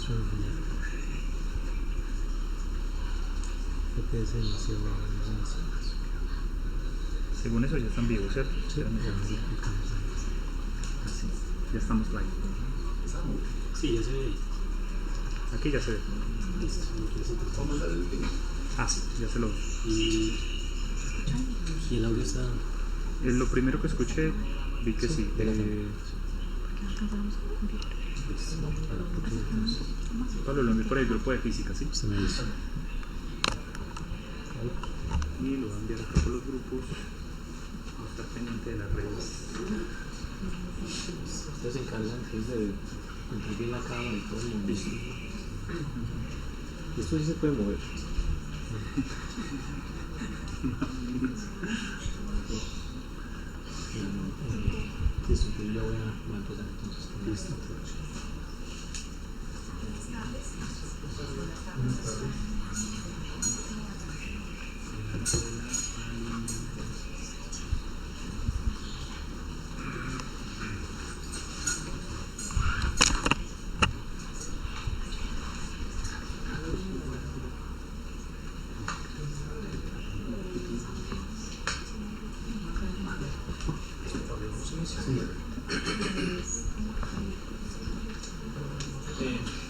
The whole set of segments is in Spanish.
suena familiar. FPS demasiado bajo. Según eso ya están vivos, ¿cierto? Sí, Así, ya estamos live. sí, ya se ve ahí. Aquí ya se ve. Listo. Ah, sí, ya se lo... Y el audio está... Lo primero que escuché, vi que sí. Pablo lo envió por el grupo de física, ¿sí? Se me dice. Y lo voy a enviar acá por los grupos. Voy a estar pendiente de las redes. Ustedes se encargan entonces de encontrar bien la cámara y todo el mundo. Listo. Esto sí se puede mover. Listo, entonces ya voy a empezar entonces. Listo.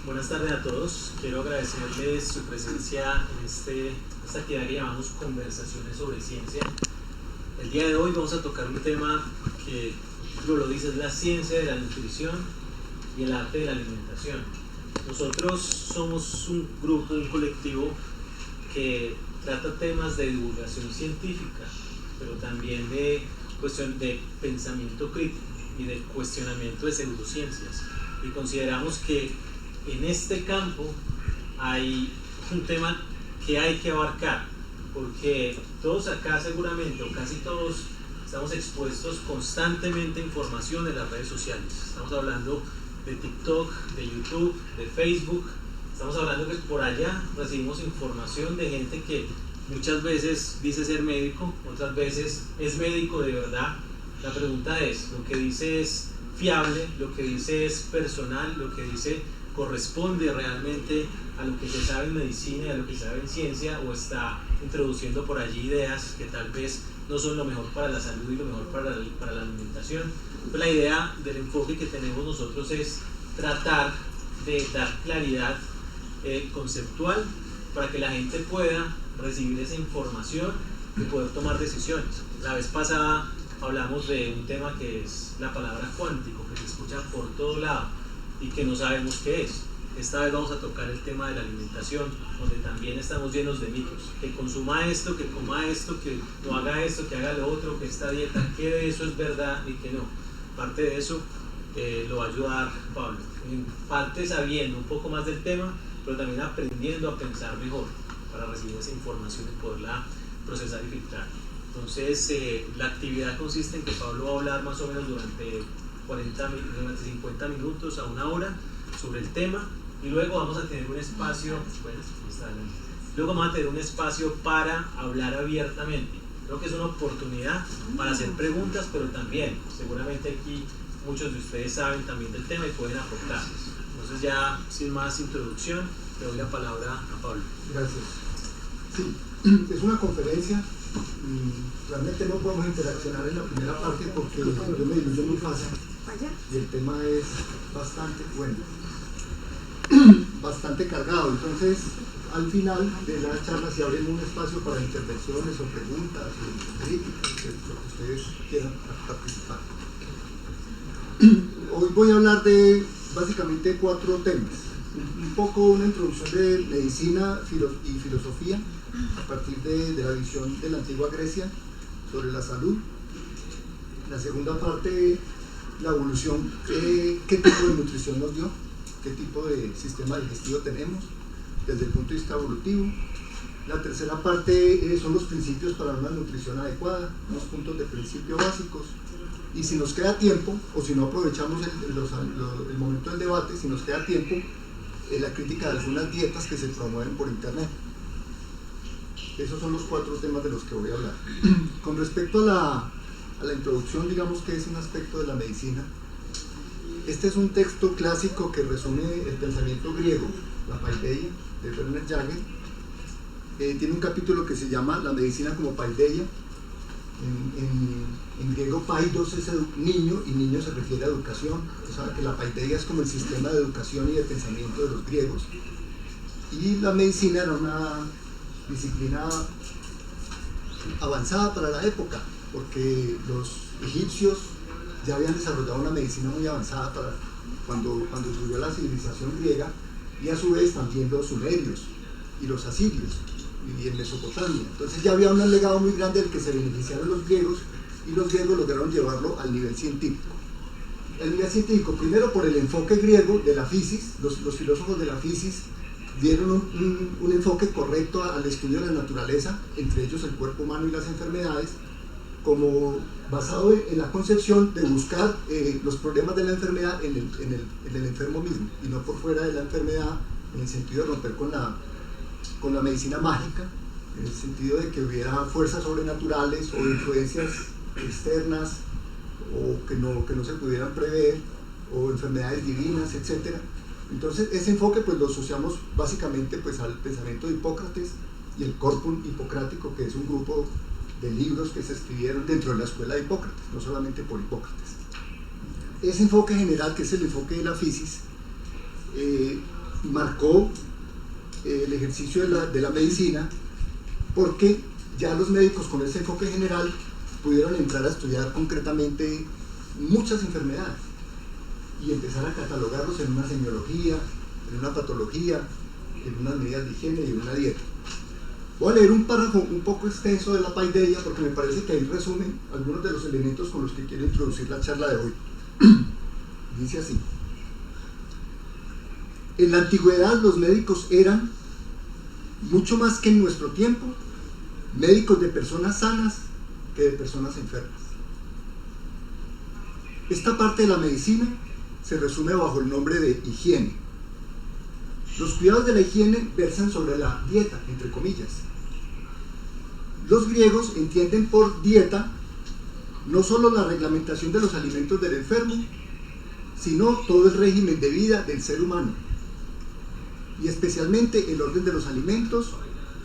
Buenas tardes a todos. Quiero agradecerles su presencia en esta actividad que llamamos Conversaciones sobre Ciencia. El día de hoy vamos a tocar un tema que lo dice, es la ciencia de la nutrición y el arte de la alimentación. Nosotros somos un grupo, un colectivo que trata temas de divulgación científica, pero también de cuestión de pensamiento crítico y de cuestionamiento de pseudociencias. Y consideramos que en este campo hay un tema que hay que abarcar, porque todos acá seguramente, o casi todos, estamos expuestos constantemente a información en las redes sociales. Estamos hablando de TikTok, de YouTube, de Facebook. Estamos hablando que por allá recibimos información de gente que muchas veces dice ser médico, otras veces es médico de verdad. La pregunta es, ¿lo que dice es fiable? ¿Lo que dice es personal? ¿Lo que dice corresponde realmente a lo que se sabe en medicina y a lo que se sabe en ciencia, o está introduciendo por allí ideas que tal vez no son lo mejor para la salud y lo mejor para la alimentación? Pues la idea del enfoque que tenemos nosotros es tratar de dar claridad conceptual para que la gente pueda recibir esa información y poder tomar decisiones. La vez pasada hablamos de un tema que es la palabra cuántico, que se escucha por todo lado y que no sabemos qué es. Esta vez vamos a tocar el tema de la alimentación, donde también estamos llenos de mitos. Que consuma esto, que coma esto, que no haga esto, que haga lo otro, que esta dieta, que de eso es verdad y que no. Parte de eso lo va a ayudar Pablo. En parte sabiendo un poco más del tema, pero también aprendiendo a pensar mejor para recibir esa información y poderla procesar y filtrar. Entonces, la actividad consiste en que Pablo va a hablar más o menos durante 50 minutos a una hora sobre el tema, y luego vamos a tener un espacio, luego vamos a tener un espacio para hablar abiertamente. Creo que es una oportunidad para hacer preguntas, pero también seguramente aquí muchos de ustedes saben también del tema y pueden aportar. Entonces, ya sin más introducción, le doy la palabra a Pablo. Gracias. Sí, es una conferencia. Realmente no podemos interaccionar en la primera parte porque yo me diluyo muy fácil y el tema es bastante bueno, bastante cargado. Entonces, al final de la charla se abre un espacio para intervenciones o preguntas o críticas, lo que ustedes quieran participar. Hoy voy a hablar de básicamente 4 temas. Un poco una introducción de medicina y filosofía a partir de la visión de la antigua Grecia sobre la salud. La segunda parte, la evolución, qué tipo de nutrición nos dio, qué tipo de sistema digestivo tenemos desde el punto de vista evolutivo. La tercera parte son los principios para una nutrición adecuada, unos puntos de principio básicos. Y si nos queda tiempo, o si no aprovechamos el momento del debate, si nos queda tiempo, la crítica de algunas dietas que se promueven por internet. Esos son los 4 temas de los que voy a hablar. Con respecto a la introducción, digamos que es un aspecto de la medicina. Este es un texto clásico que resume el pensamiento griego, la paideia, de Werner Jaeger. Tiene un capítulo que se llama La medicina como paideia. En griego, paidos es niño, y niño se refiere a educación. O sea, que la paideia es como el sistema de educación y de pensamiento de los griegos. Y la medicina era una disciplina avanzada para la época, porque los egipcios ya habían desarrollado una medicina muy avanzada para cuando surgió la civilización griega, y a su vez también los sumerios y los asirios y en Mesopotamia. Entonces ya había un legado muy grande del que se beneficiaron los griegos, y los griegos lograron llevarlo al nivel científico. El nivel científico, primero por el enfoque griego de la fisis. Los filósofos de la fisis dieron un enfoque correcto al estudio de la naturaleza, entre ellos el cuerpo humano y las enfermedades, como basado en la concepción de buscar los problemas de la enfermedad en el enfermo mismo, y no por fuera de la enfermedad, en el sentido de romper con la medicina mágica, en el sentido de que hubiera fuerzas sobrenaturales o influencias externas o que no se pudieran prever, o enfermedades divinas, etc. Entonces ese enfoque pues lo asociamos básicamente pues al pensamiento de Hipócrates y el Corpus Hipocrático, que es un grupo de libros que se escribieron dentro de la escuela de Hipócrates, no solamente por Hipócrates. Ese enfoque general, que es el enfoque de la fisis, marcó el ejercicio de la medicina, porque ya los médicos con ese enfoque general pudieron entrar a estudiar concretamente muchas enfermedades y empezar a catalogarlos en una semiología, en una patología, en unas medidas de higiene y en una dieta. Voy a leer un párrafo un poco extenso de la paideia, porque me parece que ahí resumen algunos de los elementos con los que quiero introducir la charla de hoy. Dice así: en la antigüedad los médicos eran, mucho más que en nuestro tiempo, médicos de personas sanas que de personas enfermas. Esta parte de la medicina se resume bajo el nombre de higiene. Los cuidados de la higiene versan sobre la dieta, entre comillas. Los griegos entienden por dieta no solo la reglamentación de los alimentos del enfermo, sino todo el régimen de vida del ser humano, y especialmente el orden de los alimentos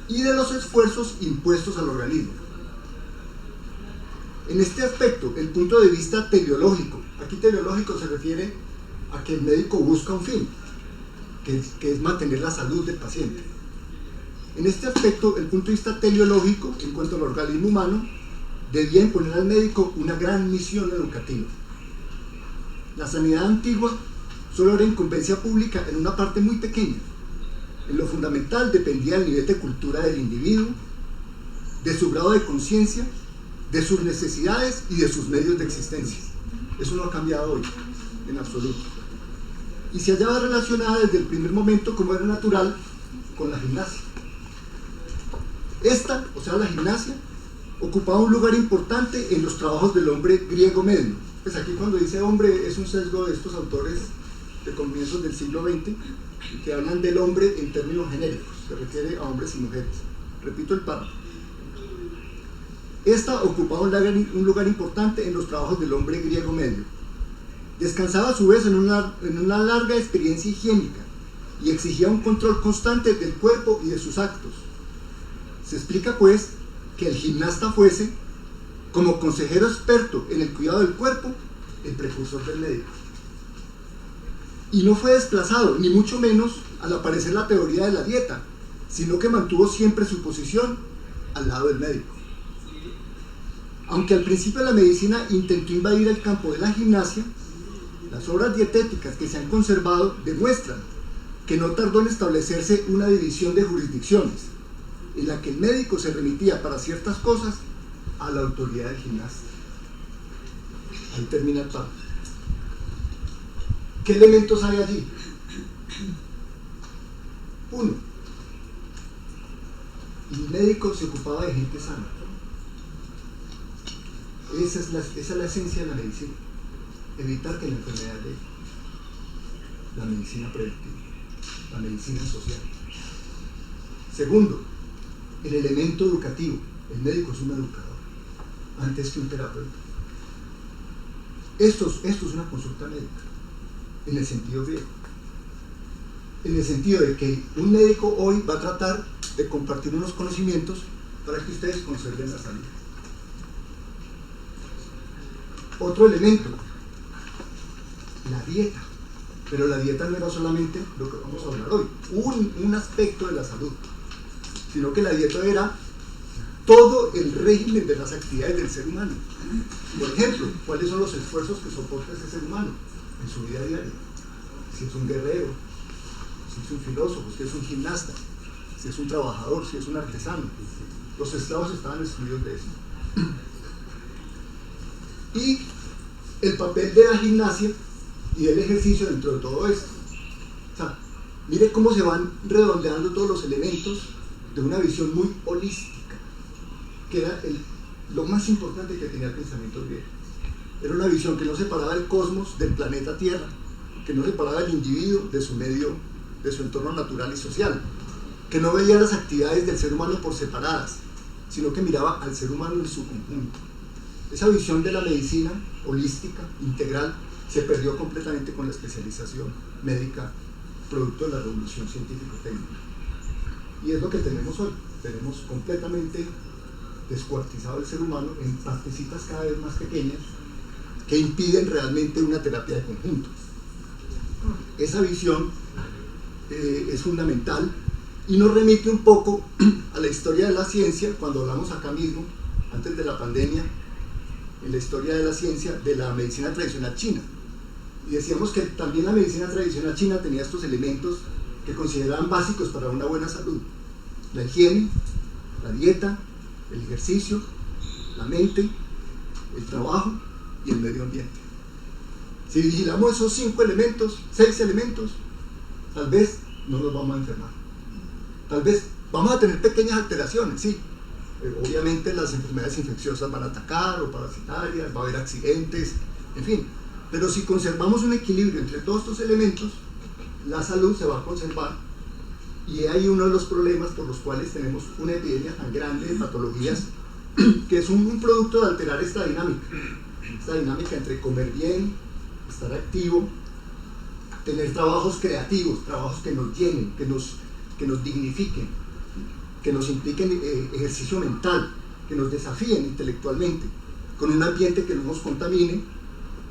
y de los esfuerzos impuestos al organismo. En este aspecto, el punto de vista teleológico, aquí teleológico se refiere a que el médico busca un fin, que es mantener la salud del paciente. En este aspecto, el punto de vista teleológico, en cuanto al organismo humano, debía imponer al médico una gran misión educativa. La sanidad antigua solo era incumbencia pública en una parte muy pequeña. En lo fundamental dependía del nivel de cultura del individuo, de su grado de conciencia, de sus necesidades y de sus medios de existencia. Eso no ha cambiado hoy, en absoluto. Y se hallaba relacionada desde el primer momento, como era natural, con la gimnasia. Esta, o sea la gimnasia, ocupaba un lugar importante en los trabajos del hombre griego medio. Pues aquí cuando dice hombre es un sesgo de estos autores de comienzos del siglo XX, que hablan del hombre en términos genéricos, se refiere a hombres y mujeres. Repito el párrafo. Esta ocupaba un lugar importante en los trabajos del hombre griego medio. Descansaba a su vez en una larga experiencia higiénica y exigía un control constante del cuerpo y de sus actos. Se explica pues que el gimnasta fuese, como consejero experto en el cuidado del cuerpo, el precursor del médico. Y no fue desplazado, ni mucho menos, al aparecer la teoría de la dieta, sino que mantuvo siempre su posición al lado del médico. Aunque al principio la medicina intentó invadir el campo de la gimnasia, las obras dietéticas que se han conservado demuestran que no tardó en establecerse una división de jurisdicciones, en la que el médico se remitía para ciertas cosas a la autoridad del gimnasta. Ahí termina el párrafo. ¿Qué elementos hay allí? 1. El médico se ocupaba de gente sana. Esa es la esencia de la medicina. Evitar que la enfermedad llegue. La medicina preventiva, la medicina social. 2. El elemento educativo. El médico es un educador, antes que un terapeuta. Esto es una consulta médica. en el sentido griego. En el sentido de que un médico hoy va a tratar de compartir unos conocimientos para que ustedes conserven la salud. Otro elemento, la dieta. Pero la dieta no era solamente lo que vamos a hablar hoy, un aspecto de la salud, sino que la dieta era todo el régimen de las actividades del ser humano. Por ejemplo, ¿cuáles son los esfuerzos que soporta ese ser humano en su vida diaria? Si es un guerrero, si es un filósofo, si es un gimnasta, si es un trabajador, si es un artesano. Los esclavos estaban excluidos de eso. Y el papel de la gimnasia y del ejercicio dentro de todo esto. O sea, mire cómo se van redondeando todos los elementos de una visión muy holística, que era lo más importante que tenía el pensamiento griego. Era una visión que no separaba el cosmos del planeta Tierra, que no separaba el individuo de su medio, de su entorno natural y social, que no veía las actividades del ser humano por separadas, sino que miraba al ser humano en su conjunto. Esa visión de la medicina holística, integral, se perdió completamente con la especialización médica, producto de la revolución científico-técnica. Y es lo que tenemos hoy. Tenemos completamente descuartizado el ser humano en partecitas cada vez más pequeñas que impiden realmente una terapia de conjunto. Esa visión es fundamental y nos remite un poco a la historia de la ciencia, cuando hablamos acá mismo, antes de la pandemia, en la historia de la ciencia, de la medicina tradicional china. Y decíamos que también la medicina tradicional china tenía estos elementos que consideraban básicos para una buena salud: la higiene, la dieta, el ejercicio, la mente, el trabajo y el medio ambiente. Si vigilamos esos 5 elementos, 6 elementos, tal vez no nos vamos a enfermar. Tal vez vamos a tener pequeñas alteraciones, sí. Obviamente las enfermedades infecciosas van a atacar, o parasitarias, va a haber accidentes, en fin. Pero si conservamos un equilibrio entre todos estos elementos, la salud se va a conservar. Y hay uno de los problemas por los cuales tenemos una epidemia tan grande de patologías, que es un producto de alterar esta dinámica entre comer bien, estar activo, tener trabajos creativos, trabajos que nos llenen, que nos dignifiquen, que nos impliquen ejercicio mental, que nos desafíen intelectualmente, con un ambiente que no nos contamine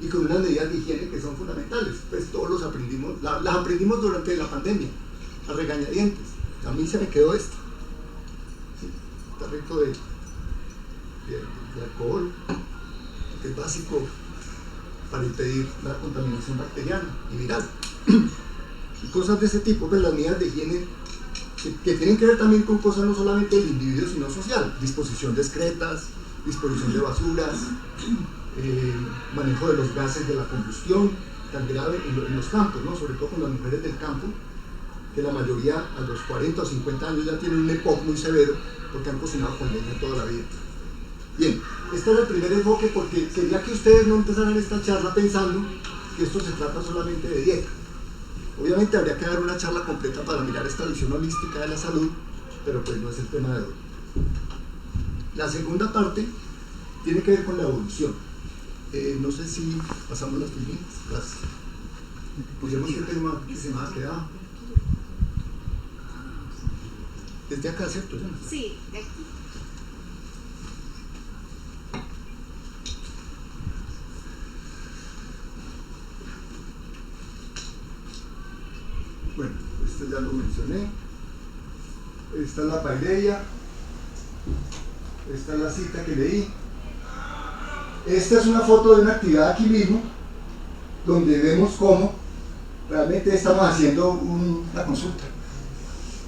y con unas medidas de higiene que son fundamentales. Pues todos los aprendimos, las aprendimos durante la pandemia, a regañadientes. A mí se me quedó esto, ¿sí? Tarrito de alcohol, que es básico para impedir la contaminación bacteriana y viral. Y cosas de ese tipo, pues las medidas de higiene que tienen que ver también con cosas no solamente del individuo, sino social: disposición de excretas, disposición de basuras, manejo de los gases de la combustión, tan grave en los campos, ¿no? Sobre todo con las mujeres del campo, que la mayoría a los 40 o 50 años ya tienen un EPOC muy severo porque han cocinado con leña toda la vida. Bien, este era el primer enfoque, porque quería que ustedes no empezaran esta charla pensando que esto se trata solamente de dieta. Obviamente habría que dar una charla completa para mirar esta visión holística de la salud, pero pues no es el tema de hoy. La segunda parte tiene que ver con la evolución. No sé si pasamos las primeras. Pusimos el tema que se me ha quedado. Desde acá, ¿cierto? Sí, de aquí. Bueno, esto ya lo mencioné. Esta es la paideia. Esta es la cita que leí. Esta es una foto de una actividad aquí mismo, donde vemos cómo realmente estamos haciendo una consulta.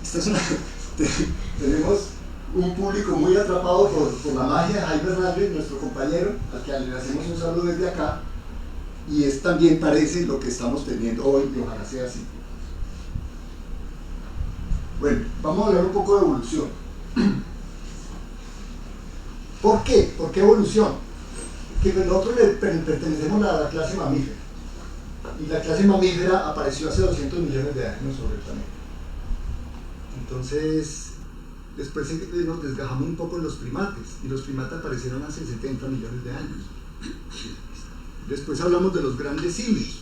Esta es tenemos un público muy atrapado por la magia de Jaime Hernández, nuestro compañero, al que le hacemos un saludo desde acá, y es también parece lo que estamos teniendo hoy, y ojalá sea así. Bueno, vamos a hablar un poco de evolución. ¿Por qué? ¿Por qué evolución? Que nosotros pertenecemos a la clase mamífera, y la clase mamífera apareció hace 200 millones de años sobre el planeta. Entonces, después nos desgajamos un poco en los primates, y los primates aparecieron hace 70 millones de años. Después hablamos de los grandes simios,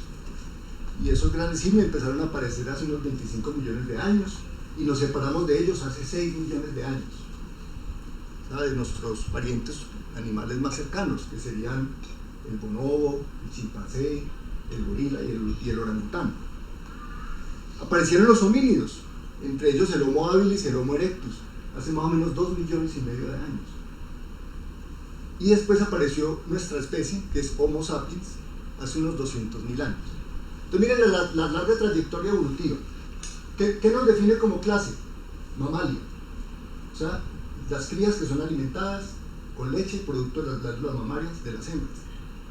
y esos grandes simios empezaron a aparecer hace unos 25 millones de años, y nos separamos de ellos hace 6 millones de años, ¿sabe? De nuestros parientes animales más cercanos, que serían el bonobo, el chimpancé, el gorila y el orangután. Aparecieron los homínidos, entre ellos el Homo habilis y el Homo erectus, hace más o menos 2 millones y medio de años. Y después apareció nuestra especie, que es Homo sapiens, hace unos 200.000 años. Entonces miren la larga trayectoria evolutiva. ¿Qué nos define como clase? Mamalia. O sea, las crías que son alimentadas con leche, producto de las glándulas mamarias de las hembras.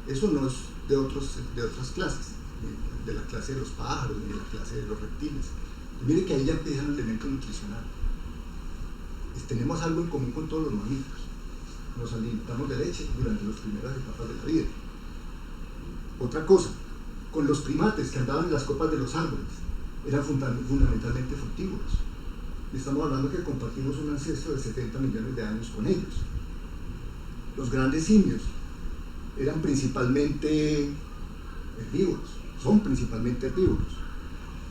Eso no es de otras clases, de la clase de los pájaros, ni de la clase de los reptiles. Y miren que ahí ya empieza el elemento nutricional. Tenemos algo en común con todos los mamíferos. Nos alimentamos de leche durante las primeras etapas de la vida. Otra cosa, con los primates que andaban en las copas de los árboles, eran fundamentalmente fructívoros. Estamos hablando que compartimos un ancestro de 70 millones de años con ellos. Los grandes simios eran principalmente herbívoros, son principalmente herbívoros.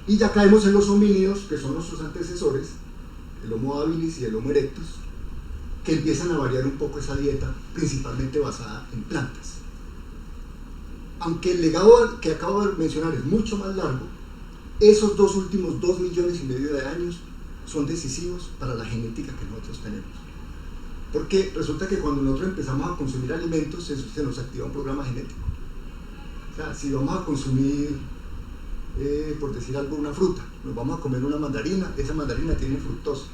Y ya caemos en los homínidos, que son nuestros antecesores, el Homo habilis y el Homo erectus, que empiezan a variar un poco esa dieta, principalmente basada en plantas. Aunque el legado que acabo de mencionar es mucho más largo, esos dos últimos 2 millones y medio de años son decisivos para la genética que nosotros tenemos. Porque resulta que cuando nosotros empezamos a consumir alimentos, se nos activa un programa genético. O sea, si vamos a consumir, por decir algo, una fruta, nos vamos a comer una mandarina, esa mandarina tiene fructosa.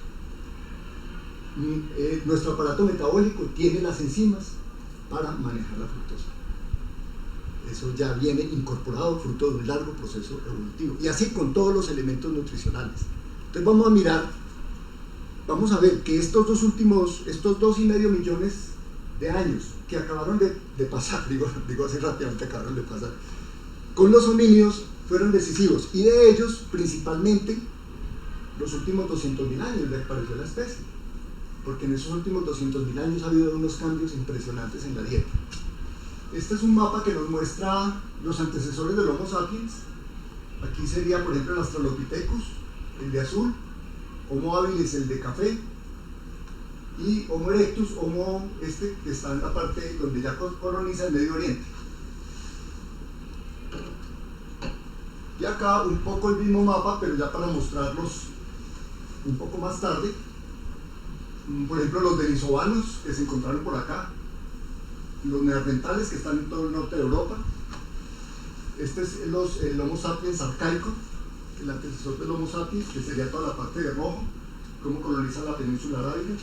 Nuestro aparato metabólico tiene las enzimas para manejar la fructosa. Eso ya viene incorporado fruto de un largo proceso evolutivo. Y así con todos los elementos nutricionales. Entonces vamos a mirar, vamos a ver que estos 2,5 millones de años que acabaron de pasar, digo así rápidamente, acabaron de pasar, con los homínidos fueron decisivos. Y de ellos, principalmente, los últimos 200.000 años les apareció la especie. Porque en esos últimos 200.000 años ha habido unos cambios impresionantes en la dieta. Este es un mapa que nos muestra los antecesores del Homo sapiens. Aquí sería, por ejemplo, el Australopithecus, el de azul, Homo habilis, el de café, y Homo erectus, que está en la parte donde ya coloniza el Medio Oriente. Y acá un poco el mismo mapa, pero ya para mostrarlos un poco más tarde. Por ejemplo, los denisovanos que se encontraron por acá, los neandertales que están en todo el norte de Europa. Este es el Homo sapiens arcaico, el antecesor del Homo sapiens, que sería toda la parte de rojo, cómo coloniza la península arábiga.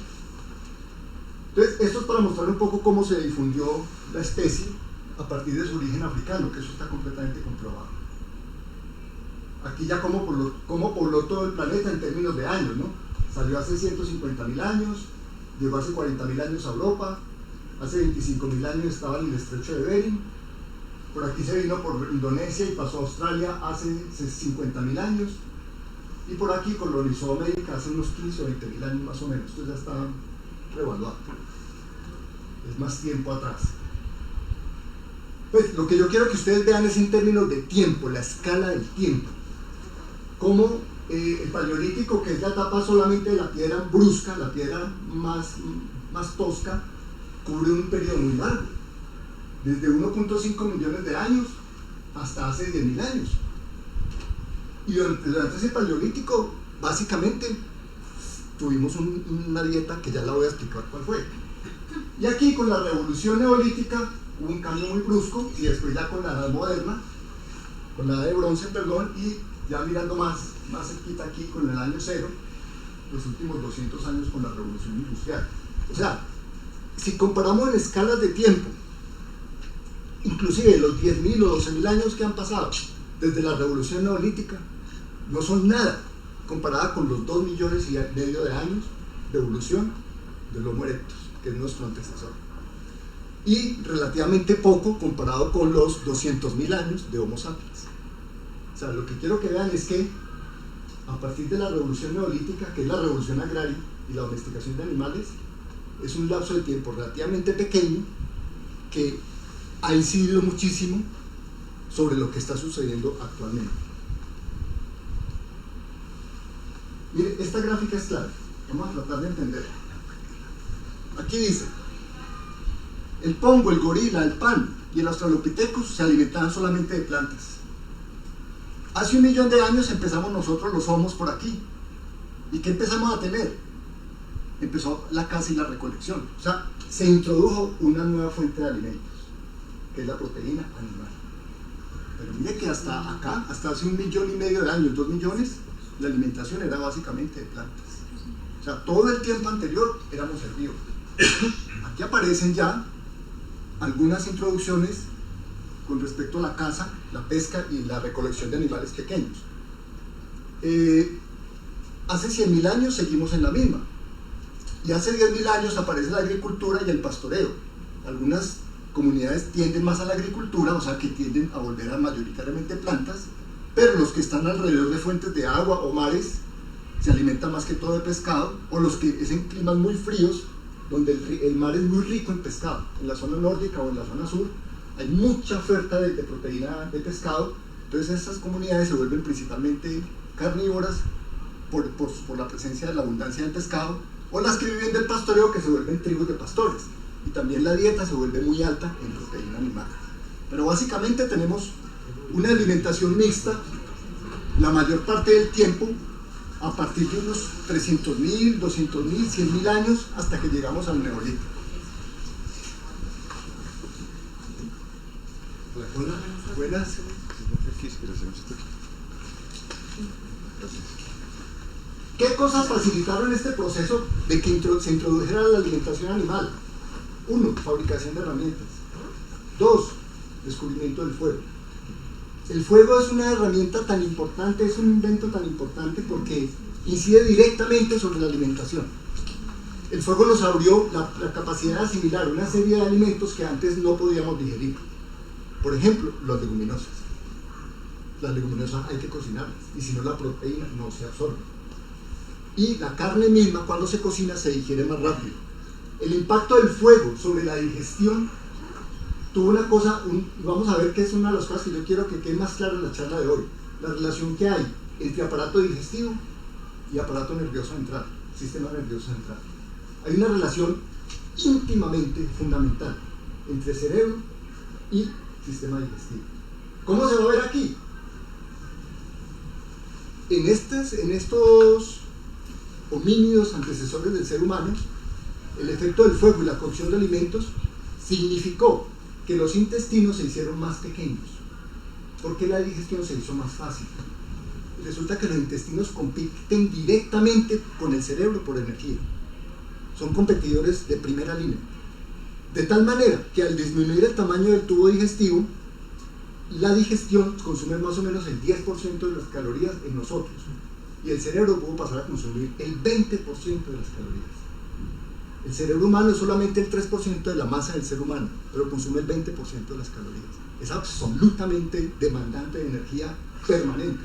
Entonces, esto es para mostrar un poco cómo se difundió la especie a partir de su origen africano, que eso está completamente comprobado. Aquí ya cómo pobló todo el planeta en términos de años, ¿no? Salió hace 150.000 años, llegó hace 40.000 años a Europa, hace 25.000 años estaba en el estrecho de Bering, por aquí se vino por Indonesia y pasó a Australia hace 50.000 años, y por aquí colonizó América hace unos 15 o 20.000 años más o menos. Esto ya está revaluado, es más tiempo atrás. Pues lo que yo quiero que ustedes vean es en términos de tiempo, la escala del tiempo, cómo el paleolítico, que es la etapa solamente de la piedra brusca, la piedra más tosca, cubre un periodo muy largo, desde 1.5 millones de años hasta hace 10.000 años. Y durante ese paleolítico, básicamente, tuvimos una dieta que ya la voy a explicar cuál fue. Y aquí con la revolución neolítica hubo un cambio muy brusco, y después ya con la edad moderna, con la edad de bronce, perdón, y ya mirando más cerquita aquí con el año cero, los últimos 200 años con la revolución industrial. O sea, si comparamos en escalas de tiempo, inclusive los 10.000 o 12.000 años que han pasado desde la revolución neolítica, no son nada comparada con los 2 millones y medio de años de evolución del Homo erectus, que es nuestro antecesor, y relativamente poco comparado con los 200.000 años de Homo sapiens. O sea, lo que quiero que vean es que a partir de la revolución neolítica, que es la revolución agraria y la domesticación de animales, es un lapso de tiempo relativamente pequeño que ha incidido muchísimo sobre lo que está sucediendo actualmente. Mire, esta gráfica es clara, vamos a tratar de entenderla. Aquí dice, el pongo, el gorila, el pan y el australopithecus se alimentaban solamente de plantas. Hace 1 millón de años empezamos nosotros los homos por aquí. ¿Y qué empezamos a tener? Empezó la caza y la recolección. O sea, se introdujo una nueva fuente de alimentos, que es la proteína animal. Pero mire que hasta acá, hasta hace 1,5 millones de años, 2 millones, la alimentación era básicamente de plantas. O sea, todo el tiempo anterior éramos herbívoros. Aquí aparecen ya algunas introducciones con respecto a la caza, la pesca y la recolección de animales pequeños. Hace 100.000 años seguimos en la misma. Y hace 10.000 años aparece la agricultura y el pastoreo. Algunas comunidades tienden más a la agricultura, o sea que tienden a volver a mayoritariamente plantas, pero los que están alrededor de fuentes de agua o mares se alimentan más que todo de pescado, o los que es en climas muy fríos, donde el mar es muy rico en pescado. En la zona nórdica o en la zona sur hay mucha oferta de proteína de pescado, entonces estas comunidades se vuelven principalmente carnívoras por la presencia de la abundancia del pescado, o las que viven del pastoreo, que se vuelven tribus de pastores, y también la dieta se vuelve muy alta en proteína animal. Pero básicamente tenemos una alimentación mixta la mayor parte del tiempo, a partir de unos 300.000, 200.000, 100.000 años, hasta que llegamos al Neolítico. Buenas. ¿Qué cosas facilitaron este proceso de que se introdujera la alimentación animal? 1. Fabricación de herramientas. 2. Descubrimiento del fuego. El fuego es una herramienta tan importante, es un invento tan importante porque incide directamente sobre la alimentación. El fuego nos abrió la capacidad de asimilar una serie de alimentos que antes no podíamos digerir. Por ejemplo, las leguminosas. Las leguminosas hay que cocinarlas, y si no la proteína no se absorbe. Y la carne misma, cuando se cocina, se digiere más rápido. El impacto del fuego sobre la digestión tuvo una cosa, vamos a ver que es una de las cosas que yo quiero que quede más claro en la charla de hoy, la relación que hay entre aparato digestivo y aparato nervioso central, sistema nervioso central. Hay una relación íntimamente fundamental entre cerebro y sistema digestivo. ¿Cómo se va a ver aquí? En estos homínidos antecesores del ser humano, el efecto del fuego y la cocción de alimentos significó que los intestinos se hicieron más pequeños, porque la digestión se hizo más fácil. Resulta que los intestinos compiten directamente con el cerebro por energía. Son competidores de primera línea. De tal manera que al disminuir el tamaño del tubo digestivo, la digestión consume más o menos el 10% de las calorías en nosotros, y el cerebro pudo pasar a consumir el 20% de las calorías. El cerebro humano es solamente el 3% de la masa del ser humano, pero consume el 20% de las calorías. Es absolutamente demandante de energía permanente.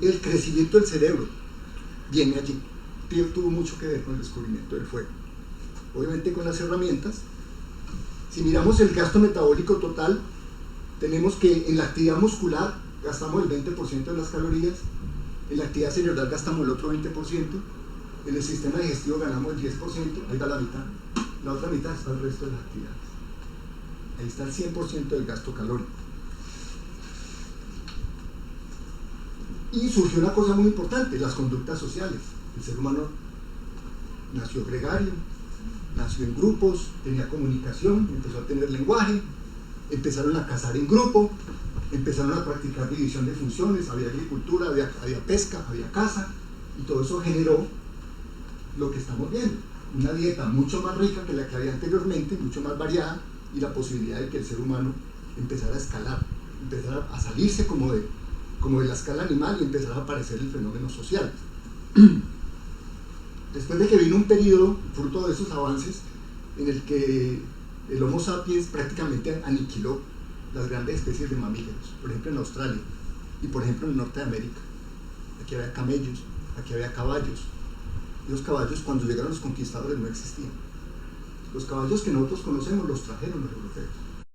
El crecimiento del cerebro viene allí. Tuvo mucho que ver con el descubrimiento del fuego. Obviamente con las herramientas. Si miramos el gasto metabólico total, tenemos que en la actividad muscular gastamos el 20% de las calorías, en la actividad cerebral gastamos el otro 20%, en el sistema digestivo ganamos el 10%, ahí va la mitad. La otra mitad está el resto de las actividades. Ahí está el 100% del gasto calórico. Y surgió una cosa muy importante, las conductas sociales. El ser humano nació gregario, nació en grupos, tenía comunicación, empezó a tener lenguaje, empezaron a cazar en grupo, empezaron a practicar división de funciones, había agricultura, había pesca, había caza, y todo eso generó lo que estamos viendo, una dieta mucho más rica que la que había anteriormente, mucho más variada, y la posibilidad de que el ser humano empezara a escalar, empezara a salirse como de la escala animal y empezara a aparecer el fenómeno social. Después de que vino un periodo, fruto de esos avances, en el que el Homo sapiens prácticamente aniquiló las grandes especies de mamíferos, por ejemplo en Australia y por ejemplo en el norte de América. Aquí había camellos, aquí había caballos. Y los caballos, cuando llegaron los conquistadores, no existían. Los caballos que nosotros conocemos los trajeron los europeos.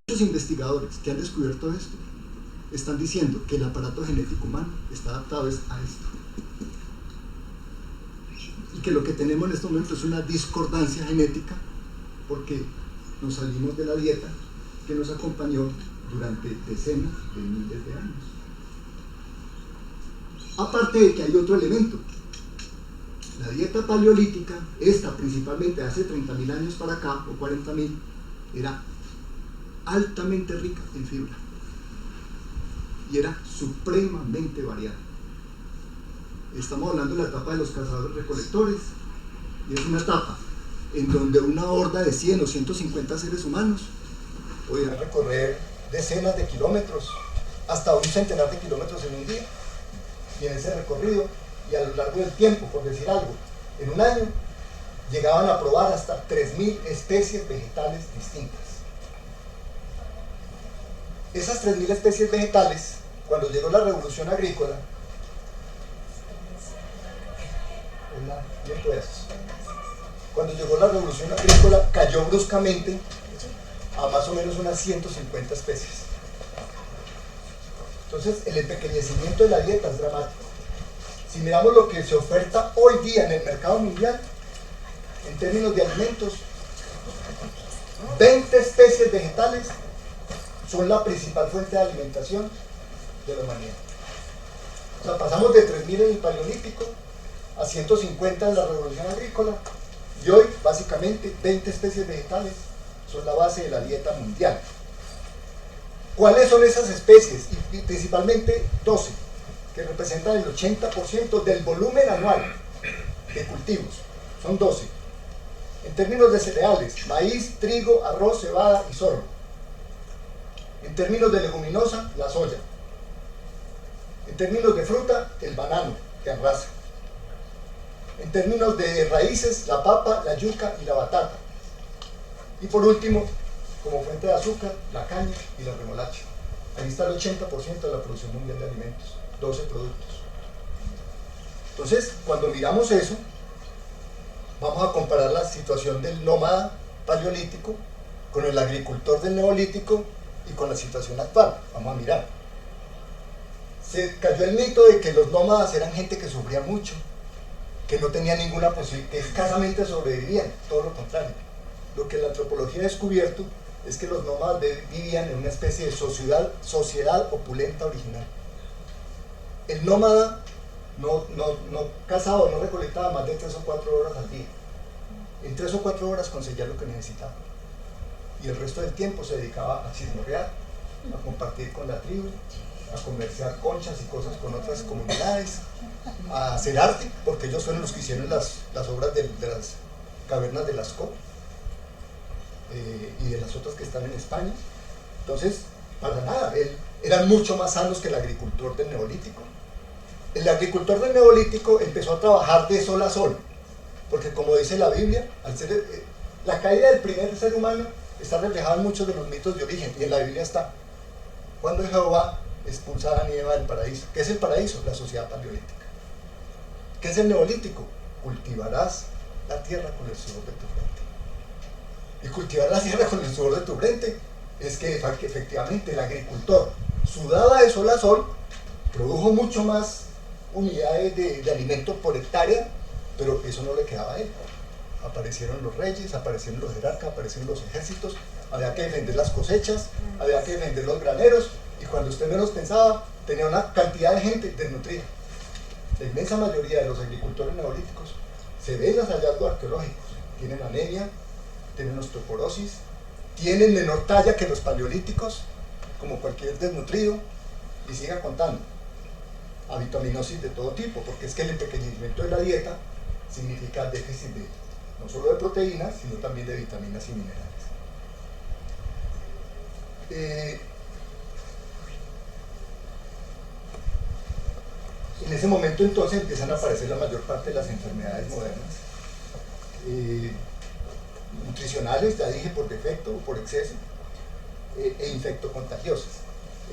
Muchos investigadores que han descubierto esto están diciendo que el aparato genético humano está adaptado a esto. que lo que tenemos en este momento es una discordancia genética porque nos salimos de la dieta que nos acompañó durante decenas de miles de años. Aparte de que hay otro elemento, la dieta paleolítica, esta principalmente hace 30.000 años para acá, o 40.000, era altamente rica en fibra y era supremamente variada. Estamos hablando de la etapa de los cazadores-recolectores, y es una etapa en donde una horda de 100 o 150 seres humanos podían recorrer decenas de kilómetros, hasta un centenar de kilómetros en un día, y en ese recorrido, y a lo largo del tiempo, por decir algo, en un año, llegaban a probar hasta 3.000 especies vegetales distintas. Esas 3.000 especies vegetales, cuando llegó la revolución agrícola, cuando llegó la revolución agrícola, cayó bruscamente a más o menos unas 150 especies. Entonces, el empequeñecimiento de la dieta es dramático. Si miramos lo que se oferta hoy día en el mercado mundial, en términos de alimentos, 20 especies vegetales son la principal fuente de alimentación de la humanidad. O sea, pasamos de 3.000 en el Paleolítico a 150 en la Revolución Agrícola, y hoy, básicamente, 20 especies vegetales son la base de la dieta mundial. ¿Cuáles son esas especies? Y principalmente 12, que representan el 80% del volumen anual de cultivos. Son 12. En términos de cereales, maíz, trigo, arroz, cebada y sorgo. En términos de leguminosa, la soya. En términos de fruta, el banano, que arrasa. En términos de raíces, la papa, la yuca y la batata. Y por último, como fuente de azúcar, la caña y la remolacha. Ahí está el 80% de la producción mundial de alimentos, 12 productos. Entonces, cuando miramos eso, vamos a comparar la situación del nómada paleolítico con el agricultor del neolítico y con la situación actual. Vamos a mirar. Se cayó el mito de que los nómadas eran gente que sufría mucho, que no tenía ninguna posibilidad, que escasamente sobrevivían, todo lo contrario. Lo que la antropología ha descubierto es que los nómadas vivían en una especie de sociedad opulenta original. El nómada no cazaba, no recolectaba más de 3 o 4 horas al día. En 3 o 4 horas conseguía lo que necesitaba. Y el resto del tiempo se dedicaba a chismorrear, a compartir con la tribu, a comerciar conchas y cosas con otras comunidades, a hacer arte, porque ellos fueron los que hicieron las obras de las cavernas de Lascaux y de las otras que están en España. Entonces, para nada, eran mucho más sanos que el agricultor del neolítico. El agricultor del neolítico empezó a trabajar de sol a sol, porque como dice la Biblia, la caída del primer ser humano está reflejada en muchos de los mitos de origen, y en la Biblia está: cuando Jehová expulsa a Adán y Eva del paraíso. ¿Qué es el paraíso? La sociedad paleolítica. ¿Qué es el neolítico? Cultivarás la tierra con el sudor de tu frente. Y cultivar la tierra con el sudor de tu frente es que efectivamente el agricultor sudaba de sol a sol, produjo mucho más unidades de alimento por hectárea, pero eso no le quedaba a él. Aparecieron los reyes, aparecieron los jerarcas, aparecieron los ejércitos, había que defender las cosechas, había que defender los graneros, y cuando usted menos pensaba, tenía una cantidad de gente desnutrida. La inmensa mayoría de los agricultores neolíticos se ven los hallazgos arqueológicos, tienen anemia, tienen osteoporosis, tienen menor talla que los paleolíticos, como cualquier desnutrido, y siga contando. Avitaminosis de todo tipo, porque es que el empequeñecimiento de la dieta significa déficit no solo de proteínas, sino también de vitaminas y minerales. En ese momento entonces empiezan a aparecer la mayor parte de las enfermedades modernas, nutricionales, ya dije, por defecto o por exceso, e infectocontagiosas.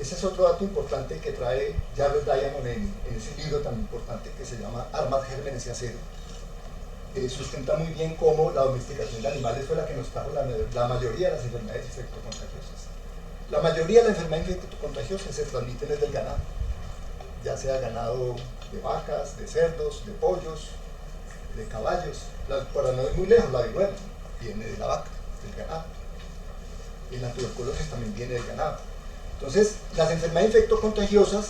Ese es otro dato importante que trae Jared Diamond en ese libro tan importante que se llama Armas, Gérmenes y Acero. Sustenta muy bien cómo la domesticación de animales fue la que nos trajo la mayoría de las enfermedades infectocontagiosas. La mayoría de las enfermedades infectocontagiosas se transmiten desde el ganado, ya sea ganado de vacas, de cerdos, de pollos, de caballos, para no ir muy lejos, la viruela viene de la vaca, del ganado, y la tuberculosis también viene del ganado. Entonces, las enfermedades infectocontagiosas,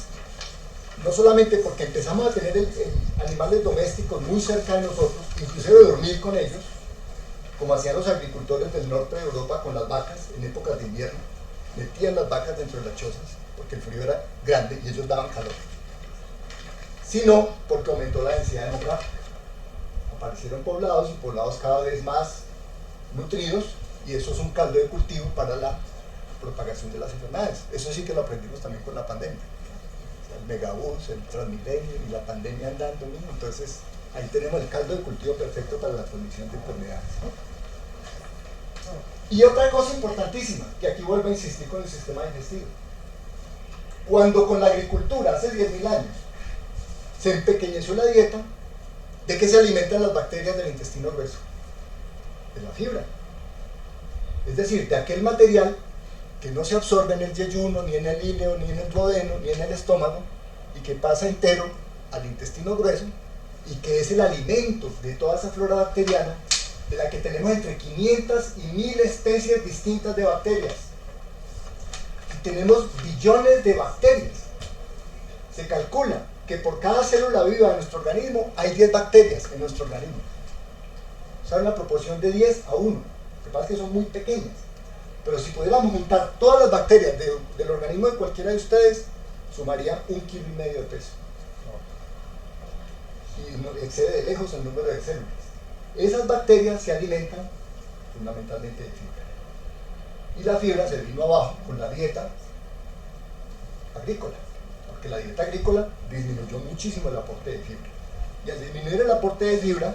no solamente porque empezamos a tener animales domésticos muy cerca de nosotros, inclusive dormir con ellos, como hacían los agricultores del norte de Europa con las vacas en épocas de invierno, metían las vacas dentro de las chozas porque el frío era grande y ellos daban calor, sino porque aumentó la densidad demográfica. Aparecieron poblados y poblados cada vez más nutridos, y eso es un caldo de cultivo para la propagación de las enfermedades. Eso sí que lo aprendimos también con la pandemia. El megabús, el transmilenio y la pandemia andando, ¿no? Entonces ahí tenemos el caldo de cultivo perfecto para la transmisión de enfermedades. Y otra cosa importantísima, que aquí vuelvo a insistir con el sistema digestivo. Cuando con la agricultura, hace 10.000 años, se empequeñeció la dieta, ¿de qué se alimentan las bacterias del intestino grueso? De la fibra. Es decir, de aquel material que no se absorbe en el yeyuno, ni en el íleo, ni en el duodeno, ni en el estómago, y que pasa entero al intestino grueso, y que es el alimento de toda esa flora bacteriana, de la que tenemos entre 500 y 1000 especies distintas de bacterias. Y tenemos billones de bacterias. Se calcula que por cada célula viva de nuestro organismo hay 10 bacterias en nuestro organismo. ¿Saben la proporción de 10 a 1? Lo que pasa es que son muy pequeñas. Pero si pudiéramos juntar todas las bacterias del organismo de cualquiera de ustedes, sumarían 1,5 kilos de peso. Y excede de lejos el número de células. Esas bacterias se alimentan fundamentalmente de fibra. Y la fibra se vino abajo con la dieta agrícola, porque la dieta agrícola disminuyó muchísimo el aporte de fibra. Y al disminuir el aporte de fibra,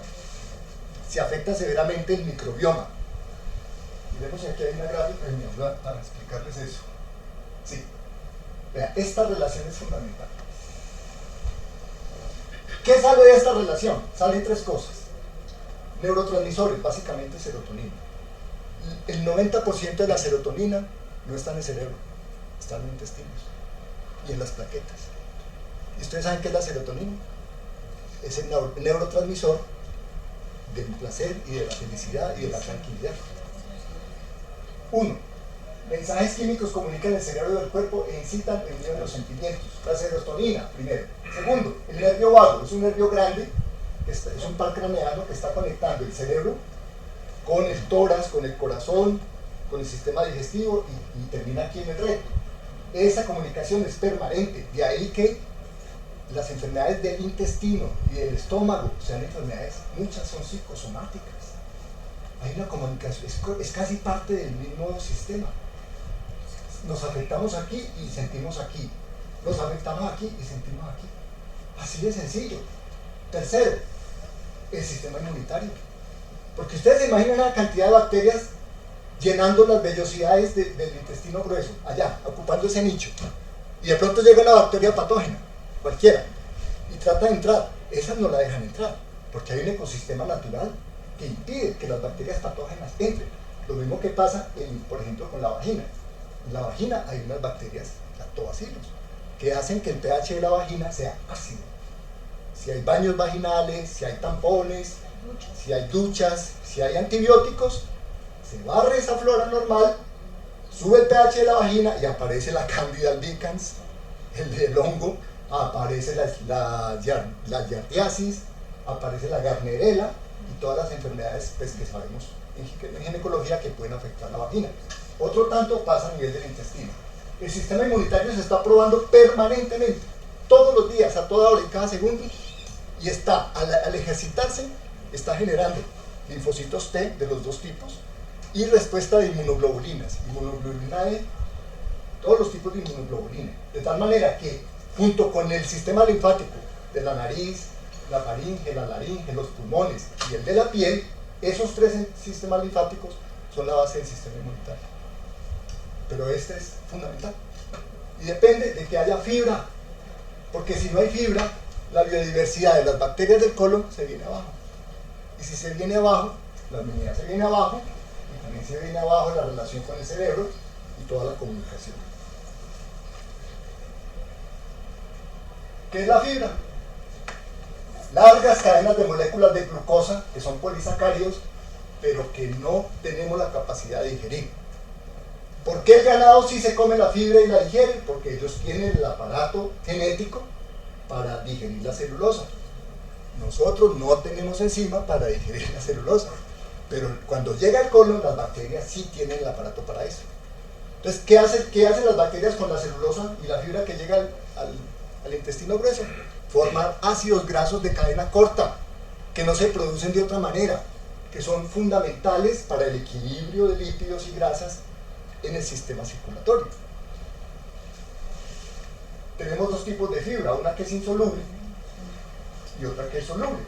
se afecta severamente el microbioma. Y vemos aquí hay una gráfica que me ayuda para explicarles eso. Sí. Vea, esta relación es fundamental. ¿Qué sale de esta relación? Salen 3 cosas. Neurotransmisores, básicamente serotonina. El 90% de la serotonina no está en el cerebro, está en los intestinos y en las plaquetas. ¿Y ustedes saben qué es la serotonina? Es el neurotransmisor del placer y de la felicidad y de la tranquilidad. 1. Mensajes químicos comunican el cerebro del cuerpo e incitan el miedo de los sentimientos. La serotonina, primero. Segundo, el nervio vago es un nervio grande, es un par craneano que está conectando el cerebro con el tórax, con el corazón, con el sistema digestivo y termina aquí en el recto. Esa comunicación es permanente, de ahí que las enfermedades del intestino y del estómago sean enfermedades, muchas son psicosomáticas. Hay una comunicación, es casi parte del mismo sistema. Nos afectamos aquí y sentimos aquí. Nos afectamos aquí y sentimos aquí. Así de sencillo. Tercero, el sistema inmunitario. Porque ustedes se imaginan la cantidad de bacterias llenando las vellosidades del intestino grueso, allá, ocupando ese nicho. Y de pronto llega una bacteria patógena, cualquiera, y trata de entrar. Esas no la dejan entrar, porque hay un ecosistema natural que impide que las bacterias patógenas entren. Lo mismo que pasa, por ejemplo, con la vagina. En la vagina hay unas bacterias, lactobacilos, que hacen que el pH de la vagina sea ácido. Si hay baños vaginales, si hay tampones, si hay duchas, si hay antibióticos, se barre esa flora normal, sube el pH de la vagina y aparece la Candida albicans, el hongo, aparece la giardiasis, aparece la Gardnerella y todas las enfermedades pues, que sabemos en ginecología que pueden afectar la vagina. Otro tanto pasa a nivel del intestino. El sistema inmunitario se está probando permanentemente, todos los días, a toda hora y cada segundo, y está, al ejercitarse, está generando linfocitos T de los 2 tipos y respuesta de inmunoglobulinas, inmunoglobulina E, todos los tipos de inmunoglobulina, de tal manera que junto con el sistema linfático de la nariz, la faringe, la laringe, los pulmones y el de la piel, esos 3 sistemas linfáticos son la base del sistema inmunitario. Pero este es fundamental y depende de que haya fibra, porque si no hay fibra, la biodiversidad de las bacterias del colon se viene abajo. Y si se viene abajo, la inmunidad se viene abajo, y también se viene abajo la relación con el cerebro y toda la comunicación. ¿Qué es la fibra? largas cadenas de moléculas de glucosa, que son polisacáridos, pero que no tenemos la capacidad de digerir. ¿Por qué el ganado sí se come la fibra y la digiere? Porque ellos tienen el aparato genético para digerir la celulosa. Nosotros no tenemos enzima para digerir la celulosa, pero cuando llega al colon, las bacterias sí tienen el aparato para eso. Entonces, ¿qué hacen las bacterias con la celulosa y la fibra que llega al intestino grueso? Formar ácidos grasos de cadena corta, que no se producen de otra manera, que son fundamentales para el equilibrio de lípidos y grasas en el sistema circulatorio. Tenemos dos tipos de fibra, una que es insoluble y otra que es soluble.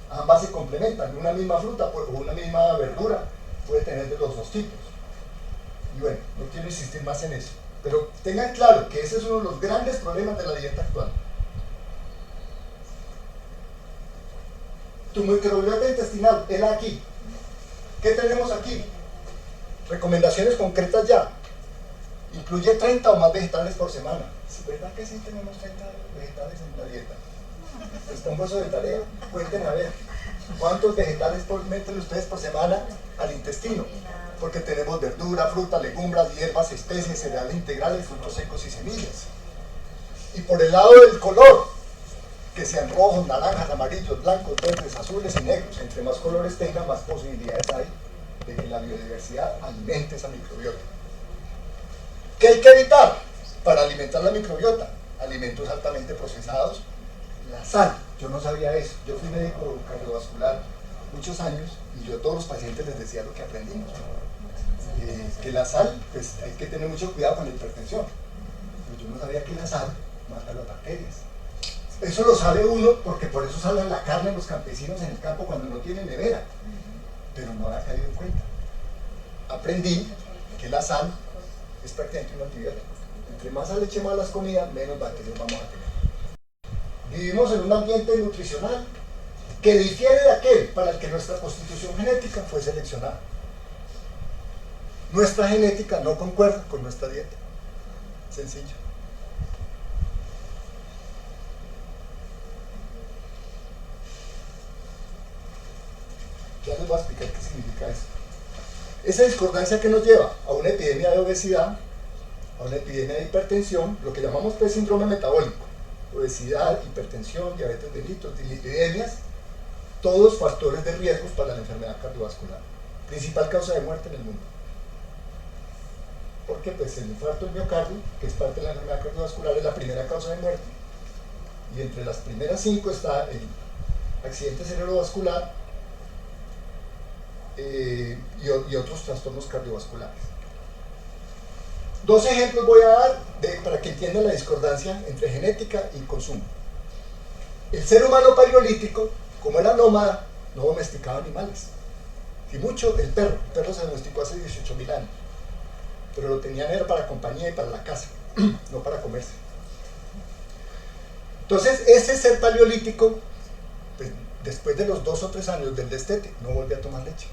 Ambas se complementan, una misma fruta o una misma verdura puede tener de los dos tipos. Y bueno, no quiero insistir más en eso, pero tengan claro que ese es uno de los grandes problemas de la dieta actual. Tu microbiota intestinal, el aquí. ¿Qué tenemos aquí? Recomendaciones concretas ya. Incluye 30 o más vegetales por semana. ¿Verdad que sí tenemos 30 vegetales en la dieta? Les pongo eso de tarea. Cuenten a ver. ¿Cuántos vegetales meten ustedes por semana al intestino? Porque tenemos verdura, fruta, legumbres, hierbas, especies, cereales integrales, frutos secos y semillas. Y por el lado del color, que sean rojos, naranjas, amarillos, blancos, verdes, azules y negros. Entre más colores tengan, más posibilidades hay de que la biodiversidad alimente esa microbiota. ¿Qué hay que evitar para alimentar la microbiota? Alimentos altamente procesados, la sal. Yo no sabía eso. Yo fui médico cardiovascular muchos años y yo a todos los pacientes les decía lo que aprendimos. Que la sal, pues hay que tener mucho cuidado con la hipertensión. Pero yo no sabía que la sal mata las bacterias. Eso lo sabe uno porque por eso salen la carne los campesinos en el campo cuando no tienen nevera. Pero no ha caído en cuenta. Aprendí que la sal es prácticamente un antibiótico. Entre más sal echemos a las comidas, menos bacterias vamos a tener. Vivimos en un ambiente nutricional que difiere de aquel para el que nuestra constitución genética fue seleccionada. Nuestra genética no concuerda con nuestra dieta. Sencillo. Ya les voy a explicar qué significa eso. Esa discordancia que nos lleva a una epidemia de obesidad, a una epidemia de hipertensión, lo que llamamos pues síndrome metabólico, obesidad, hipertensión, diabetes mellitus, dislipidemias, todos factores de riesgos para la enfermedad cardiovascular. Principal causa de muerte en el mundo. Porque pues el infarto del miocardio, que es parte de la enfermedad cardiovascular, es la primera causa de muerte. Y entre las primeras 5 está el accidente cerebrovascular, y otros trastornos cardiovasculares. Dos ejemplos voy a dar para que entiendan la discordancia entre genética y consumo. El ser humano paleolítico, como era nómada, no domesticaba animales. Y mucho el perro se domesticó hace 18.000 años, pero lo tenían era para compañía y para la casa, no para comerse. Entonces ese ser paleolítico, pues, después de los 2 o 3 años del destete, no volvió a tomar leche.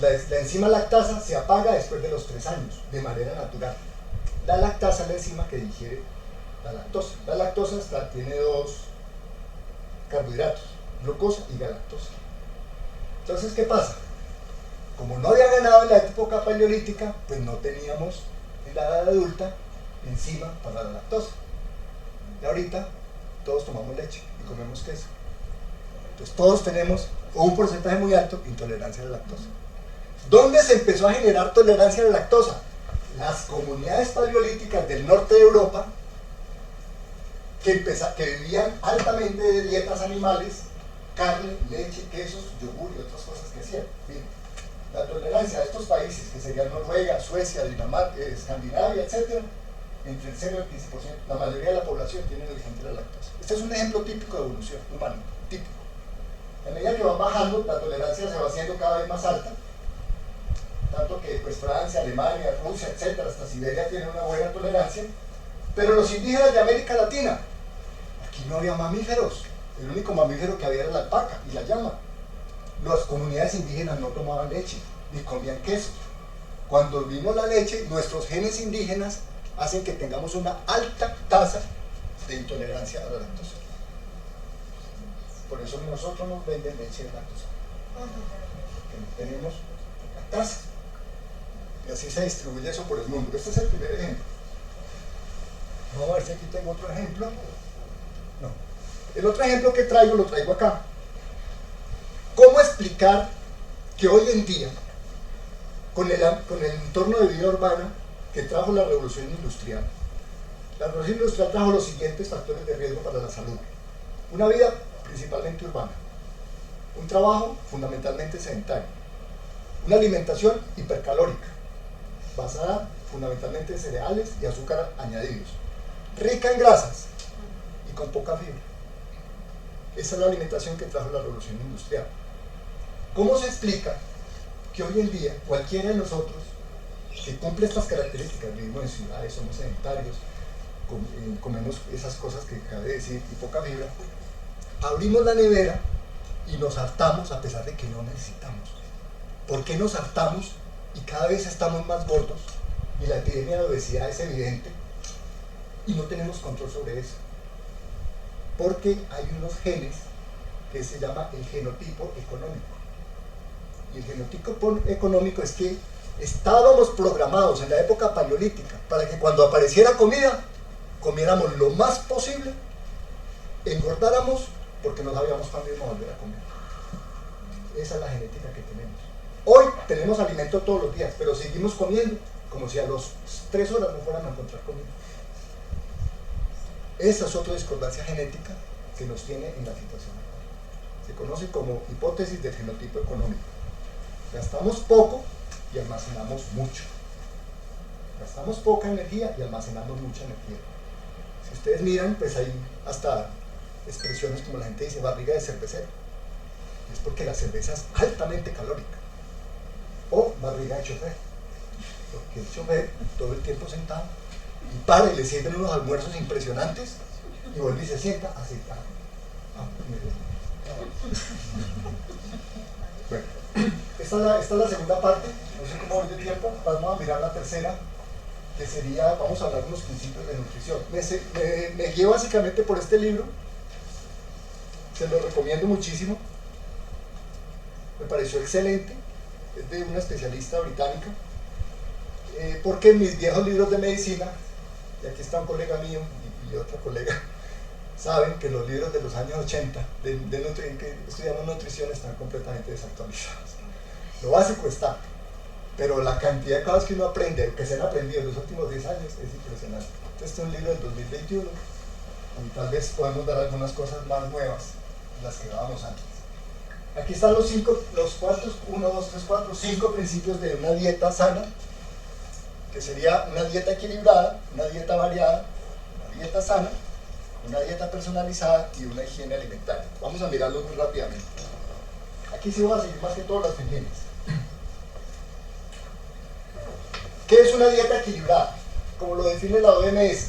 La enzima lactasa se apaga después de los 3 años, de manera natural. La lactasa es la enzima que digiere la lactosa. La lactosa tiene 2 carbohidratos, glucosa y galactosa. Entonces, ¿qué pasa? Como no había ganado en la época paleolítica, pues no teníamos en la edad adulta enzima para la lactosa. Y ahorita todos tomamos leche y comemos queso. Entonces todos tenemos, o un porcentaje muy alto, intolerancia a la lactosa. ¿Dónde se empezó a generar tolerancia a la lactosa? Las comunidades paleolíticas del norte de Europa, que vivían altamente de dietas animales, carne, leche, quesos, yogur y otras cosas que hacían. Bien. La tolerancia a estos países, que serían Noruega, Suecia, Dinamarca, Escandinavia, etc., entre el 0 y el 15%, la mayoría de la población tiene origen de la lactosa. Este es un ejemplo típico de evolución humana, típico. A medida que van bajando, la tolerancia se va haciendo cada vez más alta, tanto que pues, Francia, Alemania, Rusia, etc., hasta Siberia tienen una buena tolerancia, pero los indígenas de América Latina, aquí no había mamíferos, el único mamífero que había era la alpaca y la llama. Las comunidades indígenas no tomaban leche, ni comían queso. Cuando vino la leche, nuestros genes indígenas hacen que tengamos una alta tasa de intolerancia a la lactosa. Por eso nosotros nos venden leche de lactosa, que no tenemos lactasa. Y así se distribuye eso por el mundo. Este es el primer ejemplo. Vamos a ver si aquí tengo otro ejemplo. No. El otro ejemplo que traigo, lo traigo acá. ¿Cómo explicar que hoy en día, con el entorno de vida urbana que trajo la revolución industrial, la revolución industrial trajo los siguientes factores de riesgo para la salud? Una vida principalmente urbana, un trabajo fundamentalmente sedentario, una alimentación hipercalórica, basada fundamentalmente en cereales y azúcar añadidos, rica en grasas y con poca fibra. Esa es la alimentación que trajo la revolución industrial. ¿Cómo se explica que hoy en día cualquiera de nosotros que cumple estas características, vivimos en ciudades, somos sedentarios, comemos esas cosas que acabé de decir y poca fibra, abrimos la nevera y nos hartamos a pesar de que no necesitamos? ¿Por qué nos hartamos y cada vez estamos más gordos y la epidemia de obesidad es evidente y no tenemos control sobre eso? Porque hay unos genes que se llama el genotipo económico. Y el genotipo económico es que estábamos programados en la época paleolítica para que cuando apareciera comida, comiéramos lo más posible, engordáramos porque no sabíamos cuándo íbamos a volver a comer. Esa es la genética que tenemos. Hoy tenemos alimento todos los días, pero seguimos comiendo como si a las 3 horas no fueran a encontrar comida. Esa es otra discordancia genética que nos tiene en la situación actual. Se conoce como hipótesis del genotipo económico. Gastamos poco y almacenamos mucho. Gastamos poca energía y almacenamos mucha energía. Si ustedes miran, pues hay hasta expresiones como la gente dice barriga de cervecero. Es porque la cerveza es altamente calórica. O barriga de chofer. Porque el chofer todo el tiempo sentado y para y le sirven unos almuerzos impresionantes y vuelve y se sienta así. Bueno, esta es la segunda parte, no sé cómo voy de tiempo, vamos a mirar la tercera, que sería, vamos a hablar de unos principios de nutrición. Me guío básicamente por este libro, se lo recomiendo muchísimo, me pareció excelente, es de una especialista británica, porque en mis viejos libros de medicina, y aquí está un colega mío y otra colega, saben que los libros de los años 80 en que estudiamos nutrición están completamente desactualizados. Lo básico está, pero la cantidad de cosas que uno aprende, que se han aprendido en los últimos 10 años, es impresionante. Este es un libro del 2021 y tal vez podemos dar algunas cosas más nuevas, las que dábamos antes. Aquí están los 5 principios de una dieta sana, que sería una dieta equilibrada, una dieta variada, una dieta sana, una dieta personalizada y una higiene alimentaria. Vamos a mirarlos muy rápidamente. Aquí sí voy a seguir más que todas las filinas. ¿Qué es una dieta equilibrada? Como lo define la OMS,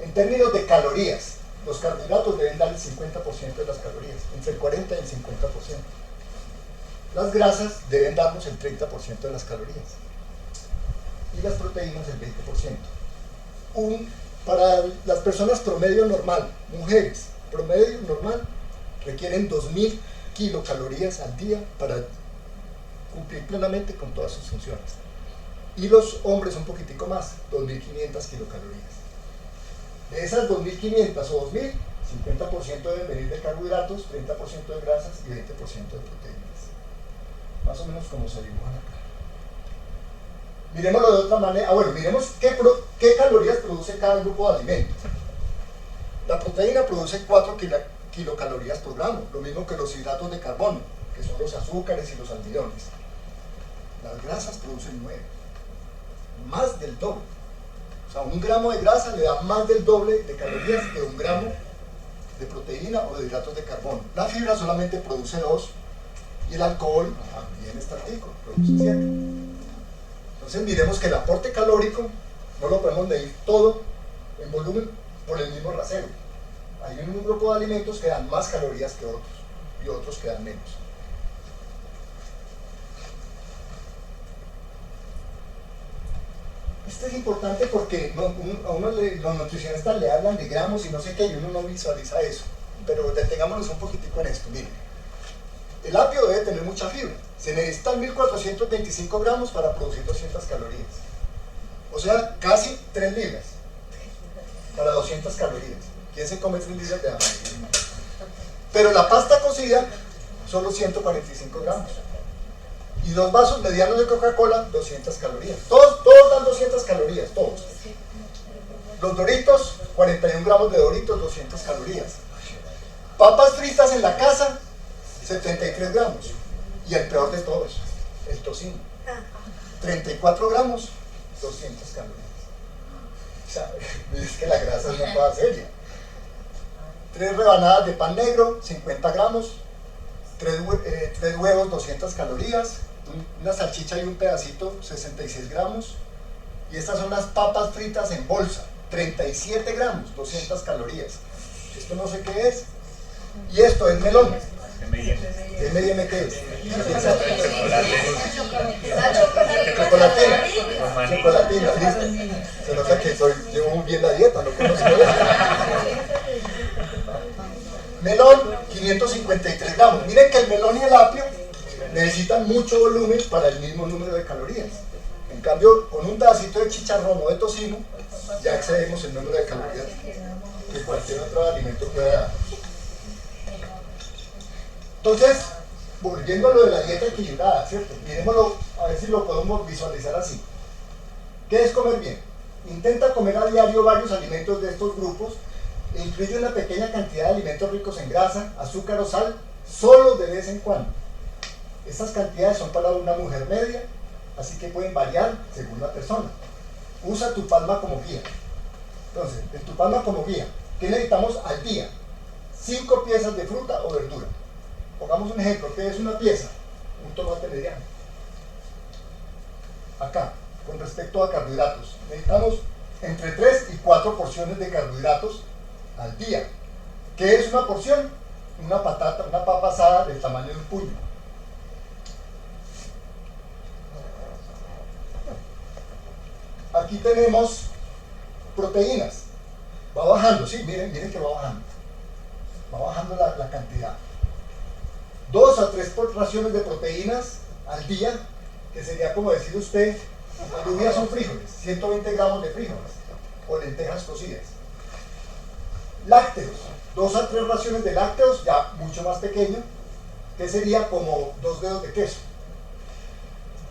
en términos de calorías, los carbohidratos deben dar el 50% de las calorías, entre el 40 y el 50%. Las grasas deben darnos el 30% de las calorías y las proteínas el 20%. Para las personas promedio normal, mujeres promedio normal, requieren 2000 kilocalorías al día para cumplir plenamente con todas sus funciones. Y los hombres un poquitico más, 2500 kilocalorías. De esas 2500 o 2000, 50% deben venir de carbohidratos, 30% de grasas y 20% de proteínas. Más o menos como se dibujan acá. Miremoslo de otra manera. Bueno, miremos qué calorías produce cada grupo de alimentos. La proteína produce 4 kilocalorías por gramo, lo mismo que los hidratos de carbono, que son los azúcares y los almidones. Las grasas producen 9, más del doble. O sea, un gramo de grasa le da más del doble de calorías que un gramo de proteína o de hidratos de carbono. La fibra solamente produce 2 y el alcohol también es tantico, produce 7. Entonces miremos que el aporte calórico no lo podemos medir todo en volumen por el mismo rasero. Hay un grupo de alimentos que dan más calorías que otros y otros que dan menos. Este Este es importante porque a uno los nutricionistas le hablan de gramos y no sé qué, y uno no visualiza eso. Pero detengámonos un poquitico en esto. Miren, el apio debe tener mucha fibra. Se necesitan 1425 gramos para producir 200 calorías. O sea, casi 3 libras para 200 calorías. ¿Quién se come 3 libras de apio? Pero la pasta cocida, solo 145 gramos. Y 2 vasos medianos de Coca-Cola, 200 calorías. Todos dan 200 calorías, todos. Los Doritos, 41 gramos de Doritos, 200 calorías. Papas fritas en la casa, 73 gramos. Y el peor de todos, el tocino. 34 gramos, 200 calorías. O sea, es que la grasa es una cosa seria. 3 rebanadas de pan negro, 50 gramos. 3 huevos, 200 calorías. Una salchicha y un pedacito, 66 gramos. Y estas son las papas fritas en bolsa, 37 gramos, 200 calorías. Esto no sé qué es. Y esto es melón. M&M, ¿qué es? Chocolatina. Chocolatina, listo. Se nota que llevo muy bien la dieta, no conozco eso. Melón, 553 gramos. Miren que el melón y el apio necesitan mucho volumen para el mismo número de calorías. En cambio, con un pedacito de chicharrón o de tocino, ya excedemos el número de calorías que cualquier otro alimento pueda dar. Entonces, volviendo a lo de la dieta equilibrada, ¿cierto? Miremoslo, a ver si lo podemos visualizar así. ¿Qué es comer bien? Intenta comer a diario varios alimentos de estos grupos e incluye una pequeña cantidad de alimentos ricos en grasa, azúcar o sal, solo de vez en cuando. Estas cantidades son para una mujer media, así que pueden variar según la persona. Usa tu palma como guía. Entonces, en tu palma como guía, ¿qué necesitamos al día? 5 piezas de fruta o verdura. Pongamos un ejemplo, ¿qué es una pieza? Un tomate mediano. Acá, con respecto a carbohidratos, necesitamos entre 3 y 4 porciones de carbohidratos al día. ¿Qué es una porción? Una patata, una papa asada del tamaño de un puño. Aquí tenemos proteínas. Va bajando, sí, miren que va bajando. Va bajando la cantidad. 2 a 3 raciones de proteínas al día, que sería como decir usted, los días son frijoles, 120 gramos de frijoles o lentejas cocidas. Lácteos, 2 a 3 raciones de lácteos, ya mucho más pequeño, que sería como 2 dedos de queso.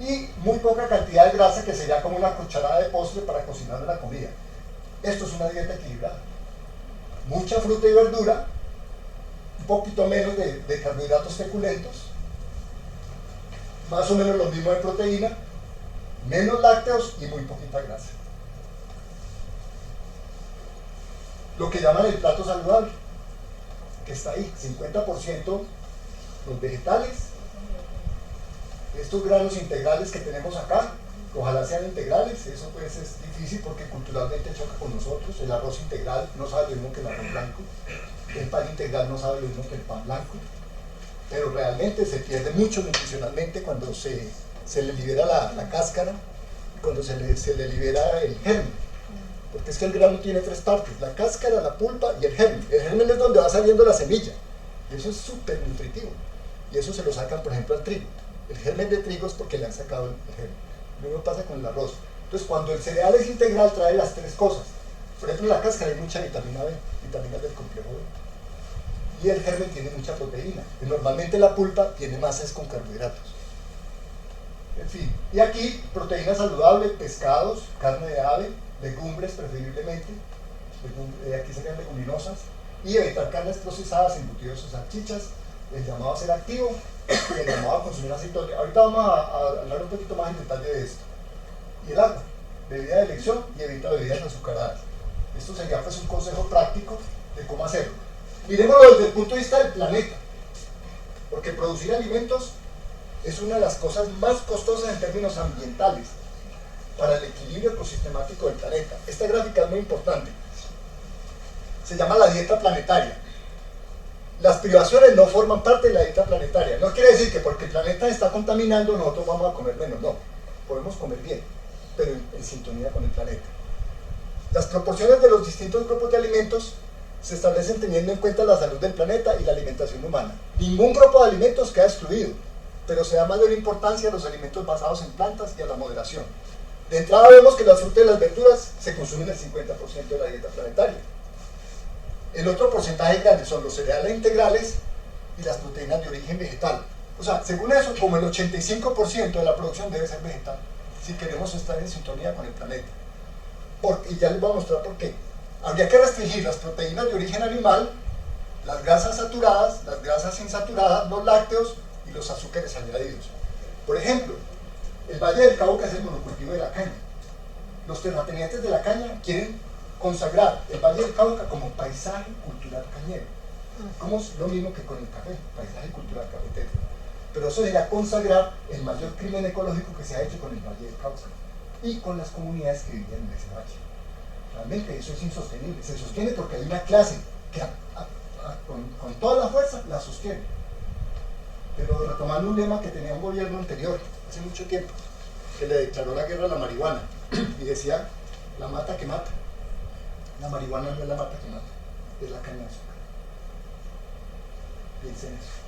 Y muy poca cantidad de grasa, que sería como una cucharada de postre para cocinar la comida. Esto es una dieta equilibrada. Mucha fruta y verdura, un poquito menos de carbohidratos feculentos, más o menos lo mismo de proteína, menos lácteos y muy poquita grasa. Lo que llaman el plato saludable, que está ahí, 50% los vegetales, estos granos integrales que tenemos acá, ojalá sean integrales, eso pues es difícil porque culturalmente choca con nosotros. El arroz integral no sabe lo mismo que el arroz blanco, el pan integral no sabe lo mismo que el pan blanco, pero realmente se pierde mucho nutricionalmente cuando se le libera la cáscara, cuando se le libera el germen, porque es que el grano tiene 3 partes, la cáscara, la pulpa y el germen. El germen es donde va saliendo la semilla, y eso es súper nutritivo, y eso se lo sacan por ejemplo al trigo. El germen de trigo es porque le han sacado el germen. Lo mismo pasa con el arroz. Entonces, cuando el cereal es integral, trae las 3 cosas. Por ejemplo, en la cáscara hay mucha vitamina B, vitaminas del complejo B. Y el germen tiene mucha proteína. Y normalmente la pulpa tiene masas con carbohidratos. En fin, y aquí proteína saludable, pescados, carne de ave, legumbres preferiblemente, aquí serían leguminosas, y evitar carnes procesadas, embutidos o salchichas, el llamado a ser activo, y el llamado a consumir aceite. Ahorita vamos a hablar un poquito más en detalle de esto. Y el agua, bebida de elección, y evita bebidas azucaradas. Esto sería pues un consejo práctico de cómo hacerlo. Miremoslo desde el punto de vista del planeta, porque producir alimentos es una de las cosas más costosas en términos ambientales para el equilibrio ecosistemático del planeta. Esta gráfica es muy importante. Se llama la dieta planetaria. Las privaciones no forman parte de la dieta planetaria. No quiere decir que porque el planeta está contaminando nosotros vamos a comer menos. No, podemos comer bien. pero en sintonía con el planeta. Las proporciones de los distintos grupos de alimentos se establecen teniendo en cuenta la salud del planeta y la alimentación humana. Ningún grupo de alimentos queda excluido, pero se da mayor importancia a los alimentos basados en plantas y a la moderación. De entrada vemos que las frutas y las verduras se consumen el 50% de la dieta planetaria. El otro porcentaje grande son los cereales integrales y las proteínas de origen vegetal. O sea, según eso, como el 85% de la producción debe ser vegetal, si queremos estar en sintonía con el planeta. Y ya les voy a mostrar por qué. Habría que restringir las proteínas de origen animal, las grasas saturadas, las grasas insaturadas, los lácteos y los azúcares añadidos. Por ejemplo, el Valle del Cauca es el monocultivo de la caña. Los terratenientes de la caña quieren consagrar el Valle del Cauca como paisaje cultural cañero. Como es lo mismo que con el café, paisaje cultural cafetero. Pero eso sería consagrar el mayor crimen ecológico que se ha hecho con el Valle del Cauca y con las comunidades que vivían en ese valle. Realmente eso es insostenible. Se sostiene porque hay una clase que con toda la fuerza la sostiene. Pero retomando un lema que tenía un gobierno anterior, hace mucho tiempo, que le declaró la guerra a la marihuana y decía, la mata que mata. La marihuana no es la mata que mata, es la caña de azúcar. Piensen eso.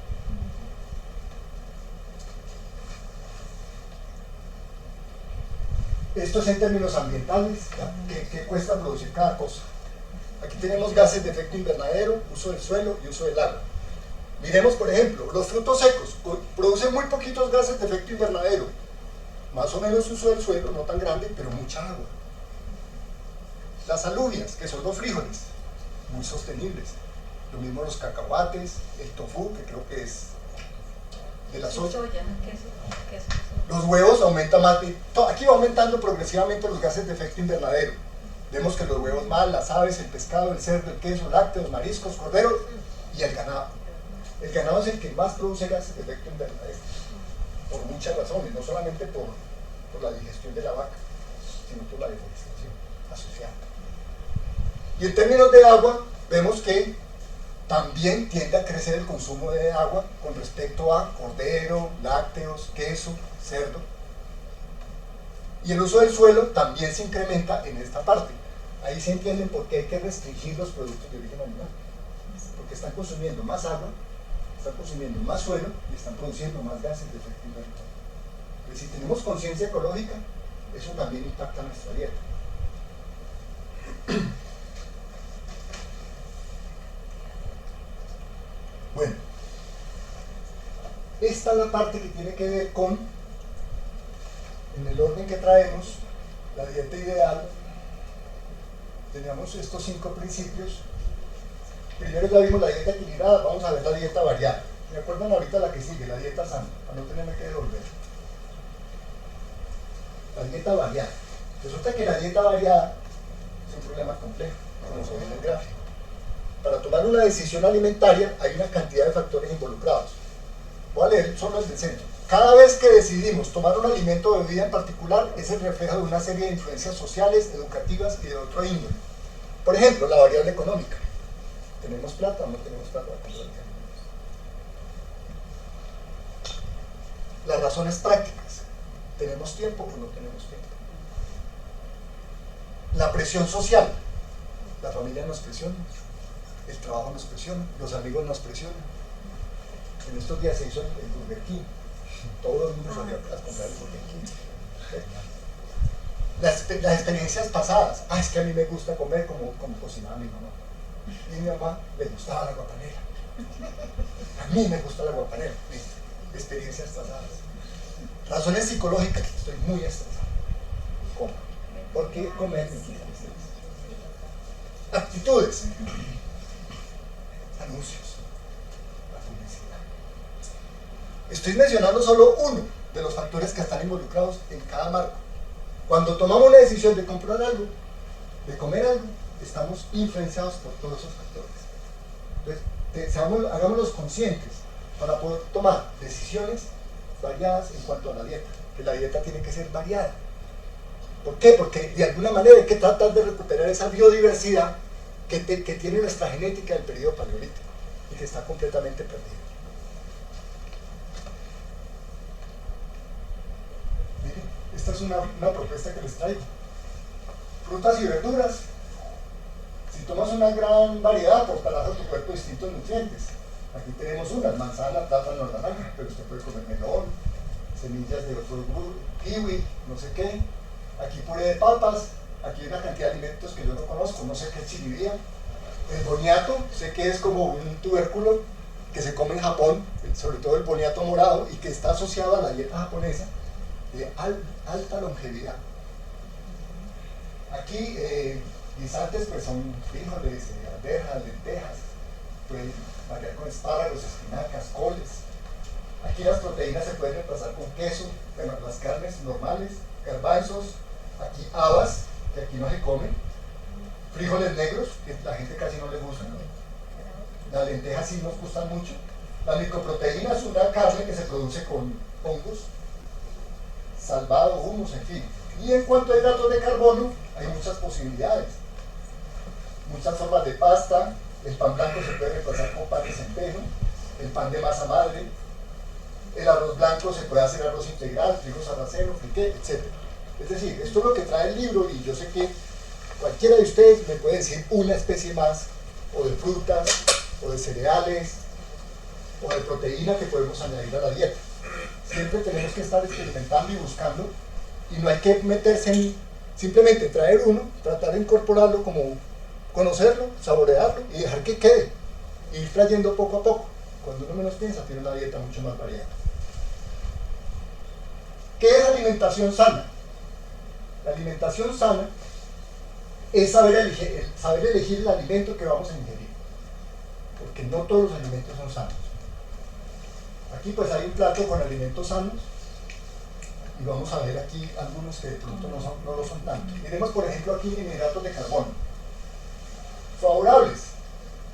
Esto es en términos ambientales, que cuesta producir cada cosa. Aquí tenemos gases de efecto invernadero, uso del suelo y uso del agua. Miremos, por ejemplo, los frutos secos producen muy poquitos gases de efecto invernadero, más o menos uso del suelo, no tan grande, pero mucha agua. Las alubias, que son los frijoles, muy sostenibles. Lo mismo los cacahuates, el tofu, que creo que es de la soya. Los huevos aumentan más, aquí va aumentando progresivamente los gases de efecto invernadero. Vemos que los huevos más, las aves, el pescado, el cerdo, el queso, lácteos, mariscos, corderos y el ganado. El ganado es el que más produce gases de efecto invernadero, por muchas razones, no solamente por la digestión de la vaca, sino por la deforestación asociada. Y en términos de agua, vemos que también tiende a crecer el consumo de agua con respecto a cordero, lácteos, queso, cerdo. Y el uso del suelo también se incrementa en esta parte. Ahí se entienden por qué hay que restringir los productos de origen animal. Porque están consumiendo más agua, están consumiendo más suelo y están produciendo más gases de efecto invernadero. Pues si tenemos conciencia ecológica, eso también impacta nuestra dieta. Bueno, esta es la parte que tiene que ver con, en el orden que traemos, la dieta ideal. Tenemos estos 5 principios. Primero ya vimos la dieta equilibrada, vamos a ver la dieta variada. ¿Me acuerdan ahorita la que sigue? La dieta sana, para no tenerme que devolver. La dieta variada. Resulta que la dieta variada es un problema complejo, como se ve en el gráfico. Para tomar una decisión alimentaria hay una cantidad de factores involucrados. Voy a leer solo el del centro. Cada vez que decidimos tomar un alimento o bebida en particular es el reflejo de una serie de influencias sociales, educativas y de otro índole. Por ejemplo, la variable económica. ¿Tenemos plata o no tenemos plata? Las razones prácticas. ¿Tenemos tiempo o no tenemos tiempo? La presión social. La familia nos presiona. El trabajo nos presiona, los amigos nos presionan. En estos días se hizo el Burger King. Todo el mundo salió a comprar el Burger King. Las experiencias pasadas. Es que a mí me gusta comer como cocinaba mi mamá. Y a mi mamá le gustaba la guapanera. A mí me gusta la guapanera. Experiencias pasadas. Razones psicológicas. Estoy muy estresado. ¿Cómo? ¿Por qué comer? Actitudes. Anuncios, la publicidad. Estoy mencionando solo uno de los factores que están involucrados en cada marco. Cuando tomamos una decisión de comprar algo, de comer algo, estamos influenciados por todos esos factores. Entonces, hagámoslos conscientes para poder tomar decisiones variadas en cuanto a la dieta, que la dieta tiene que ser variada. ¿Por qué? Porque de alguna manera hay que tratar de recuperar esa biodiversidad que tiene nuestra genética del periodo paleolítico y que está completamente perdida. Miren, esta es una propuesta que les traigo. Frutas y verduras. Si tomas una gran variedad, aportarás a tu cuerpo distintos nutrientes. Aquí tenemos unas: manzana, plátano, naranja, pero usted puede comer melón, semillas de otro kiwi, no sé qué. Aquí puré de papas. Aquí hay una cantidad de alimentos que yo no conozco, no sé qué es chiribía. El boniato, sé que es como un tubérculo que se come en Japón, sobre todo el boniato morado, y que está asociado a la dieta japonesa de alta longevidad. Aquí guisantes pues son frijoles, arvejas, lentejas, pueden variar con espárragos, espinacas, coles. Aquí las proteínas se pueden reemplazar con queso, bueno, las carnes normales, garbanzos, aquí habas, que aquí no se comen, frijoles negros, que la gente casi no le gusta, ¿no? Las lentejas sí nos gustan mucho. La micoproteína es una carne que se produce con hongos, salvado, humus, en fin. Y en cuanto a hidratos de carbono, hay muchas posibilidades, muchas formas de pasta. El pan blanco se puede reemplazar con pan de centeno, el pan de masa madre, el arroz blanco se puede hacer arroz integral, trigo sarraceno, friqué, etc. Es decir, esto es lo que trae el libro, y yo sé que cualquiera de ustedes me puede decir una especie más, o de frutas, o de cereales, o de proteína que podemos añadir a la dieta. Siempre tenemos que estar experimentando y buscando, y no hay que meterse en simplemente traer uno, tratar de incorporarlo, como conocerlo, saborearlo y dejar que quede, e ir trayendo poco a poco. Cuando uno menos piensa, tiene una dieta mucho más variada. ¿Qué es alimentación sana? La alimentación sana es saber elegir el alimento que vamos a ingerir, porque no todos los alimentos son sanos. Aquí pues hay un plato con alimentos sanos, y vamos a ver aquí algunos que de pronto no lo son tanto. Miremos por ejemplo aquí en hidratos de carbono. Favorables: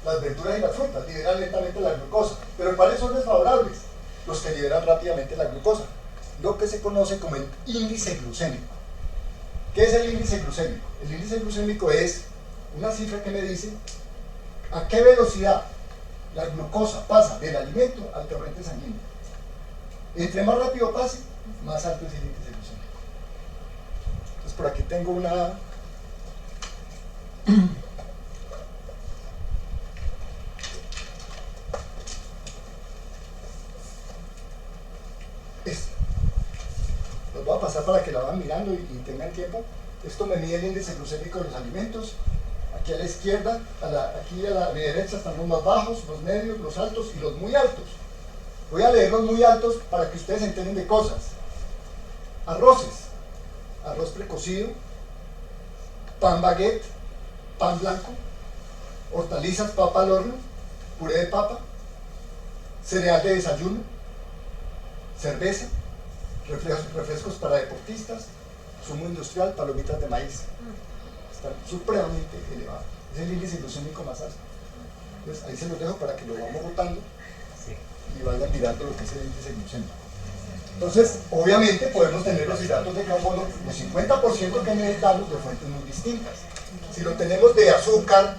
las verduras y las frutas liberan lentamente la glucosa. ¿Pero cuáles son desfavorables? Los que liberan rápidamente la glucosa, lo que se conoce como el índice glucémico. ¿Qué es el índice glucémico? El índice glucémico es una cifra que me dice a qué velocidad la glucosa pasa del alimento al torrente sanguíneo. Entre más rápido pase, más alto es el índice glucémico. Entonces por aquí tengo una los voy a pasar para que la van mirando y tengan tiempo. Esto me mide el índice glucémico de los alimentos. Aquí a la izquierda, aquí a mi derecha están los más bajos, los medios, los altos y los muy altos. Voy a leer los muy altos para que ustedes se enteren de cosas. Arroces: arroz precocido, pan baguette, pan blanco, hortalizas, papa al horno, puré de papa, cereal de desayuno, cerveza, refrescos para deportistas, zumo industrial, palomitas de maíz. Están supremamente elevados. Es el índice glucémico más alto. Entonces ahí se los dejo para que lo vamos botando y vayan mirando lo que es el índice glucémico. Entonces, obviamente podemos tener los hidratos de carbono, el 50% que necesitamos, de fuentes muy distintas. Si lo tenemos de azúcar,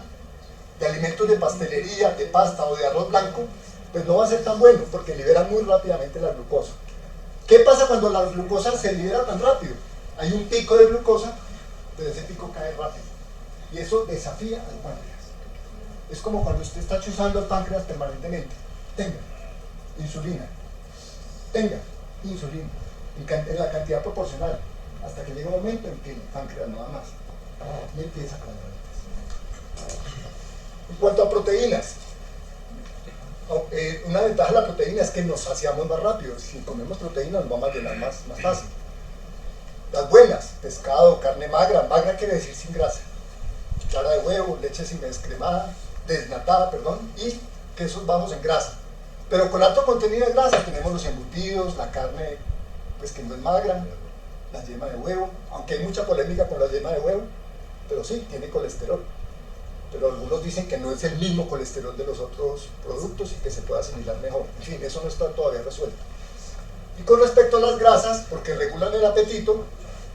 de alimentos de pastelería, de pasta o de arroz blanco, pues no va a ser tan bueno, porque liberan muy rápidamente la glucosa. ¿Qué pasa cuando la glucosa se libera tan rápido? Hay un pico de glucosa, pero ese pico cae rápido, y eso desafía al páncreas. Es como cuando usted está chuzando el páncreas permanentemente. Tenga insulina, tenga insulina, en la cantidad proporcional, hasta que llega un momento en que el páncreas no da más y empieza con la diabetes. En cuanto a proteínas, una ventaja de la proteína es que nos saciamos más rápido. Si comemos proteínas nos vamos a llenar más fácil. Las buenas: pescado, carne magra. Magra quiere decir sin grasa, clara de huevo, leche sin desnatada, y quesos bajos en grasa. Pero con alto contenido de grasa tenemos los embutidos, la carne pues que no es magra, la yema de huevo, aunque hay mucha polémica con la yema de huevo, pero sí, tiene colesterol. Pero algunos dicen que no es el mismo colesterol de los otros productos y que se puede asimilar mejor. En fin, eso no está todavía resuelto. Y con respecto a las grasas, porque regulan el apetito,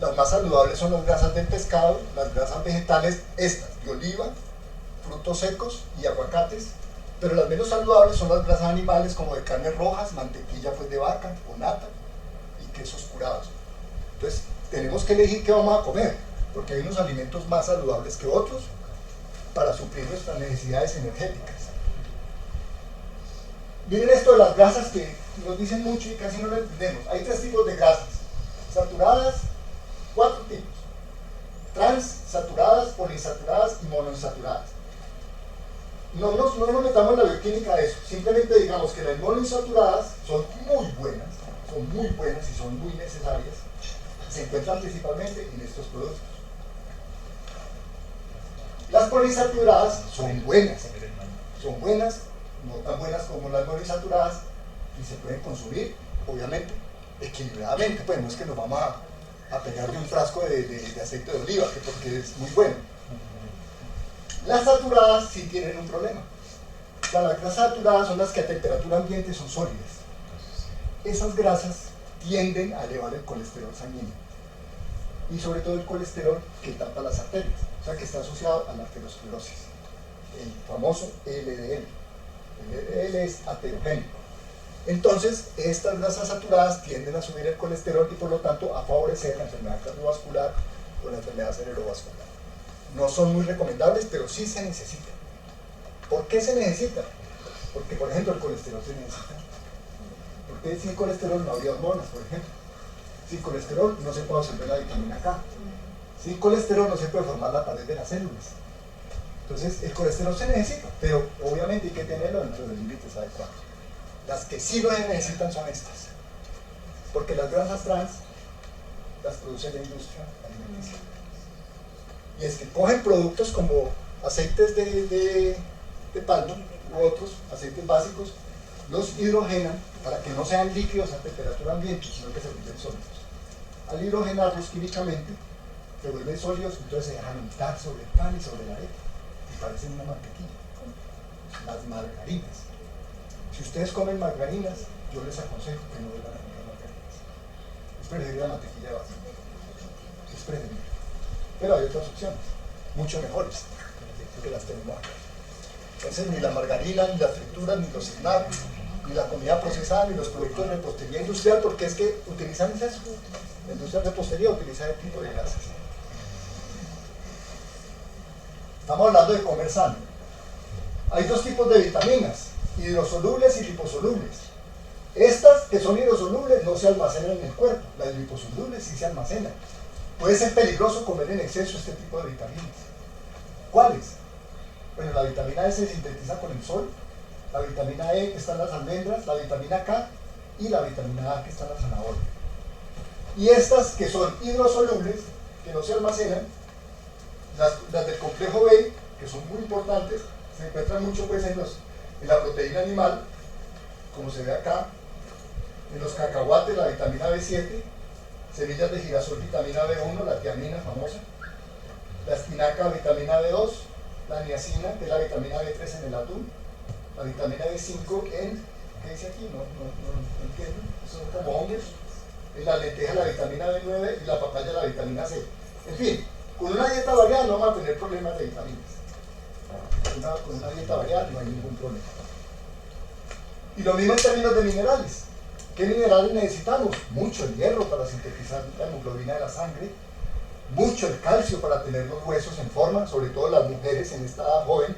las más saludables son las grasas del pescado, las grasas vegetales, estas, de oliva, frutos secos y aguacates, pero las menos saludables son las grasas animales, como de carnes rojas, mantequilla pues de vaca o nata y quesos curados. Entonces, tenemos que elegir qué vamos a comer, porque hay unos alimentos más saludables que otros para suplir nuestras necesidades energéticas. Miren esto de las grasas que nos dicen mucho y casi no lo entendemos. Hay 3 tipos de grasas: saturadas, 4 tipos: trans, saturadas, poliinsaturadas y monoinsaturadas. No nos metamos en la bioquímica de eso, simplemente digamos que las monoinsaturadas son muy buenas y son muy necesarias. Se encuentran principalmente en estos productos. Las poliinsaturadas son buenas, no tan buenas como las monoinsaturadas, y se pueden consumir, obviamente, equilibradamente. Pues no es que nos vamos a pegar de un frasco de aceite de oliva, que porque es muy bueno. Las saturadas sí tienen un problema. Las grasas saturadas son las que a temperatura ambiente son sólidas. Esas grasas tienden a elevar el colesterol sanguíneo, y sobre todo el colesterol que tapa las arterias, o sea que está asociado a la aterosclerosis, el famoso LDL. El LDL es aterogénico. Entonces, estas grasas saturadas tienden a subir el colesterol y por lo tanto a favorecer la enfermedad cardiovascular o la enfermedad cerebrovascular. No son muy recomendables, pero sí se necesitan. ¿Por qué se necesitan? Porque, por ejemplo, el colesterol se necesita. Porque sin colesterol no habría hormonas, por ejemplo. Sin colesterol no se puede absorber la vitamina K. Sin colesterol no se puede formar la pared de las células. Entonces, el colesterol se necesita, pero obviamente hay que tenerlo dentro de límites adecuados. Las que sí lo necesitan son estas, porque las grasas trans las produce la industria alimenticia. Y es que cogen productos como aceites de palma u otros aceites básicos, los hidrogenan para que no sean líquidos a temperatura ambiente, sino que se vuelven sólidos. Al hidrogenarlos químicamente, se vuelven sólidos, entonces se dejan untar sobre el pan y sobre la arepa, y parecen una mantequilla. Las margarinas. Si ustedes comen margarinas, yo les aconsejo que no vuelvan a comer margarinas. Es preferible la mantequilla de vaca. Es preferible. Pero hay otras opciones, mucho mejores, que las tenemos acá. Entonces, ni la margarina, ni las frituras, ni los snacks, ni la comida procesada, ni los productos de repostería industrial, porque es que utilizan eso. La industria de repostería utiliza ese tipo de grasas. Estamos hablando de comer sano. Hay 2 tipos de vitaminas: hidrosolubles y liposolubles. Estas que son hidrosolubles no se almacenan en el cuerpo, las liposolubles sí se almacenan. Puede ser peligroso comer en exceso este tipo de vitaminas. ¿Cuáles? Bueno, la vitamina E se sintetiza con el sol, la vitamina E que está en las almendras, la vitamina K y la vitamina A que está en la zanahoria. Y estas que son hidrosolubles, que no se almacenan, las del complejo B, que son muy importantes, se encuentran mucho pues en la proteína animal, como se ve acá, en los cacahuates la vitamina B7, semillas de girasol vitamina B1, la tiamina famosa, la espinaca vitamina B2, la niacina, que es la vitamina B3 en el atún, la vitamina B5 en, ¿qué dice aquí? No entiendo, son como hongos, en la lenteja la vitamina B9 y la papaya la vitamina C. En fin, con una dieta variada no vamos a tener problemas de vitaminas. Con una dieta variada no hay ningún problema. Y lo mismo en términos de minerales. ¿Qué minerales necesitamos? Mucho el hierro para sintetizar la hemoglobina de la sangre, mucho el calcio para tener los huesos en forma, sobre todo las mujeres en esta edad joven,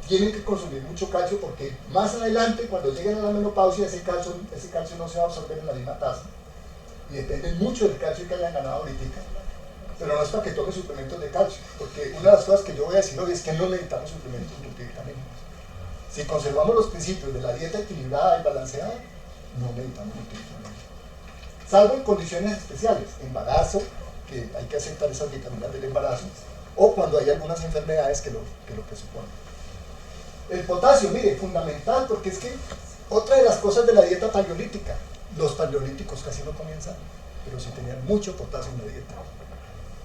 tienen que consumir mucho calcio porque más adelante, cuando lleguen a la menopausia, ese calcio no se va a absorber en la misma tasa. Y dependen mucho del calcio que hayan ganado ahorita. Pero no es para que tome suplementos de calcio, porque una de las cosas que yo voy a decir hoy es que no necesitamos suplementos multivitamínicos. Si conservamos los principios de la dieta equilibrada y balanceada, no necesitamos multivitamínicos. Salvo en condiciones especiales, embarazo, que hay que aceptar esas vitaminas del embarazo, o cuando hay algunas enfermedades que lo presuponen. El potasio, mire, fundamental, porque es que otra de las cosas de la dieta paleolítica, los paleolíticos casi no comienzan, pero sí tenían mucho potasio en la dieta.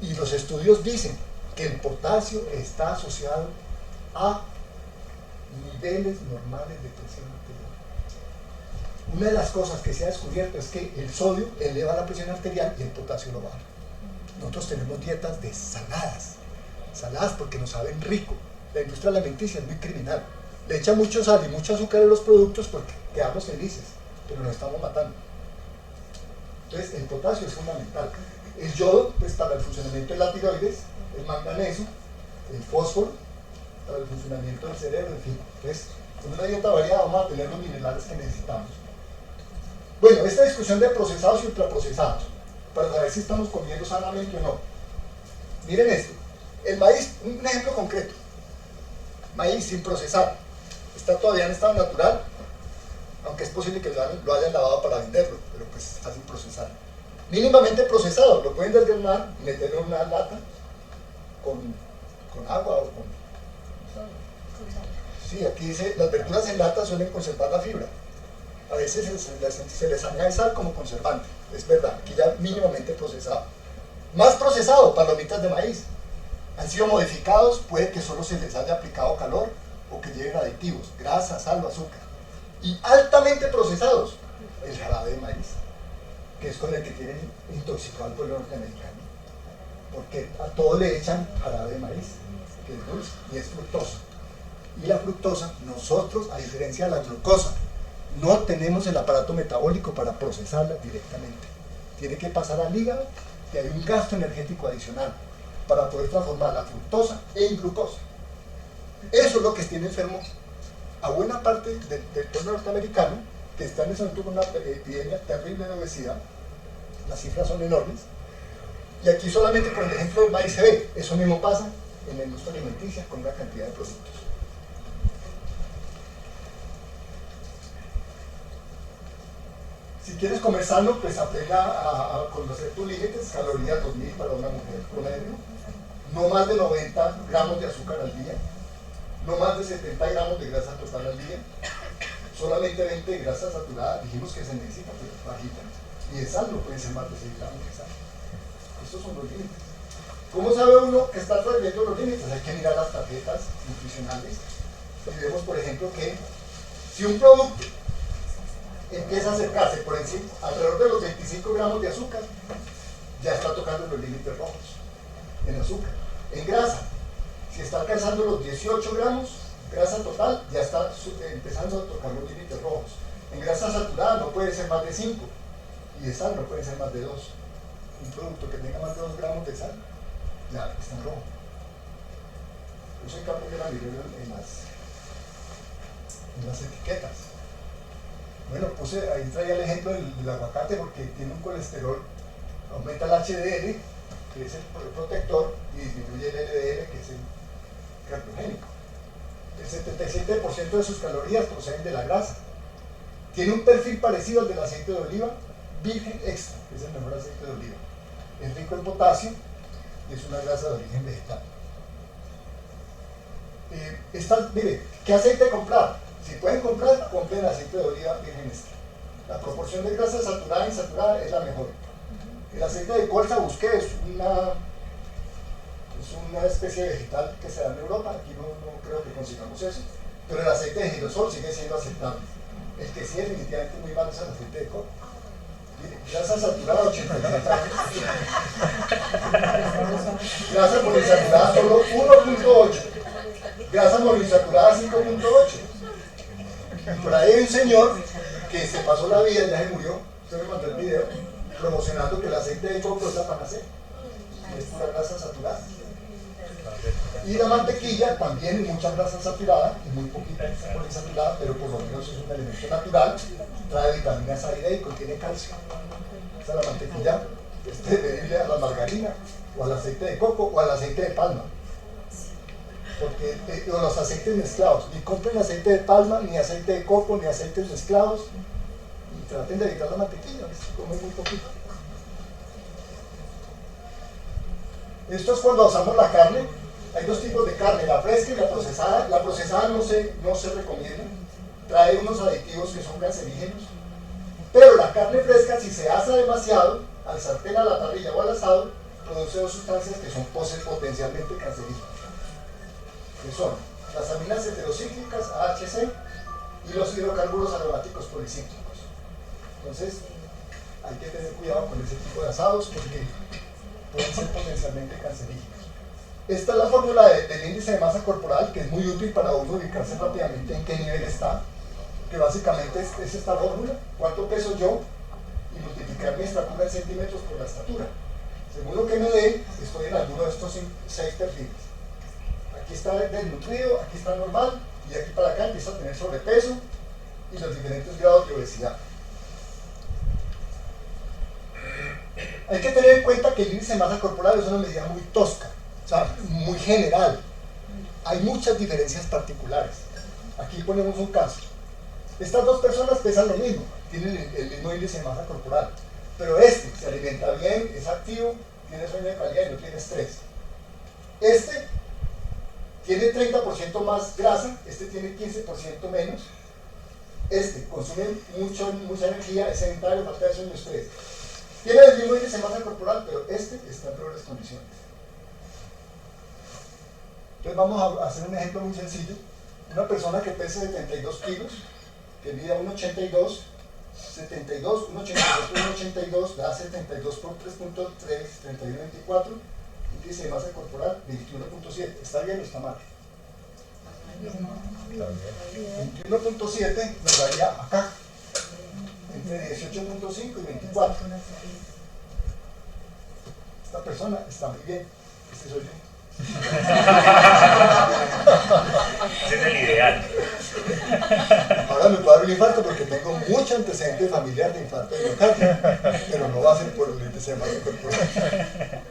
Y los estudios dicen que el potasio está asociado a niveles normales de presión arterial. Una de las cosas que se ha descubierto es que el sodio eleva la presión arterial y el potasio lo baja. Nosotros tenemos dietas de saladas porque nos saben rico. La industria alimenticia es muy criminal. Le echa mucho sal y mucho azúcar a los productos porque quedamos felices, pero nos estamos matando. Entonces el potasio es fundamental. El yodo, pues para el funcionamiento de la tiroides, el manganeso, el fósforo, para el funcionamiento del cerebro, en fin. Entonces, con una dieta variada vamos a tener los minerales que necesitamos. Bueno, esta discusión de procesados y ultraprocesados, para saber si estamos comiendo sanamente o no. Miren esto, el maíz, un ejemplo concreto, maíz sin procesar, está todavía en estado natural, aunque es posible que lo hayan lavado para venderlo, pero pues está sin procesar. Mínimamente procesado, lo pueden desgranar y meterlo en una lata con agua o con... Sí, aquí dice, las verduras en lata suelen conservar la fibra. A veces se les añade sal como conservante, es verdad, aquí ya mínimamente procesado. Más procesado, palomitas de maíz. Han sido modificados, puede que solo se les haya aplicado calor o que lleven aditivos, grasa, sal o azúcar. Y altamente procesados, el jarabe de maíz, que es con el que tienen intoxicado al pueblo norteamericano. Porque a todo le echan jarabe de maíz, que es dulce y es fructosa. Y la fructosa, nosotros, a diferencia de la glucosa, no tenemos el aparato metabólico para procesarla directamente. Tiene que pasar al hígado y hay un gasto energético adicional para poder transformar la fructosa en glucosa. Eso es lo que tiene enfermo a buena parte del pueblo norteamericano, que está en ese momento con una epidemia terrible de obesidad. Las cifras son enormes. Y aquí solamente con el ejemplo del maíz se ve. Eso mismo pasa en la industria alimenticia con una cantidad de productos. Si quieres comer sano, pues aprenda a conocer tus límites, calorías 2000 para una mujer promedio, no más de 90 gramos de azúcar al día, no más de 70 gramos de grasa total al día, solamente 20 de grasa saturada, dijimos que se necesita, pero bajita, y de sal no pueden ser más de 6 gramos de sal. Estos son los límites. ¿Cómo sabe uno que está trayendo los límites? Hay que mirar las tarjetas nutricionales y vemos, por ejemplo, que si un producto empieza a acercarse por encima, alrededor de los 25 gramos de azúcar, ya está tocando los límites rojos en azúcar. En grasa, si está alcanzando los 18 gramos, grasa total, ya está empezando a tocar los límites rojos. En grasa saturada no puede ser más de 5, y de sal no puede ser más de 2. Un producto que tenga más de 2 gramos de sal, ya está en rojo. Eso hay que aprender a mirar en las etiquetas. Bueno, ahí traía el ejemplo del aguacate porque tiene un colesterol, aumenta el HDL, que es el protector, y disminuye el LDL, que es el carcinogénico. El 77% de sus calorías proceden de la grasa. Tiene un perfil parecido al del aceite de oliva virgen extra, que es el mejor aceite de oliva. Es rico en potasio y es una grasa de origen vegetal. Mire, ¿qué aceite comprar? Si pueden comprar, compren aceite de oliva virgen extra. La proporción de grasa saturada e insaturada es la mejor. El aceite de colza busqué, es una especie vegetal que se da en Europa, aquí no creo que consigamos eso, pero el aceite de girasol sigue siendo aceptable. El que sí definitivamente muy malo es el aceite de coco. Grasa saturada 86 gramos. Grasa poliinsaturada solo 1.8. Grasa monoinsaturada 5.8. Por ahí hay un señor que se pasó la vida, ya se murió, usted me mandó el video, promocionando que el aceite de coco es la panacea, es pura grasa saturada. Y la mantequilla también mucha grasa saturada y muy poquita poliinsaturada, pero por lo menos es un elemento natural, trae vitaminas A y D y contiene calcio. Esa es la mantequilla, beberle a la margarina, o al aceite de coco, o al aceite de palma. Porque los aceites mezclados, ni compren aceite de palma, ni aceite de coco, ni aceites mezclados, y traten de evitar la mantequilla, se come muy poquito. Esto es cuando asamos la carne. Hay dos tipos de carne, la fresca y la procesada. La procesada no se recomienda, trae unos aditivos que son cancerígenos, pero la carne fresca, si se asa demasiado, al sartén, a la parrilla o al asado, produce dos sustancias que son potencialmente cancerígenas, que son las aminas heterocíclicas, AHC, y los hidrocarburos aromáticos policíclicos. Entonces, hay que tener cuidado con ese tipo de asados porque pueden ser potencialmente cancerígenos. Esta es la fórmula del índice de masa corporal, que es muy útil para uno ubicarse rápidamente en qué nivel está, que básicamente es esta fórmula: cuánto peso yo y multiplicar mi estatura en centímetros por la estatura. Según lo que me dé, estoy en alguno de estos 6 perfiles. Aquí está desnutrido, aquí está normal, y aquí para acá empieza a tener sobrepeso y los diferentes grados de obesidad. Hay que tener en cuenta que el índice de masa corporal es una medida muy tosca, o sea, muy general. Hay muchas diferencias particulares. Aquí ponemos un caso. Estas dos personas pesan lo mismo, tienen el mismo índice de masa corporal, pero este se alimenta bien, es activo, tiene sueño de calidad y no tiene estrés. Este tiene 30% más grasa, este tiene 15% menos. Este consume mucha energía, es sedentario, falta de sueño, estrés. Tiene el mismo índice de masa corporal, pero este está en peores condiciones. Entonces vamos a hacer un ejemplo muy sencillo. Una persona que pese 72 kilos, que mida 1,82, 72, 1,82, da 72 por 3.3, 31,24, índice de masa corporal 21,7. ¿Está bien o está mal? 21,7 nos daría acá, entre 18,5 y 24. Esta persona está muy bien. Este soy yo. Ese es el ideal. Ahora me puedo dar un infarto porque tengo mucho antecedente familiar de infarto de miocardio, pero no va a ser por el índice de masa corporal.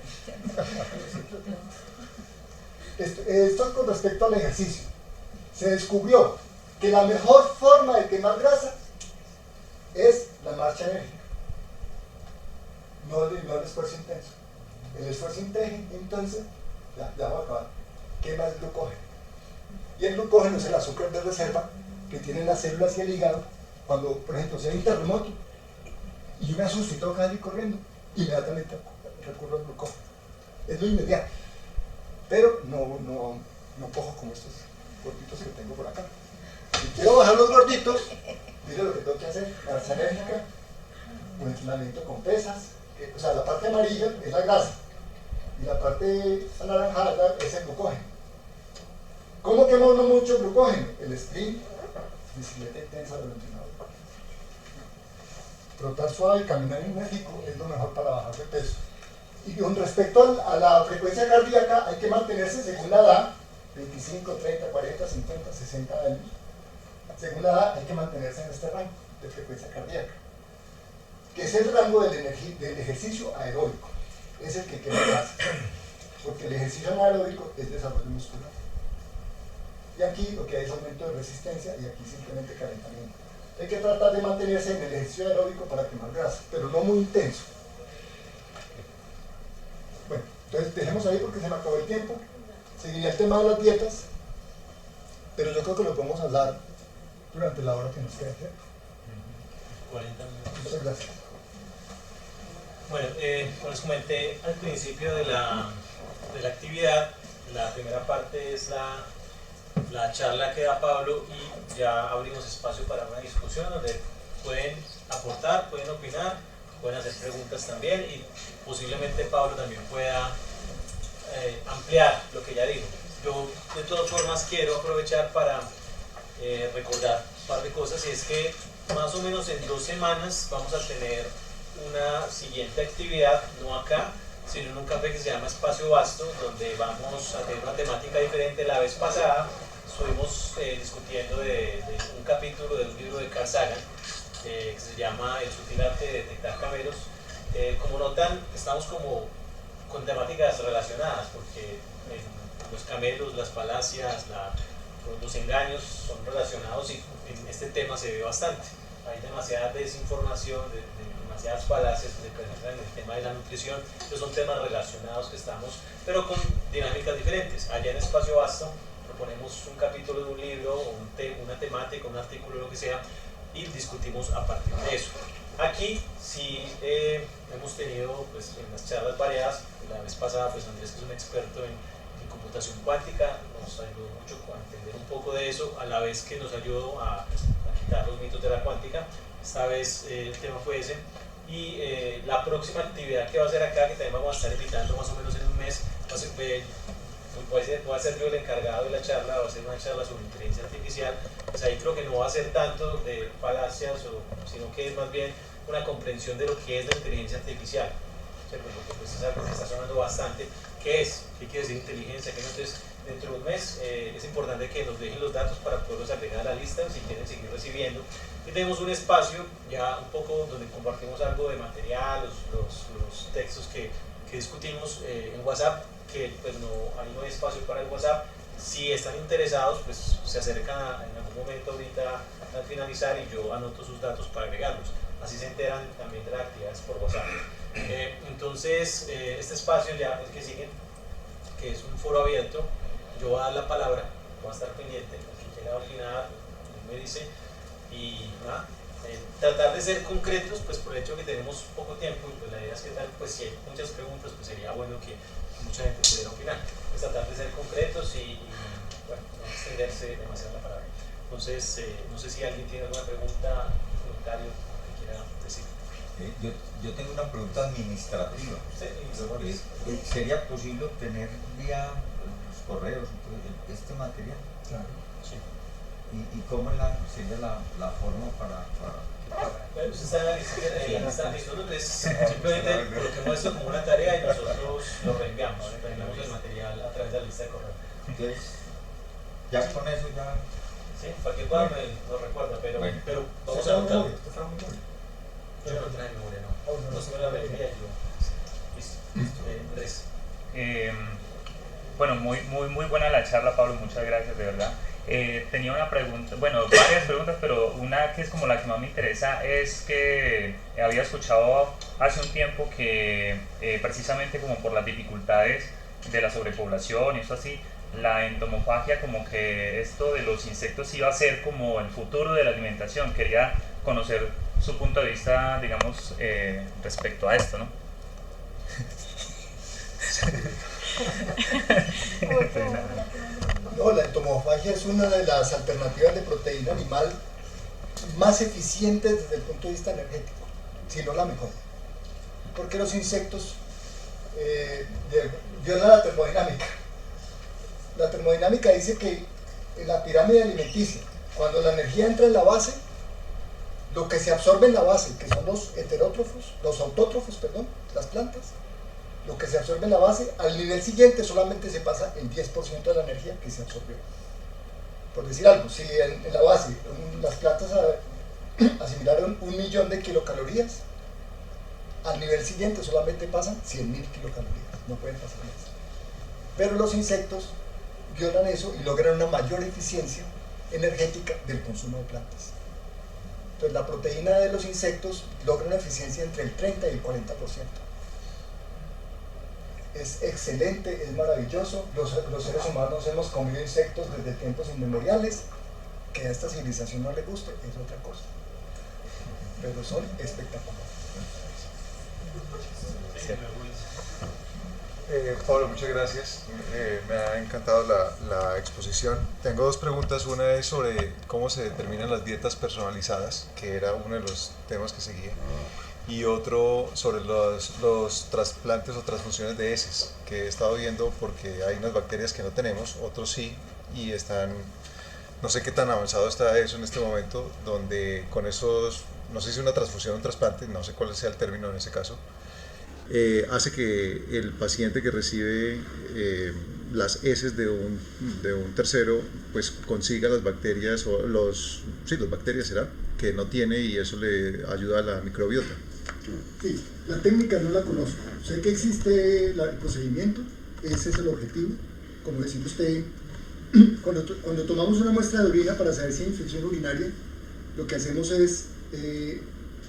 Esto es con respecto al ejercicio. Se descubrió que la mejor forma de quemar grasa es la marcha enérgica, no el esfuerzo intenso. El esfuerzo intenso, ya voy a acabar, quema el glucógeno. Y el glucógeno es el azúcar de reserva que tienen las células y el hígado cuando, por ejemplo, si hay un terremoto y yo me asusto y tengo que salir corriendo, inmediatamente recurro al glucógeno. Es lo inmediato, pero no cojo como estos gorditos que tengo por acá. Si quiero bajar los gorditos, mire lo que tengo que hacer: marcha enérgica, un entrenamiento con pesas, o sea, la parte amarilla es la grasa y la parte anaranjada es el glucógeno. ¿Cómo quema uno mucho glucógeno? El sprint, bicicleta intensa del entrenador. Trotar suave y caminar enérgico es lo mejor para bajar de peso. Y con respecto a la frecuencia cardíaca, hay que mantenerse según la edad, 25, 30, 40, 50, 60 años. Según la edad, hay que mantenerse en este rango de frecuencia cardíaca, que es el rango del ejercicio aeróbico. Es el que quema grasa, porque el ejercicio anaeróbico es desarrollo muscular. Y aquí lo que hay es aumento de resistencia y aquí simplemente calentamiento. Hay que tratar de mantenerse en el ejercicio aeróbico para quemar grasa, pero no muy intenso. Bueno, entonces dejemos ahí porque se me acabó el tiempo. Seguiría el tema de las dietas, pero yo creo que lo podemos hablar durante la hora que nos queda. 40 minutos. Muchas gracias. Bueno, como les comenté al principio de la actividad, la primera parte es la charla que da Pablo y ya abrimos espacio para una discusión donde pueden aportar, pueden opinar, pueden hacer preguntas también y posiblemente Pablo también pueda ampliar lo que ya dijo. Yo de todas formas quiero aprovechar para recordar un par de cosas, y es que más o menos en 2 semanas vamos a tener una siguiente actividad, no acá, sino en un café que se llama Espacio Vasto, donde vamos a tener una temática diferente. La vez pasada estuvimos discutiendo de un capítulo de un libro de Carl Sagan que se llama El sutil arte de detectar camelos. Como notan, estamos como con temáticas relacionadas, porque los camelos, las falacias, los engaños son relacionados, y en este tema se ve bastante. Hay demasiada desinformación, demasiadas falacias que se presentan en el tema de la nutrición, que son temas relacionados que estamos, pero con dinámicas diferentes. Allá en Espacio Vasto proponemos un capítulo de un libro, o una temática, un artículo, lo que sea, y discutimos a partir de eso. Aquí sí hemos tenido pues, en las charlas variadas. La vez pasada pues Andrés, que es un experto en computación cuántica, nos ayudó mucho a entender un poco de eso, a la vez que nos ayudó a quitar los mitos de la cuántica. Esta vez el tema fue ese, y la próxima actividad que va a ser acá, que también vamos a estar invitando más o menos en un mes, voy a ser yo el encargado de la charla. Va a ser una charla sobre inteligencia artificial. Pues ahí creo que no va a ser tanto de falacias, sino que es más bien una comprensión de lo que es la inteligencia artificial. ¿cierto? Porque pues es algo que está sonando bastante. ¿Qué es? ¿Qué quiere decir inteligencia? ¿Qué no? Entonces, dentro de un mes es importante que nos dejen los datos para poderlos agregar a la lista si quieren seguir recibiendo. Y tenemos un espacio ya un poco donde compartimos algo de material, los textos que discutimos en WhatsApp, que pues ahí no hay espacio para el WhatsApp. Si están interesados, pues se acercan en algún momento ahorita al finalizar y yo anoto sus datos para agregarlos. Así se enteran también de las actividades por WhatsApp. Entonces, este espacio ya el que sigue, que es un foro abierto, yo voy a dar la palabra, voy a estar pendiente, aquí llegado al final, me dice, y nada, tratar de ser concretos, pues por el hecho que tenemos poco tiempo, y pues la idea es que tal, pues si hay muchas preguntas, pues sería bueno que mucha gente pudiera opinar, pues tratar de ser concretos y bueno, no extenderse demasiado la palabra. Entonces, no sé si alguien tiene alguna pregunta, comentario que quiera decir. Yo tengo una pregunta administrativa. Sí, ¿Sería posible obtener vía los correos este material? Claro. sí. ¿Y cómo sería la forma para Bueno, pues está en la lista, nosotros simplemente coloquemos esto como una tarea y nosotros lo reenviamos el material a través de la lista de correo. Entonces, ya con eso ya... Sí, cualquier cosa me lo recuerda, pero, Bueno. pero vamos a anotarlo. Yo no trae memoria, no. No se me la reenvía yo. Listo. Andrés. Bueno, muy buena la charla, Pablo, muchas gracias, de verdad. Tenía una pregunta, bueno, varias preguntas, pero una que es como la que más me interesa es que había escuchado hace un tiempo que precisamente como por las dificultades de la sobrepoblación y eso así, la entomofagia, como que esto de los insectos iba a ser como el futuro de la alimentación. Quería conocer su punto de vista, digamos, respecto a esto, ¿no? No, la entomofagia es una de las alternativas de proteína animal más eficientes desde el punto de vista energético, si no la mejor. Porque los insectos violan la termodinámica. La termodinámica dice que en la pirámide alimenticia, cuando la energía entra en la base, lo que se absorbe en la base, que son los autótrofos, las plantas, lo que se absorbe en la base, al nivel siguiente solamente se pasa el 10% de la energía que se absorbió. Por decir algo, si en la base las plantas asimilaron 1.000.000 de kilocalorías, al nivel siguiente solamente pasan 100.000 kilocalorías, no pueden pasar más. Pero los insectos violan eso y logran una mayor eficiencia energética del consumo de plantas. Entonces la proteína de los insectos logra una eficiencia entre el 30 y el 40%. Es excelente, es maravilloso. Los seres humanos hemos comido insectos desde tiempos inmemoriales. Que a esta civilización no le guste es otra cosa, pero son espectaculares. Pablo, muchas gracias. Me ha encantado la exposición. Tengo dos preguntas. Una es sobre cómo se determinan las dietas personalizadas, que era uno de los temas que seguía. Y otro sobre los trasplantes o transfusiones de heces, que he estado viendo porque hay unas bacterias que no tenemos, otros sí, y están, no sé qué tan avanzado está eso en este momento, donde con esos, no sé si una transfusión o un trasplante, no sé cuál sea el término en ese caso, hace que el paciente que recibe las heces de un tercero, pues consiga las bacterias, o las bacterias será, que no tiene, y eso le ayuda a la microbiota. Sí, la técnica no la conozco. Sé que existe el procedimiento, ese es el objetivo. Como decía usted, cuando tomamos una muestra de orina para saber si hay infección urinaria, lo que hacemos es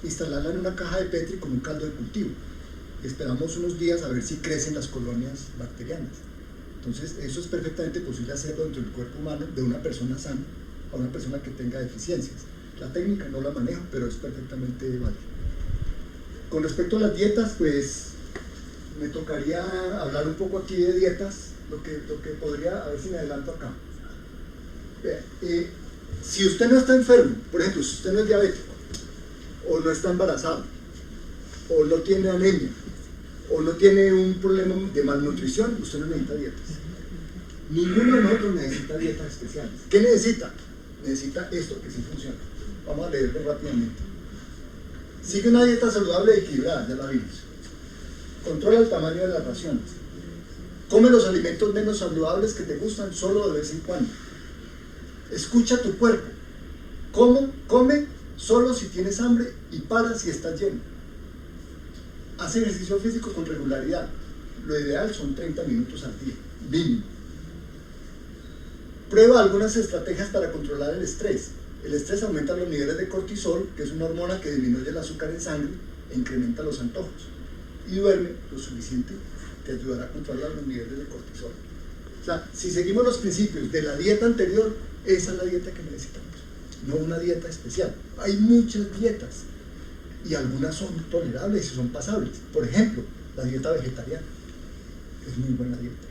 instalarla en una caja de Petri con un caldo de cultivo. Esperamos unos días a ver si crecen las colonias bacterianas. Entonces, eso es perfectamente posible hacerlo dentro del cuerpo humano de una persona sana a una persona que tenga deficiencias. La técnica no la manejo, pero es perfectamente válida. Con respecto a las dietas, pues me tocaría hablar un poco aquí de dietas, lo que podría, a ver si me adelanto acá. Si usted no está enfermo, por ejemplo, si usted no es diabético, o no está embarazado, o no tiene anemia, o no tiene un problema de malnutrición, usted no necesita dietas. Ninguno de nosotros necesita dietas especiales. ¿Qué necesita? Necesita esto, que sí funciona. Vamos a leerlo rápidamente. Sigue una dieta saludable y equilibrada, ya la vimos. Controla el tamaño de las raciones. Come los alimentos menos saludables que te gustan solo de vez en cuando. Escucha tu cuerpo. Come solo si tienes hambre y para si estás lleno. Haz ejercicio físico con regularidad. Lo ideal son 30 minutos al día, mínimo. Prueba algunas estrategias para controlar el estrés. El estrés aumenta los niveles de cortisol, que es una hormona que disminuye el azúcar en sangre e incrementa los antojos. Y duerme lo suficiente, te ayudará a controlar los niveles de cortisol. O sea, si seguimos los principios de la dieta anterior, esa es la dieta que necesitamos, no una dieta especial. Hay muchas dietas y algunas son tolerables y son pasables. Por ejemplo, la dieta vegetariana es muy buena dieta.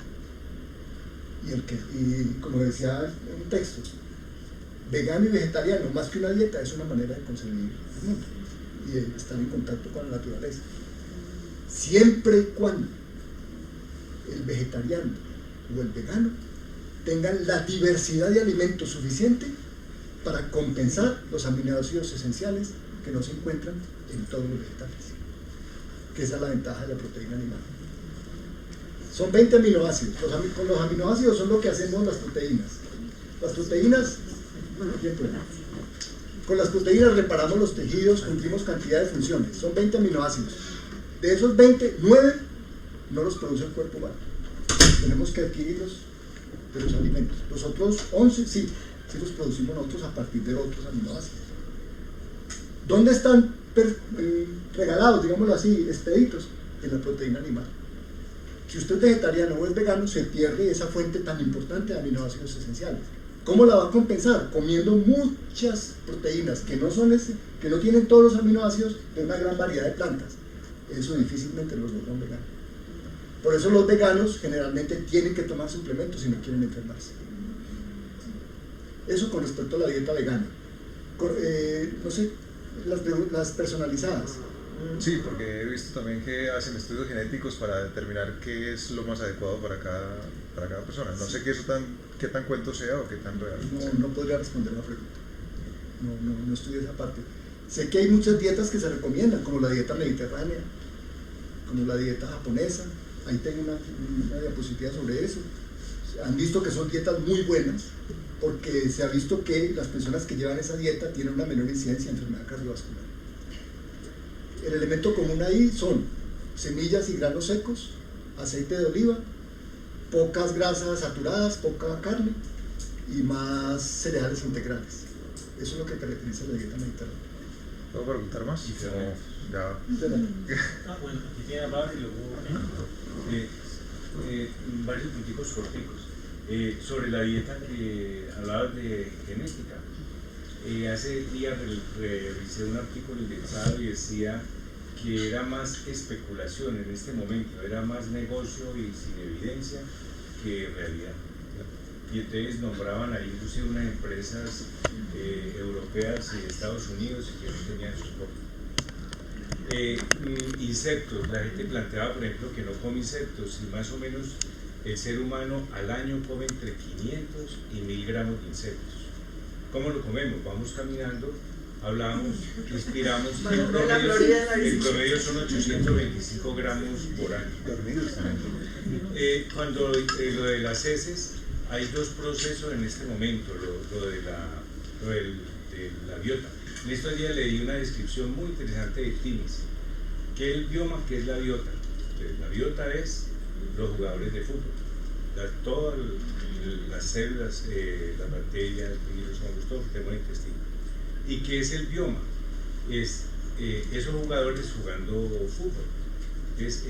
Y como decía en un texto, vegano y vegetariano, más que una dieta, es una manera de concebir el mundo y de estar en contacto con la naturaleza. Siempre y cuando el vegetariano o el vegano tengan la diversidad de alimentos suficiente para compensar los aminoácidos esenciales que no se encuentran en todos los vegetales, que esa es la ventaja de la proteína animal. Son 20 aminoácidos. Con los aminoácidos son lo que hacemos las proteínas. Las proteínas, con las proteínas reparamos los tejidos, cumplimos cantidad de funciones. Son 20 aminoácidos. De esos 20, 9 no los produce el cuerpo humano. Tenemos que adquirirlos de los alimentos. Los otros 11 sí los producimos nosotros a partir de otros aminoácidos. ¿Dónde están regalados, digámoslo así, expeditos? En la proteína animal. Si usted es vegetariano o es vegano, se pierde esa fuente tan importante de aminoácidos esenciales. ¿Cómo la va a compensar? Comiendo muchas proteínas que no tienen todos los aminoácidos de una gran variedad de plantas. Eso difícilmente los logran veganos. Por eso los veganos generalmente tienen que tomar suplementos si no quieren enfermarse. Eso con respecto a la dieta vegana. No sé, las personalizadas. Sí, porque he visto también que hacen estudios genéticos para determinar qué es lo más adecuado para cada persona. No sé qué tan cuento sea o qué tan real. No podría responder la pregunta. No estudié esa parte. Sé que hay muchas dietas que se recomiendan, como la dieta mediterránea, como la dieta japonesa. Ahí tengo una diapositiva sobre eso. Han visto que son dietas muy buenas, porque se ha visto que las personas que llevan esa dieta tienen una menor incidencia de enfermedad cardiovascular. El elemento común ahí son semillas y granos secos, aceite de oliva, pocas grasas saturadas, poca carne y más cereales integrales. Eso es lo que caracteriza la dieta mediterránea. ¿Puedo preguntar más? Sí, Ya. Bueno, aquí tiene a Pablo y luego varios punticos corticos. Sobre la dieta que hablabas de genética. Hace días revisé un artículo indexado y decía que era más especulación en este momento, era más negocio y sin evidencia que realidad. Y entonces nombraban ahí inclusive unas empresas europeas y de Estados Unidos que no tenían sus propios. Insectos, la gente planteaba por ejemplo que no come insectos y más o menos el ser humano al año come entre 500 y 1000 gramos de insectos. ¿Cómo lo comemos? Vamos caminando, hablamos, respiramos, el promedio son 825 gramos por año. Cuando lo de las heces, hay dos procesos en este momento, lo de la biota. En estos días leí una descripción muy interesante de Timis, que el bioma, que es la biota. Entonces, la biota es los jugadores de fútbol, todas las células, las bacterias, virus, hongos, todo el sistema intestino. ¿Y qué es el bioma? Es esos jugadores jugando fútbol. Es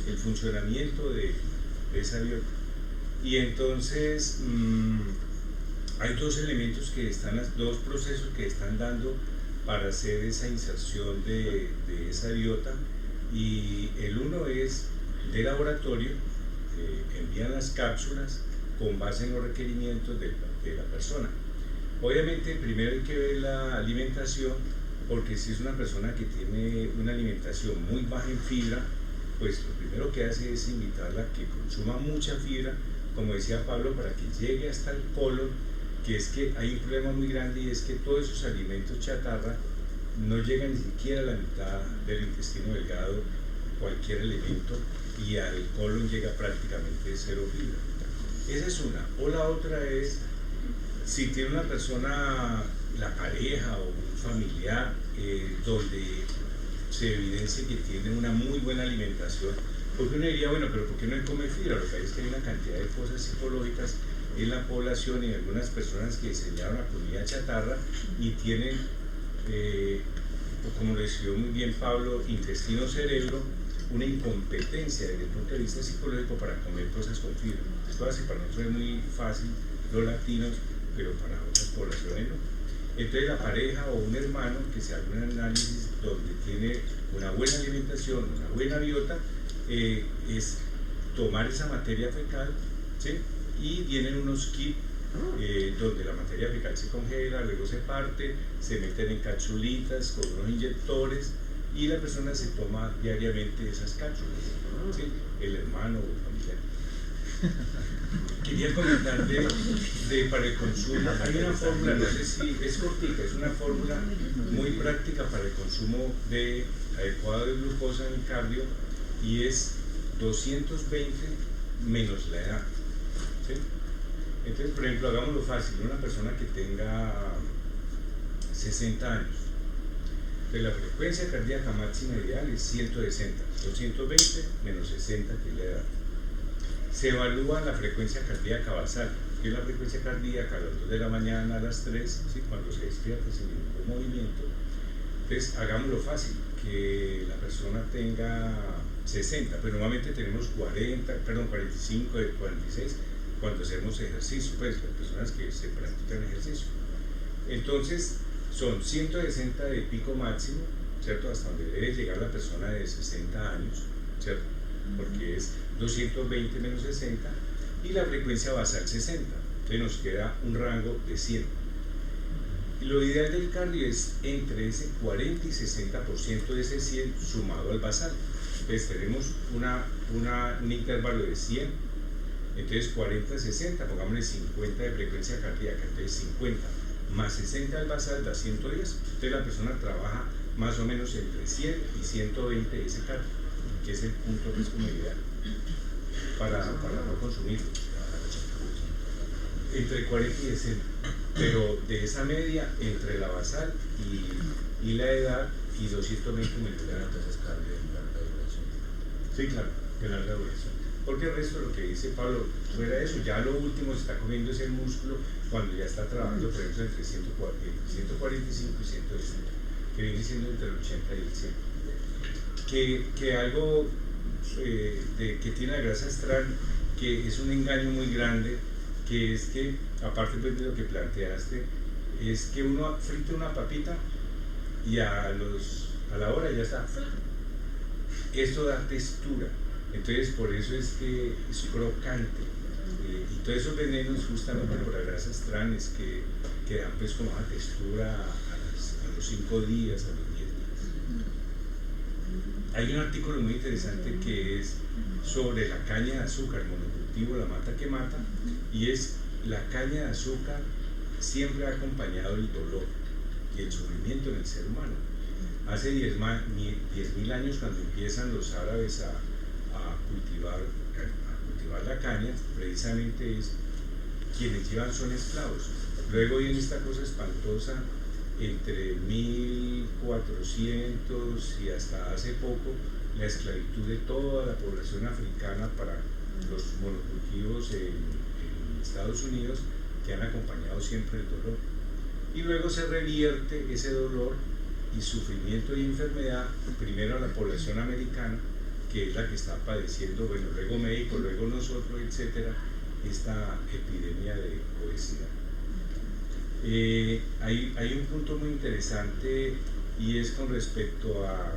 el funcionamiento de esa biota. Y entonces hay dos elementos dos procesos que están dando para hacer esa inserción de esa biota, y el uno es de laboratorio, envían las cápsulas con base en los requerimientos de la persona. Obviamente primero hay que ver la alimentación, porque si es una persona que tiene una alimentación muy baja en fibra, pues lo primero que hace es invitarla a que consuma mucha fibra, como decía Pablo, para que llegue hasta el colon, que es que hay un problema muy grande, y es que todos esos alimentos chatarra no llegan ni siquiera a la mitad del intestino delgado, cualquier elemento y al colon llega prácticamente cero fibra. Esa es una. O la otra es, si tiene una persona, la pareja o un familiar, donde se evidencia que tiene una muy buena alimentación, porque uno diría, bueno, pero ¿por qué no come fibra? Lo que hay es que hay una cantidad de cosas psicológicas en la población y algunas personas que diseñaron la comida chatarra y tienen, como lo describió muy bien Pablo, intestino-cerebro, una incompetencia desde el punto de vista psicológico para comer cosas con fibra. Esto hace para nosotros es muy fácil, los latinos, pero para otras poblaciones no. Entonces la pareja o un hermano que se haga un análisis donde tiene una buena alimentación, una buena biota, es tomar esa materia fecal, ¿sí? Y vienen unos kits donde la materia fecal se congela, luego se parte, se meten en capsulitas con unos inyectores y la persona se toma diariamente esas cápsulas, ¿sí? El hermano o el familiar. Quería comentar para el consumo. Hay una fórmula, no sé si es cortica, es una fórmula muy práctica para el consumo adecuado de glucosa en el cardio y es 220 menos la edad, ¿sí? Entonces, por ejemplo, hagámoslo fácil, una persona que tenga 60 años, entonces la frecuencia cardíaca máxima ideal es 160, 220 menos 60 que es la edad. Se evalúa la frecuencia cardíaca basal, que es la frecuencia cardíaca a las 2 de la mañana, a las 3, ¿sí? Cuando se despierta sin ningún movimiento. Entonces, hagámoslo fácil, que la persona tenga 60, pero normalmente tenemos 45, 46 cuando hacemos ejercicio, pues las personas que se practican ejercicio. Entonces, son 160 de pico máximo, ¿cierto? Hasta donde debe llegar la persona de 60 años, ¿cierto? Porque es 220 menos 60 y la frecuencia basal 60, entonces nos queda un rango de 100. Y lo ideal del cardio es entre ese 40 y 60% de ese 100 sumado al basal. Entonces tenemos un intervalo de 100, entonces 40, 60, pongámosle 50 de frecuencia cardíaca, entonces 50 más 60 al basal da 110, entonces la persona trabaja más o menos entre 100 y 120 de ese cardio, que es el punto pues como ideal para no consumir entre 40 y 60, pero de esa media entre la basal y la edad y 220 miligramos. Entonces cardio en larga duración. Sí, claro, de larga duración. Porque el resto, lo que dice Pablo, fuera de eso, ya lo último se está comiendo ese músculo cuando ya está trabajando, por ejemplo, entre 145 y 160, que viene siendo entre el 80 y el 100. Que algo que tiene la grasa astral, que es un engaño muy grande, que es que, aparte pues, de lo que planteaste, es que uno frita una papita y a la hora ya está. Esto da textura, entonces por eso es que es crocante. Y todos esos venenos justamente por las grasas trans que dan pues como una textura a los 5 días, a los 10 días. Hay un artículo muy interesante que es sobre la caña de azúcar, monocultivo, la mata que mata, y es la caña de azúcar siempre ha acompañado el dolor y el sufrimiento en el ser humano. Hace 10.000 años, cuando empiezan los árabes a cultivar la caña, precisamente es quienes llevan son esclavos. Luego viene esta cosa espantosa entre 1400 y hasta hace poco, la esclavitud de toda la población africana para los monocultivos en Estados Unidos, que han acompañado siempre el dolor. Y luego se revierte ese dolor y sufrimiento y enfermedad primero a la población americana, que es la que está padeciendo, bueno, luego México, luego nosotros, etcétera, esta epidemia de obesidad. Hay un punto muy interesante y es con respecto a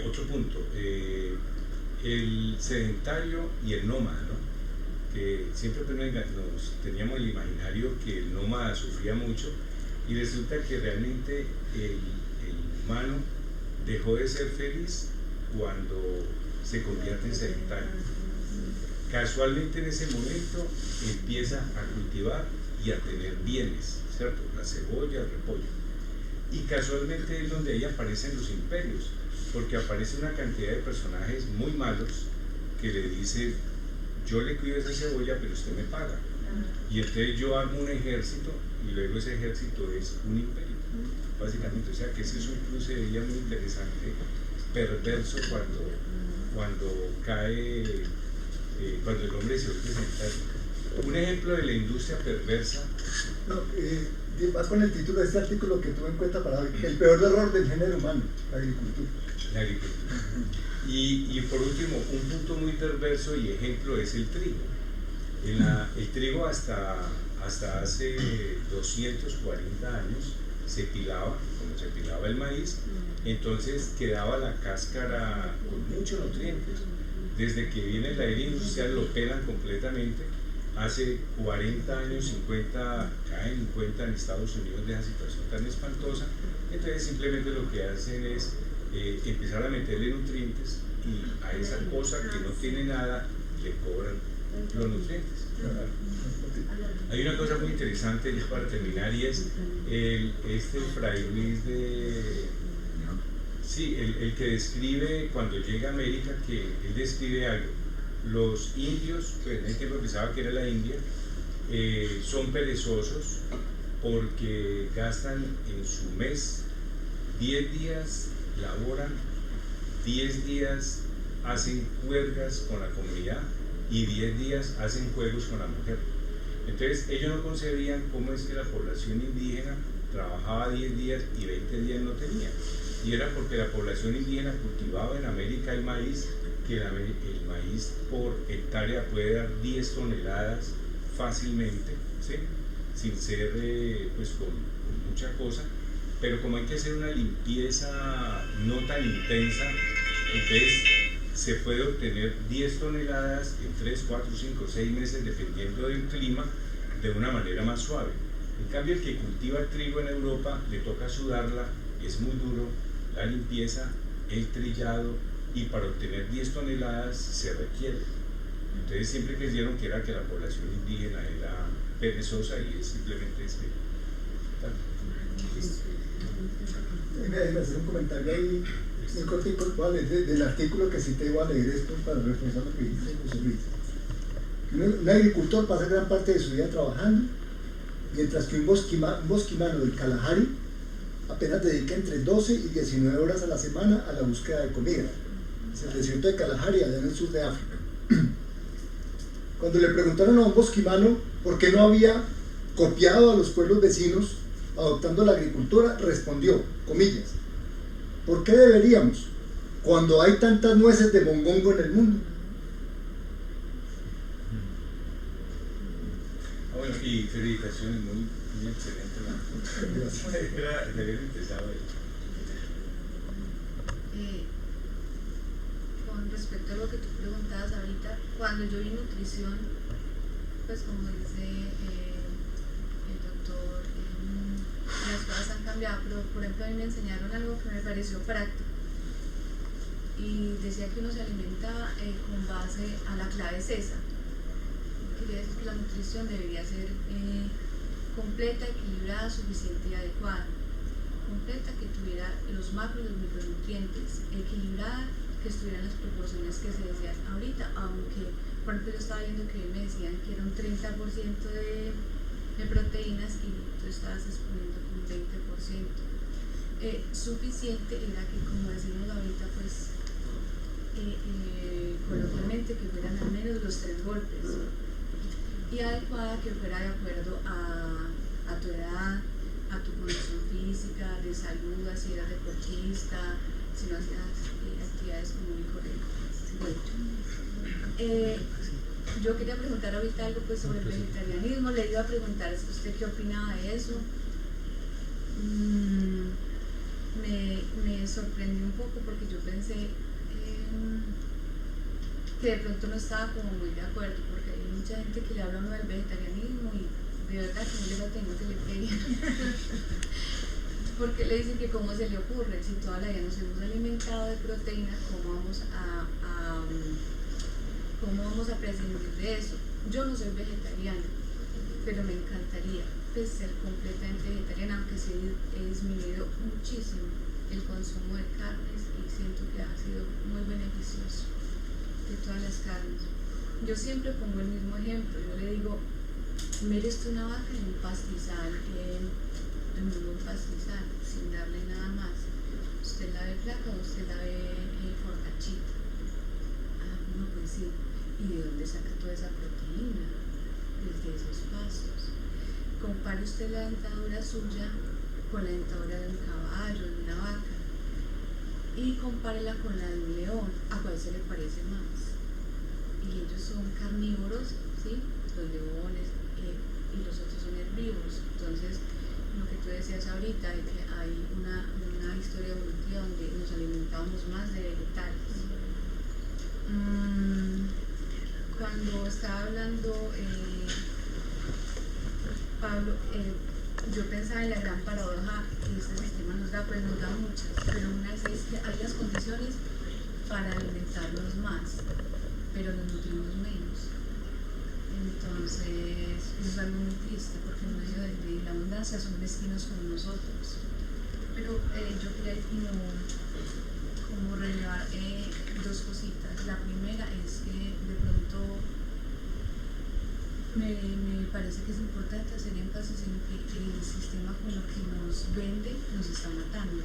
otro punto, el sedentario y el nómada, ¿no? Que siempre nos teníamos el imaginario que el nómada sufría mucho y resulta que realmente el humano dejó de ser feliz cuando se convierte en sedentario. Casualmente en ese momento empieza a cultivar y a tener bienes, ¿cierto? La cebolla, el repollo. y casualmente es donde ahí aparecen los imperios, porque aparece una cantidad de personajes muy malos que le dicen, yo le cuido esa cebolla pero usted me paga, y entonces yo armo un ejército y luego ese ejército es un imperio, básicamente. O sea que ese es un cruce de vida muy interesante, perverso cuando cae, cuando el hombre se vuelve sedentario. Un ejemplo de la industria perversa. No, vas con el título de este artículo que tuve en cuenta para hoy, el peor error del género humano, la agricultura. La agricultura. Y por último, un punto muy perverso y ejemplo es el trigo. El trigo hasta hace 240 años se pilaba, como se pilaba el maíz, entonces quedaba la cáscara con muchos nutrientes. Desde que viene la era industrial lo pelan completamente. Hace 40 años, 50, caen en cuenta en Estados Unidos de esa situación tan espantosa. Entonces simplemente lo que hacen es empezar a meterle nutrientes, y a esa cosa que no tiene nada le cobran los nutrientes. Hay una cosa muy interesante ya para terminar, y es Fray Luis el que describe cuando llega a América, que él describe algo. Los indios, pues en ese tiempo pensaba que era la India, son perezosos porque gastan en su mes 10 días laboran, 10 días hacen juergas con la comunidad y 10 días hacen juegos con la mujer. Entonces ellos no concebían cómo es que la población indígena trabajaba 10 días y 20 días no tenía, y era porque la población indígena cultivaba en América el maíz, que el maíz por hectárea puede dar 10 toneladas fácilmente, ¿sí? Sin ser pues con mucha cosa, pero como hay que hacer una limpieza no tan intensa, entonces se puede obtener 10 toneladas en 3, 4, 5, 6 meses dependiendo del clima, de una manera más suave. En cambio el que cultiva trigo en Europa le toca sudarla, es muy duro, la limpieza, el trillado, y para obtener 10 toneladas se requiere. Entonces siempre creyeron que era que la población indígena era perezosa, y es simplemente Déjame hacer un comentario ahí muy cortico, del artículo que cité. Voy a leer esto para reforzar lo que dice José Luis. Un agricultor pasa gran parte de su vida trabajando, mientras que un bosquimano del Kalahari apenas dedica entre 12 y 19 horas a la semana a la búsqueda de comida. Es el desierto de Kalahari, allá en el sur de África. Cuando le preguntaron a un bosquimano por qué no había copiado a los pueblos vecinos adoptando la agricultura, respondió, comillas, ¿por qué deberíamos cuando hay tantas nueces de mongongo en el mundo? Bueno, y felicitaciones, muy excelente. Con respecto a lo que tú preguntabas ahorita, cuando yo vi nutrición, pues como dice el doctor, las cosas han cambiado, pero por ejemplo a mí me enseñaron algo que me pareció práctico, y decía que uno se alimentaba con base a la clave CESA. Quería decir que la nutrición debería ser completa, equilibrada, suficiente y adecuada. Completa, que tuviera los macro y los micronutrientes, equilibrada, que estuvieran las proporciones que se decían ahorita, aunque por ejemplo yo estaba viendo que me decían que era un 30% de proteínas y tú estabas exponiendo con un 20%. Suficiente era que, como decimos ahorita, pues coloquialmente, que fueran al menos los 3 golpes, y adecuada, que fuera de acuerdo a tu edad, a tu condición física, de salud, si eras deportista, si no hacías actividades común y corrientes. Bueno, yo quería preguntar ahorita algo pues sobre el vegetarianismo. Le iba a preguntar usted qué opinaba de eso. Me sorprendió un poco porque yo pensé que de pronto no estaba como muy de acuerdo, porque hay mucha gente que le habla a uno del vegetarianismo y de verdad que no le lo tengo que le quería. Porque le dicen que cómo se le ocurre, si toda la vida nos hemos alimentado de proteína, ¿cómo vamos a prescindir de eso? Yo no soy vegetariana, pero me encantaría. pues, ser completamente vegetariana, aunque sí he disminuido muchísimo el consumo de carnes y siento que ha sido muy beneficioso de todas las carnes. Yo siempre pongo el mismo ejemplo, yo le digo, mire usted una vaca en un pastizal, en un buen pastizal, sin darle nada más. Usted la ve flaca o usted la ve fortachita. Ah, no, pues sí. ¿Y de dónde saca toda esa proteína? Desde esos pastos. Compare usted la dentadura suya con la dentadura de un caballo, de una vaca, y compárela con la de un león. ¿A cuál se le parece más? Y ellos son carnívoros, ¿sí? Los leones y los otros son herbívoros. Entonces, lo que tú decías ahorita, de que hay una historia evolutiva donde nos alimentamos más de vegetales. Cuando estaba hablando Pablo, yo pensaba en la gran paradoja que este sistema nos da, pues nos da muchas, pero una es que hay las condiciones para alimentarnos más, pero nos nutrimos menos. Entonces, eso es algo muy triste porque en medio de la abundancia son mezquinos con nosotros. Pero yo quería como relevar dos cositas. La primera es que de pronto me parece que es importante hacer énfasis en que el sistema con lo que nos vende nos está matando.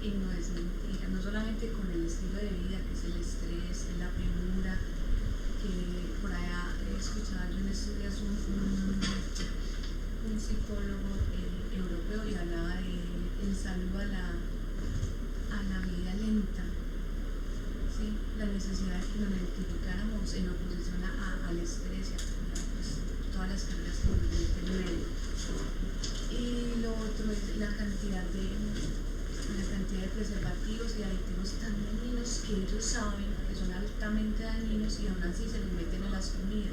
Y no es mentira, no solamente con el estilo de vida que es el estrés, la premura, que por allá escuchaba yo en estos días un psicólogo europeo y hablaba del saludo a la vida lenta, ¿sí? La necesidad de que nos identificáramos en oposición al estrés y a pues, todas las cargas que nos mete el medio. Y lo otro es la cantidad de preservativos y aditivos tan dañinos que ellos saben que son altamente dañinos y aún así se les meten a las comidas.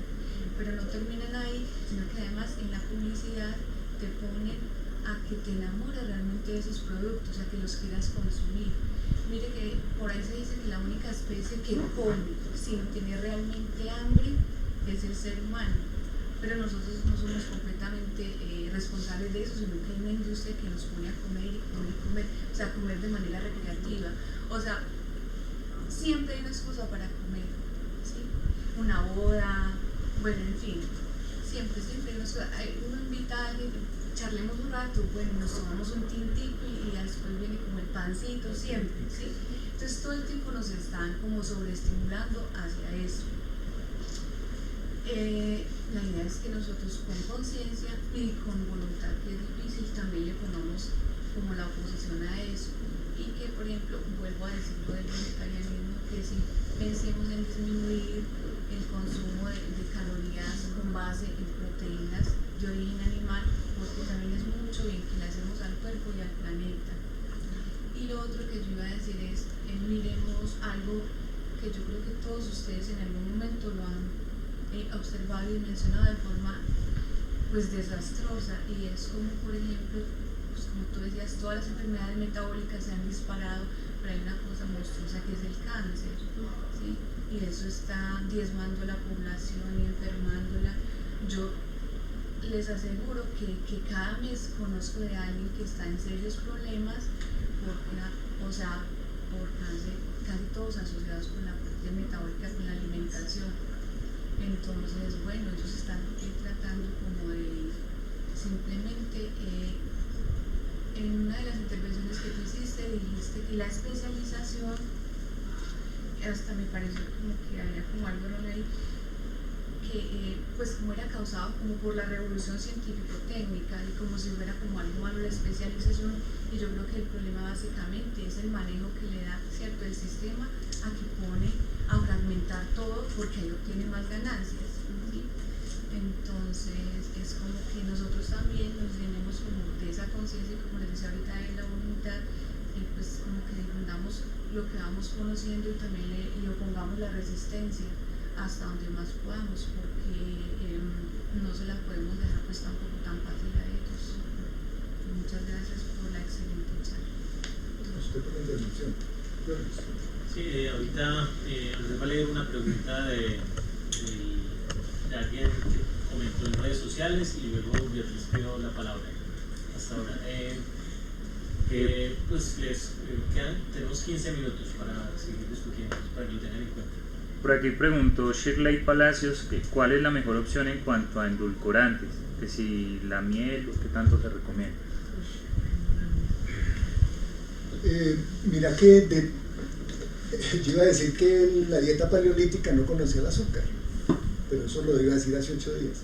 Pero no terminan ahí, sino que además en la publicidad te ponen a que te enamores realmente de esos productos, a que los quieras consumir. Mire que por ahí se dice que la única especie que come sin tener realmente hambre es el ser humano, pero nosotros no somos completamente responsables de eso, sino que hay una industria que nos pone a comer y comer y comer, o sea, comer de manera recreativa, o sea, siempre hay una excusa para comer, ¿sí? Una boda, bueno, en fin, siempre hay una excusa. Uno invita a alguien, charlemos un rato, bueno, nos tomamos un tintico y después viene como el pancito, siempre, ¿sí? Entonces todo el tiempo nos están como sobreestimulando hacia eso. La idea es que nosotros con conciencia y con voluntad, que es difícil, también le pongamos como la oposición a eso y que, por ejemplo, vuelvo a decir lo del vegetarianismo, que si pensemos en disminuir el consumo de calorías con base en proteínas de origen animal, porque también es mucho bien que le hacemos al cuerpo y al planeta. Y lo otro que yo iba a decir es, miremos algo que yo creo que todos ustedes en algún momento lo han observado y mencionado de forma pues desastrosa, y es como, por ejemplo, pues como tú decías, todas las enfermedades metabólicas se han disparado, pero hay una cosa monstruosa que es el cáncer, ¿sí? Y eso está diezmando la población y enfermándola. Yo les aseguro que cada mes conozco de alguien que está en serios problemas por cáncer, casi todos asociados con la parte metabólica, con la alimentación. Entonces, bueno, ellos están tratando como de simplemente, en una de las intervenciones que tú hiciste, dijiste que la especialización, hasta me pareció como que había como algo ahí, que pues como era causado como por la revolución científico-técnica y como si fuera como algo malo la especialización, y yo creo que el problema básicamente es el manejo que le da, ¿cierto?, el sistema a que pone a fragmentar todo porque ahí obtiene más ganancias, ¿sí? Entonces es como que nosotros también nos llenemos como de esa conciencia y, como les decía ahorita, de la voluntad, y pues como que difundamos lo que vamos conociendo y también le opongamos la resistencia hasta donde más podamos, porque no se la podemos dejar pues tampoco tan fácil a ellos. Muchas gracias por la excelente charla. Usted por la intervención. Sí, ahorita nos va a leer una pregunta de alguien que comentó en redes sociales y luego Beatriz pidió la palabra hasta ahora. Pues tenemos 15 minutos para seguir discutiendo, para que lo tengan en cuenta. Por aquí preguntó Shirley Palacios que cuál es la mejor opción en cuanto a endulcorantes, que si la miel o qué tanto se recomienda. Mira que yo iba a decir que la dieta paleolítica no conocía el azúcar, pero eso lo iba a decir hace 8 días,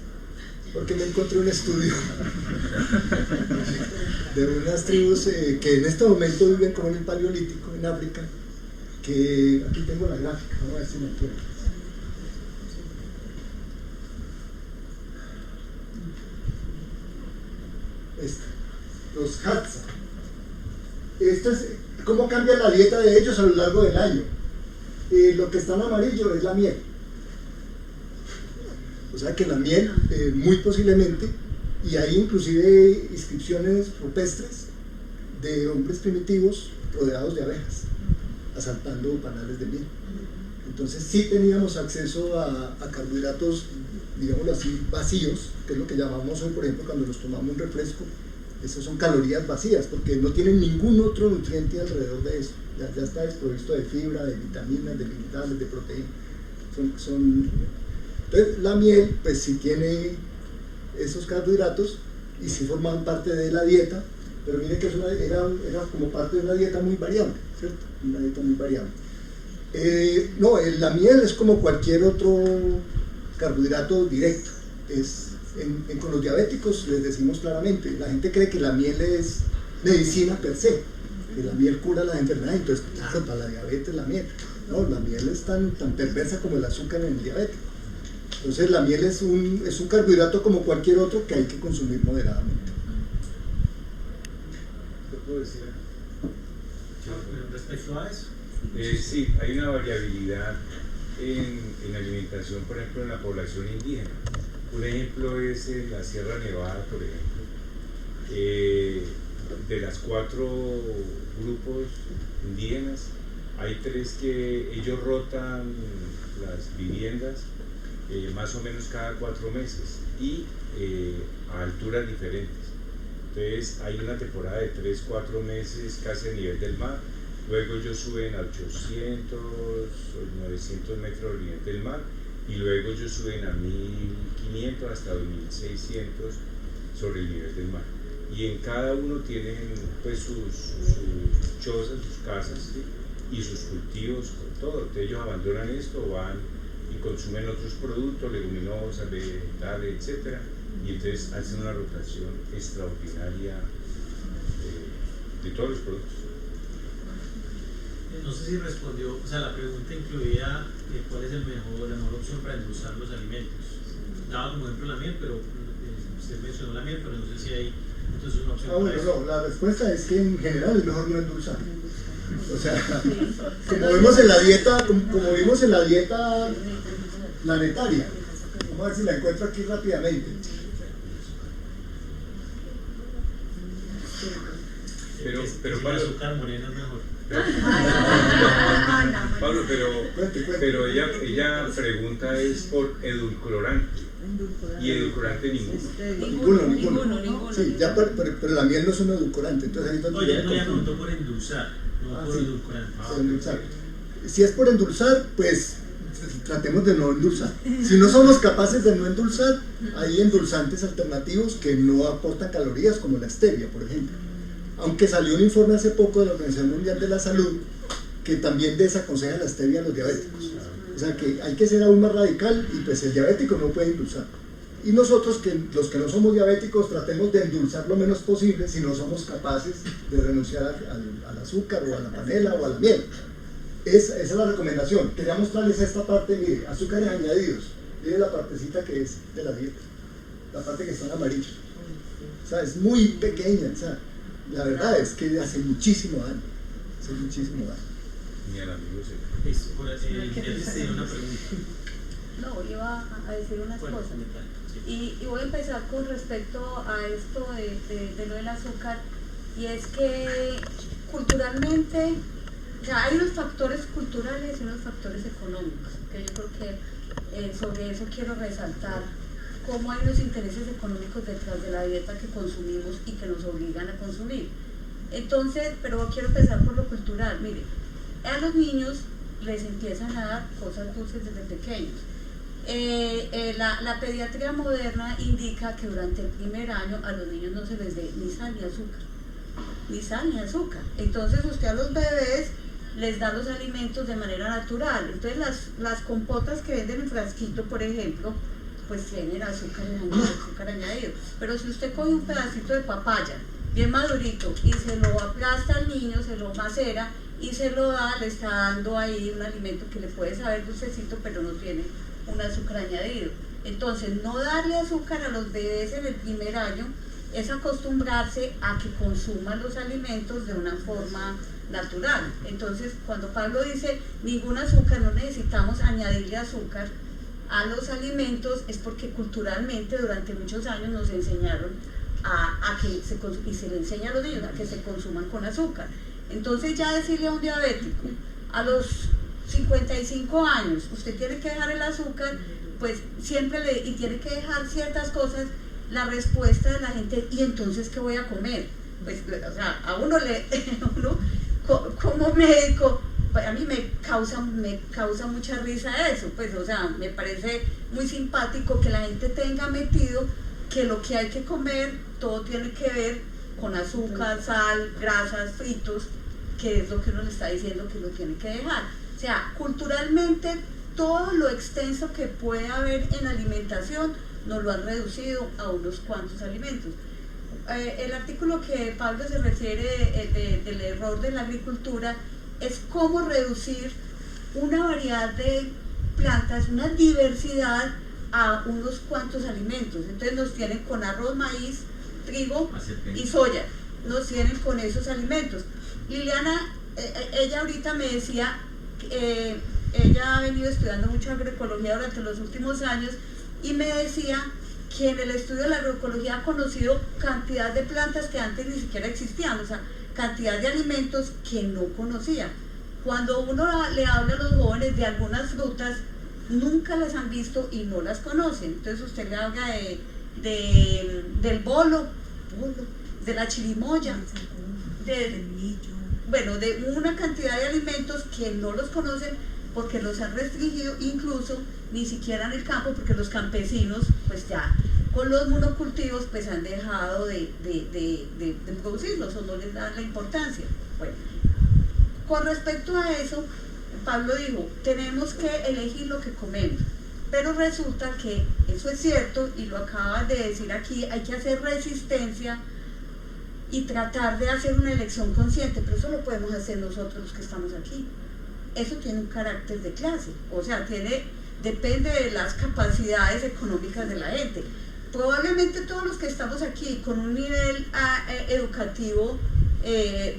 porque me encontré un estudio de unas tribus que en este momento viven como en el paleolítico en África, que aquí tengo la gráfica, vamos a ver si me acuerdo. Los Hadza. Esto es cómo cambia la dieta de ellos a lo largo del año. Lo que está en amarillo es la miel. O sea que la miel, muy posiblemente, y hay inclusive inscripciones rupestres de hombres primitivos rodeados de abejas, asaltando panales de miel. Entonces sí teníamos acceso a carbohidratos, digámoslo así, vacíos, que es lo que llamamos hoy, por ejemplo, cuando nos tomamos un refresco. Esas son calorías vacías, porque no tienen ningún otro nutriente alrededor de eso. Ya está desprovisto de fibra, de vitaminas, de minerales, de proteínas. Entonces la miel, pues sí tiene esos carbohidratos y sí forman parte de la dieta, pero mire que era como parte de una dieta muy variable, ¿cierto? Una dieta muy variable. La miel es como cualquier otro carbohidrato directo. Con los diabéticos les decimos claramente, la gente cree que la miel es medicina per se, que la miel cura las enfermedades, entonces claro, para la diabetes la miel. No, la miel es tan perversa como el azúcar en el diabético. Entonces la miel es un carbohidrato como cualquier otro que hay que consumir moderadamente. ¿Qué puedo decir? Respecto a eso. Sí, hay una variabilidad en alimentación, por ejemplo, en la población indígena. Un ejemplo es en la Sierra Nevada, por ejemplo. De las 4 grupos indígenas, hay 3 que ellos rotan las viviendas más o menos cada 4 meses y a alturas diferentes. Entonces hay una temporada de 3-4 meses casi a nivel del mar, luego ellos suben a 800 o 900 metros del nivel del mar y luego ellos suben a 1500 hasta 2600 sobre el nivel del mar. Y en cada uno tienen pues sus chozas, sus casas, ¿sí? Y sus cultivos, con todo. Entonces ellos abandonan esto, van y consumen otros productos, leguminosas, vegetales, etc. Y entonces hacen una rotación extraordinaria de todos los productos. No sé si respondió, o sea, la pregunta incluía cuál es la mejor opción para endulzar los alimentos. Daba como ejemplo la miel, pero usted mencionó la miel, pero no sé si hay entonces una opción para eso. No, la respuesta es que en general es mejor no endulzar. O sea, como vimos en la dieta, como vimos en la dieta planetaria, vamos a ver si la encuentro aquí rápidamente. Pero Pablo, azúcar morena es mejor. Pablo, pero ella pregunta es por edulcorante. Y edulcorante ninguno. Sí, ya, pero la miel no es un edulcorante, entonces ahí es donde Oye, no, ya preguntó por endulzar, no por edulcorante. Por endulzar. Si es por endulzar, pues tratemos de no endulzar. Si no somos capaces de no endulzar, hay endulzantes alternativos que no aportan calorías, como la stevia, por ejemplo. Aunque salió un informe hace poco de la Organización Mundial de la Salud que también desaconseja la stevia a los diabéticos. O sea que hay que ser aún más radical y pues el diabético no puede endulzar. Y nosotros, los que no somos diabéticos, tratemos de endulzar lo menos posible si no somos capaces de renunciar al azúcar o a la panela o a la miel. Esa es la recomendación. Quería mostrarles esta parte, mire, azúcares añadidos. Mire la partecita que es de la dieta, la parte que está en amarillo. O sea, es muy pequeña, o sea, la verdad es que hace muchísimo daño. Hace muchísimo daño. Ni al amigo se... una pregunta. No, iba a decir unas cosas. Y voy a empezar con respecto a esto de lo del azúcar. Y es que culturalmente, o sea, hay unos factores culturales y unos factores económicos, que yo creo que sobre eso quiero resaltar cómo hay unos intereses económicos detrás de la dieta que consumimos y que nos obligan a consumir. Entonces, pero quiero empezar por lo cultural. Mire, a los niños les empiezan a dar cosas dulces desde pequeños. La pediatría moderna indica que durante el primer año a los niños no se les dé ni sal ni azúcar, ni sal ni azúcar. Entonces usted a los bebés les da los alimentos de manera natural. Entonces las compotas que venden en frasquito, por ejemplo, pues tienen azúcar añadido. Pero si usted coge un pedacito de papaya bien madurito y se lo aplasta al niño, se lo macera y se lo da, le está dando ahí un alimento que le puede saber dulcecito, pero no tiene un azúcar añadido. Entonces, no darle azúcar a los bebés en el primer año es acostumbrarse a que consuman los alimentos de una forma natural. Entonces, cuando Pablo dice ningún azúcar, no necesitamos añadirle azúcar a los alimentos, es porque culturalmente durante muchos años nos enseñaron a que y se le enseña a los niños a que se consuman con azúcar. Entonces, ya decirle a un diabético a los 55 años, usted tiene que dejar el azúcar, pues siempre y tiene que dejar ciertas cosas, la respuesta de la gente, ¿y entonces qué voy a comer? Pues, o sea, a uno como médico, a mí me causa mucha risa eso, pues, o sea, me parece muy simpático que la gente tenga metido que lo que hay que comer, todo tiene que ver con azúcar, sal, grasas, fritos, que es lo que uno le está diciendo que lo tiene que dejar. O sea, culturalmente todo lo extenso que puede haber en alimentación nos lo han reducido a unos cuantos alimentos. El artículo que Pablo se refiere del error de la agricultura es cómo reducir una variedad de plantas, una diversidad a unos cuantos alimentos. Entonces nos tienen con arroz, maíz, trigo y soya, nos tienen con esos alimentos. Liliana, ella ahorita me decía, ella ha venido estudiando mucho agroecología durante los últimos años y me decía que en el estudio de la agroecología ha conocido cantidad de plantas que antes ni siquiera existían, o sea, cantidad de alimentos que no conocía. Cuando uno le habla a los jóvenes de algunas frutas, nunca las han visto y no las conocen. Entonces usted le habla del bolo, de la chirimoya, de una cantidad de alimentos que no los conocen porque los han restringido, incluso ni siquiera en el campo, porque los campesinos pues ya con los monocultivos pues han dejado de producirlos o no les dan la importancia. Bueno, con respecto a eso, Pablo dijo, tenemos que elegir lo que comemos, pero resulta que eso es cierto y lo acabas de decir aquí, hay que hacer resistencia y tratar de hacer una elección consciente, pero eso lo podemos hacer nosotros los que estamos aquí. Eso tiene un carácter de clase, o sea, depende de las capacidades económicas de la gente. Probablemente todos los que estamos aquí con un nivel educativo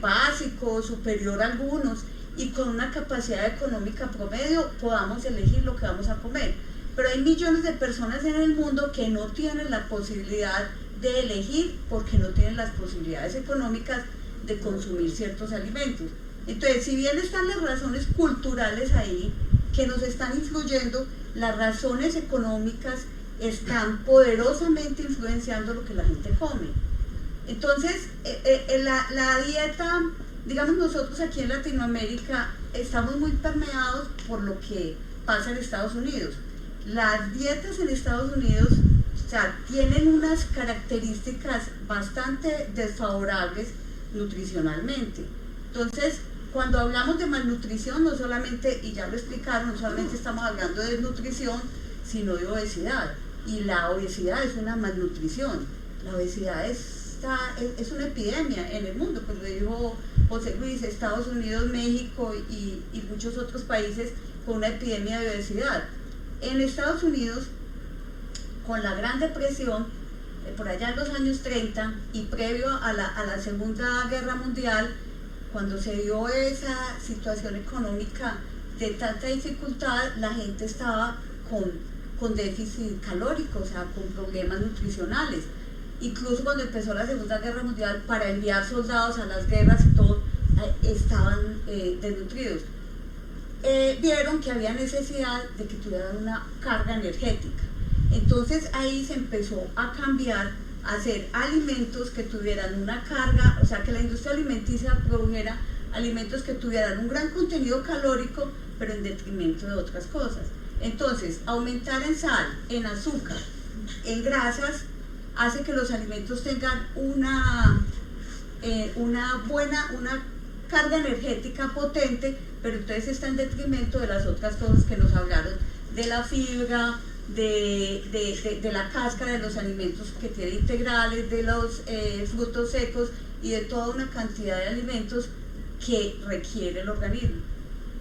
básico, superior a algunos, y con una capacidad económica promedio, podamos elegir lo que vamos a comer. Pero hay millones de personas en el mundo que no tienen la posibilidad de elegir porque no tienen las posibilidades económicas de consumir ciertos alimentos. Entonces, si bien están las razones culturales ahí que nos están influyendo, las razones económicas están poderosamente influenciando lo que la gente come. Entonces, la dieta, digamos, nosotros aquí en Latinoamérica estamos muy permeados por lo que pasa en Estados Unidos. Las dietas en Estados Unidos, o sea, tienen unas características bastante desfavorables nutricionalmente. Entonces, cuando hablamos de malnutrición, no solamente, y ya lo explicaron, no solamente estamos hablando de desnutrición, sino de obesidad. Y la obesidad es una malnutrición. La obesidad es una epidemia en el mundo, pues lo dijo José Luis, Estados Unidos, México y muchos otros países con una epidemia de obesidad. En Estados Unidos, con la Gran Depresión, por allá en los años 30 y previo a la Segunda Guerra Mundial, cuando se dio esa situación económica de tanta dificultad, la gente estaba con déficit calórico, o sea, con problemas nutricionales. Incluso cuando empezó la Segunda Guerra Mundial, para enviar soldados a las guerras y todo, estaban desnutridos. Vieron que había necesidad de que tuvieran una carga energética. Entonces ahí se empezó a cambiar, a hacer alimentos que tuvieran una carga, o sea, que la industria alimenticia produjera alimentos que tuvieran un gran contenido calórico, pero en detrimento de otras cosas. Entonces, aumentar en sal, en azúcar, en grasas, hace que los alimentos tengan una carga energética potente, pero entonces está en detrimento de las otras cosas que nos hablaron, de la fibra, de la cáscara de los alimentos que tienen integrales, de los frutos secos y de toda una cantidad de alimentos que requiere el organismo.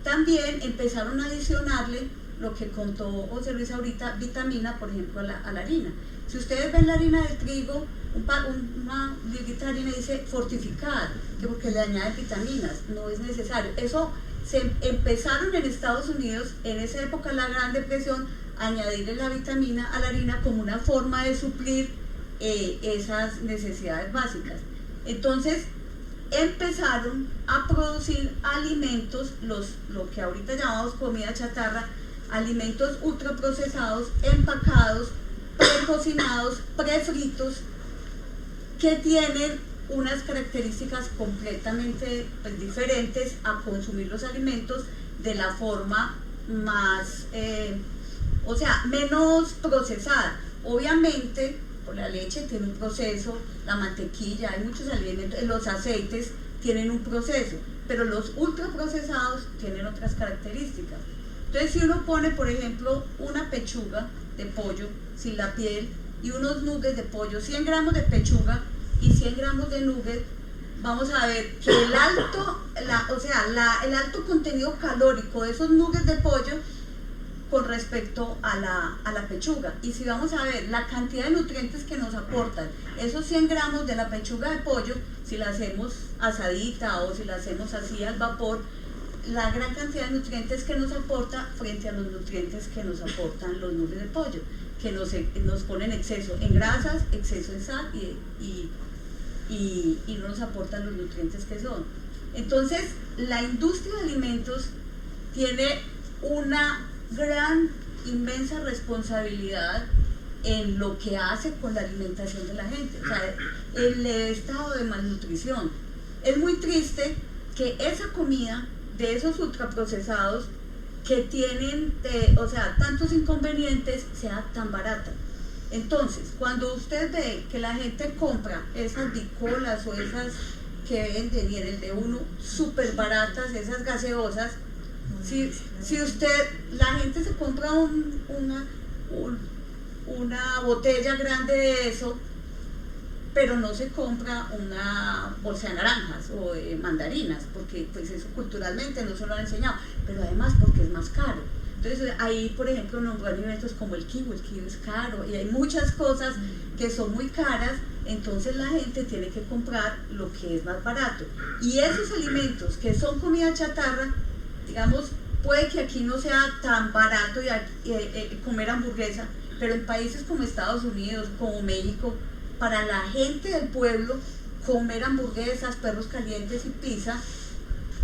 También empezaron a adicionarle lo que contó José Luis ahorita, vitamina, por ejemplo, a la harina. Si ustedes ven la harina de trigo, una librita de harina dice fortificada, que porque le añaden vitaminas, no es necesario. Eso se empezaron en Estados Unidos, en esa época la Gran Depresión, a añadirle la vitamina a la harina como una forma de suplir esas necesidades básicas. Entonces empezaron a producir alimentos, lo que ahorita llamamos comida chatarra, alimentos ultraprocesados, empacados, precocinados, prefritos, que tienen unas características completamente diferentes a consumir los alimentos de la forma más, o sea, menos procesada. Obviamente, por la leche tiene un proceso, la mantequilla, hay muchos alimentos, los aceites tienen un proceso, pero los ultraprocesados tienen otras características. Entonces, si uno pone, por ejemplo, una pechuga de pollo sin la piel y unos nuggets de pollo, 100 gramos de pechuga y 100 gramos de nuggets, vamos a ver que el alto contenido calórico de esos nuggets de pollo con respecto a la pechuga. Y si vamos a ver la cantidad de nutrientes que nos aportan esos 100 gramos de la pechuga de pollo, si la hacemos asadita o si la hacemos así al vapor, la gran cantidad de nutrientes que nos aporta frente a los nutrientes que nos aportan los nuggets de pollo, que nos ponen exceso en grasas, exceso en sal y no nos aportan los nutrientes que son. Entonces, la industria de alimentos tiene una gran, inmensa responsabilidad en lo que hace con la alimentación de la gente, o sea, el estado de malnutrición. Es muy triste que esa comida de esos ultraprocesados que tienen, tantos inconvenientes, sea tan barata. Entonces, cuando usted ve que la gente compra esas bicolas o esas que venden y en el de uno súper baratas, esas gaseosas, si la gente se compra una botella grande de eso, pero no se compra una bolsa de naranjas o de mandarinas, porque pues eso culturalmente no se lo han enseñado, pero además porque es más caro. Entonces ahí, por ejemplo, nombró alimentos como el kiwi es caro y hay muchas cosas que son muy caras, entonces la gente tiene que comprar lo que es más barato. Y esos alimentos que son comida chatarra, digamos, puede que aquí no sea tan barato comer hamburguesa, pero en países como Estados Unidos, como México, para la gente del pueblo, comer hamburguesas, perros calientes y pizza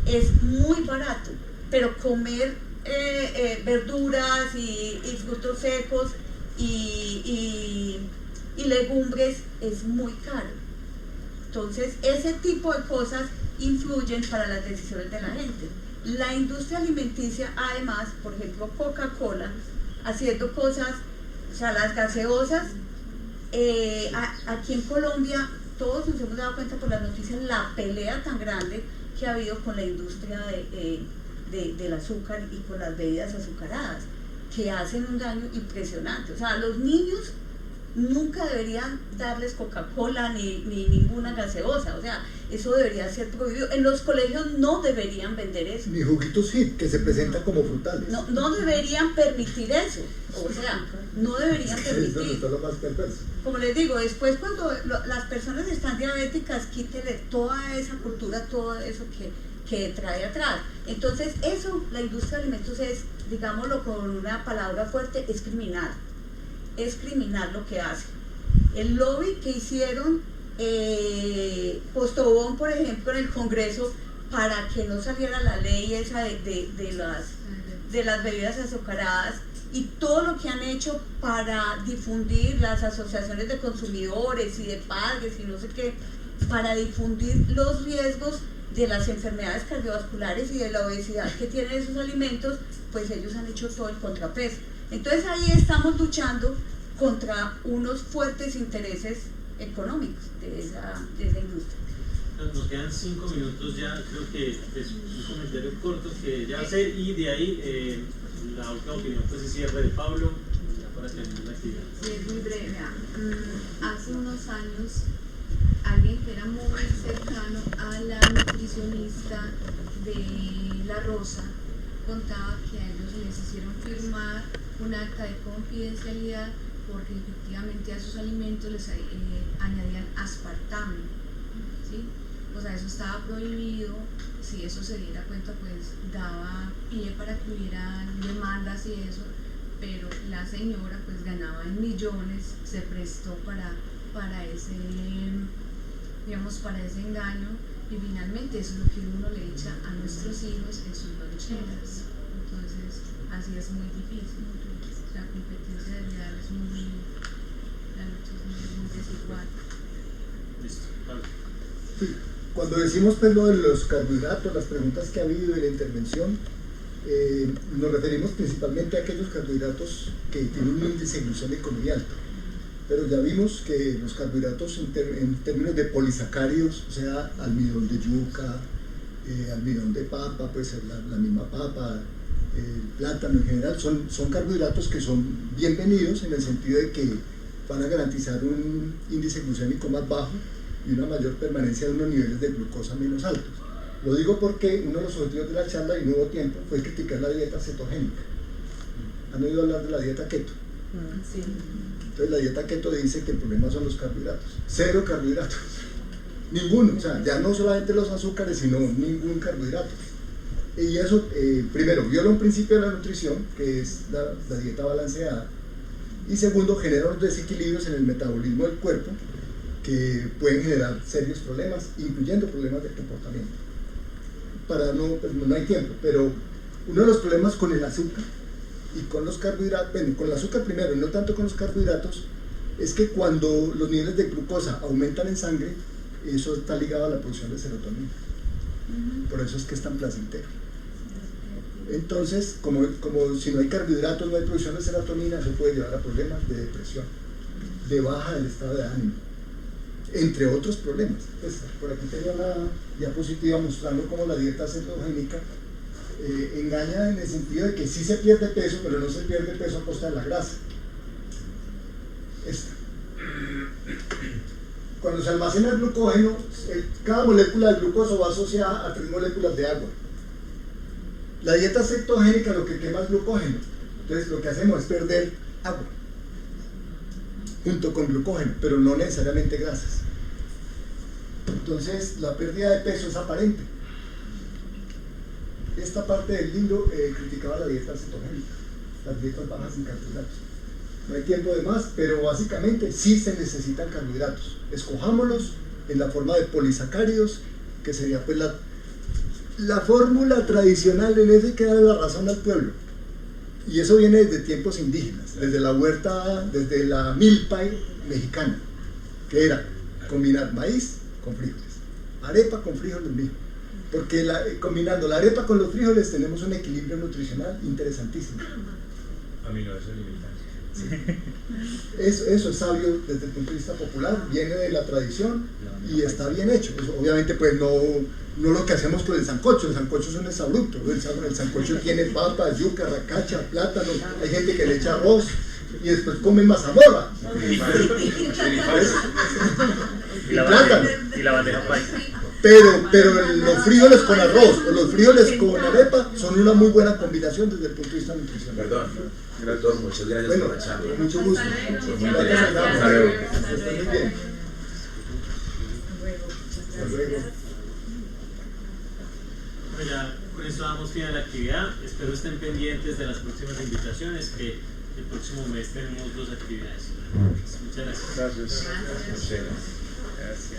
es muy barato, pero comer verduras y frutos secos y legumbres es muy caro. Entonces, ese tipo de cosas influyen para las decisiones de la gente. La industria alimenticia, además, por ejemplo, Coca-Cola, haciendo cosas, o sea, las gaseosas, aquí en Colombia, todos nos hemos dado cuenta por las noticias la pelea tan grande que ha habido con la industria del azúcar y con las bebidas azucaradas, que hacen un daño impresionante. O sea, a los niños nunca deberían darles Coca-Cola ni ninguna gaseosa, o sea, eso debería ser prohibido. En los colegios no deberían vender eso. Ni juguitos hip, que se presentan como frutales. No deberían permitir eso, o sea, no deberían permitir. Eso es lo más perverso. Como les digo, después cuando las personas están diabéticas, quítele toda esa cultura, todo eso que trae atrás. Entonces eso, la industria de alimentos es, digámoslo con una palabra fuerte, es criminal lo que hace. El lobby que hicieron Postobón, por ejemplo, en el Congreso, para que no saliera la ley esa de las bebidas azucaradas, y todo lo que han hecho para difundir las asociaciones de consumidores y de padres y no sé qué, para difundir los riesgos de las enfermedades cardiovasculares y de la obesidad que tienen esos alimentos, pues ellos han hecho todo el contrapeso. Entonces ahí estamos luchando contra unos fuertes intereses económicos de esa industria. Nos quedan 5 minutos ya, creo que es un comentario corto que ya hacer y de ahí la última opinión pues se cierra de Pablo ya para terminar la actividad. Sí, es muy breve. Vea, hace unos años alguien que era muy cercano a la nutricionista de La Rosa contaba que a ellos les hicieron firmar un acta de confidencialidad porque efectivamente a sus alimentos les añadían aspartame, ¿sí? O sea, eso estaba prohibido. Si eso se diera cuenta, pues daba pie para que hubieran demandas y eso, pero la señora pues ganaba en millones, se prestó para ese, digamos, para ese engaño, y finalmente eso es lo que uno le echa a nuestros hijos en sus loncheras. Entonces, así es muy difícil. La competencia real es muy, la lucha es muy desigual. Listo, Pablo. Sí. Cuando decimos pues lo de los carbohidratos, las preguntas que ha habido y la intervención, nos referimos principalmente a aquellos carbohidratos que tienen un índice glucémico muy alto. Pero ya vimos que los carbohidratos en términos de polisacáridos, o sea, almidón de yuca, almidón de papa, puede ser la misma papa, el plátano en general, son carbohidratos que son bienvenidos en el sentido de que van a garantizar un índice glucémico más bajo y una mayor permanencia de unos niveles de glucosa menos altos. Lo digo porque uno de los objetivos de la charla, y no hubo tiempo, fue criticar la dieta cetogénica. ¿Han oído hablar de la dieta keto? Sí. Entonces la dieta keto dice que el problema son los carbohidratos. Cero carbohidratos. Ninguno. O sea, ya no solamente los azúcares, sino ningún carbohidrato. Y eso, primero, viola un principio de la nutrición, que es la dieta balanceada. Y segundo, genera unos desequilibrios en el metabolismo del cuerpo que pueden generar serios problemas, incluyendo problemas de comportamiento. Pues no hay tiempo, pero uno de los problemas con el azúcar y con los carbohidratos, bueno, con el azúcar primero y no tanto con los carbohidratos, es que cuando los niveles de glucosa aumentan en sangre, eso está ligado a la producción de serotonina. Por eso es que es tan placentero. Entonces, como si no hay carbohidratos, no hay producción de serotonina, eso puede llevar a problemas de depresión, de baja del estado de ánimo, entre otros problemas. Pues, por aquí tenía una diapositiva mostrando cómo la dieta cetogénica engaña en el sentido de que sí se pierde peso, pero no se pierde peso a costa de la grasa. Esta. Cuando se almacena el glucógeno, cada molécula de glucosa va asociada a 3 moléculas de agua. La dieta cetogénica lo que quema es glucógeno. Entonces lo que hacemos es perder agua junto con glucógeno, pero no necesariamente grasas. Entonces la pérdida de peso es aparente. Esta parte del libro criticaba la dieta cetogénica, las dietas bajas en carbohidratos. No hay tiempo de más, pero básicamente sí se necesitan carbohidratos. Escojámoslos en la forma de polisacáridos, que sería pues la fórmula tradicional. En eso hay que darle la razón al pueblo. Y eso viene desde tiempos indígenas, desde la huerta, desde la milpa mexicana, que era combinar maíz con frijoles, arepa con frijoles mismos. Porque combinando la arepa con los frijoles tenemos un equilibrio nutricional interesantísimo. Eso es sabio desde el punto de vista popular, viene de la tradición y está bien hecho. Eso, obviamente pues no lo que hacemos con el sancocho es un exabrupto. El sancocho tiene papas, yuca, racacha, plátano, hay gente que le echa arroz y después comen mazamorra y la bandeja paisa. Pero los frijoles con arroz o los frijoles con arepa son una muy buena combinación desde el punto de vista nutricional. Perdón, muchas gracias por la charla. Mucho gusto. Muy interesante. Hasta luego. Muy bien. Hasta luego. Bueno, ya con esto damos fin a la actividad. Espero estén pendientes de las próximas invitaciones, que el próximo mes tenemos 2 actividades. Muchas gracias. Gracias. Gracias.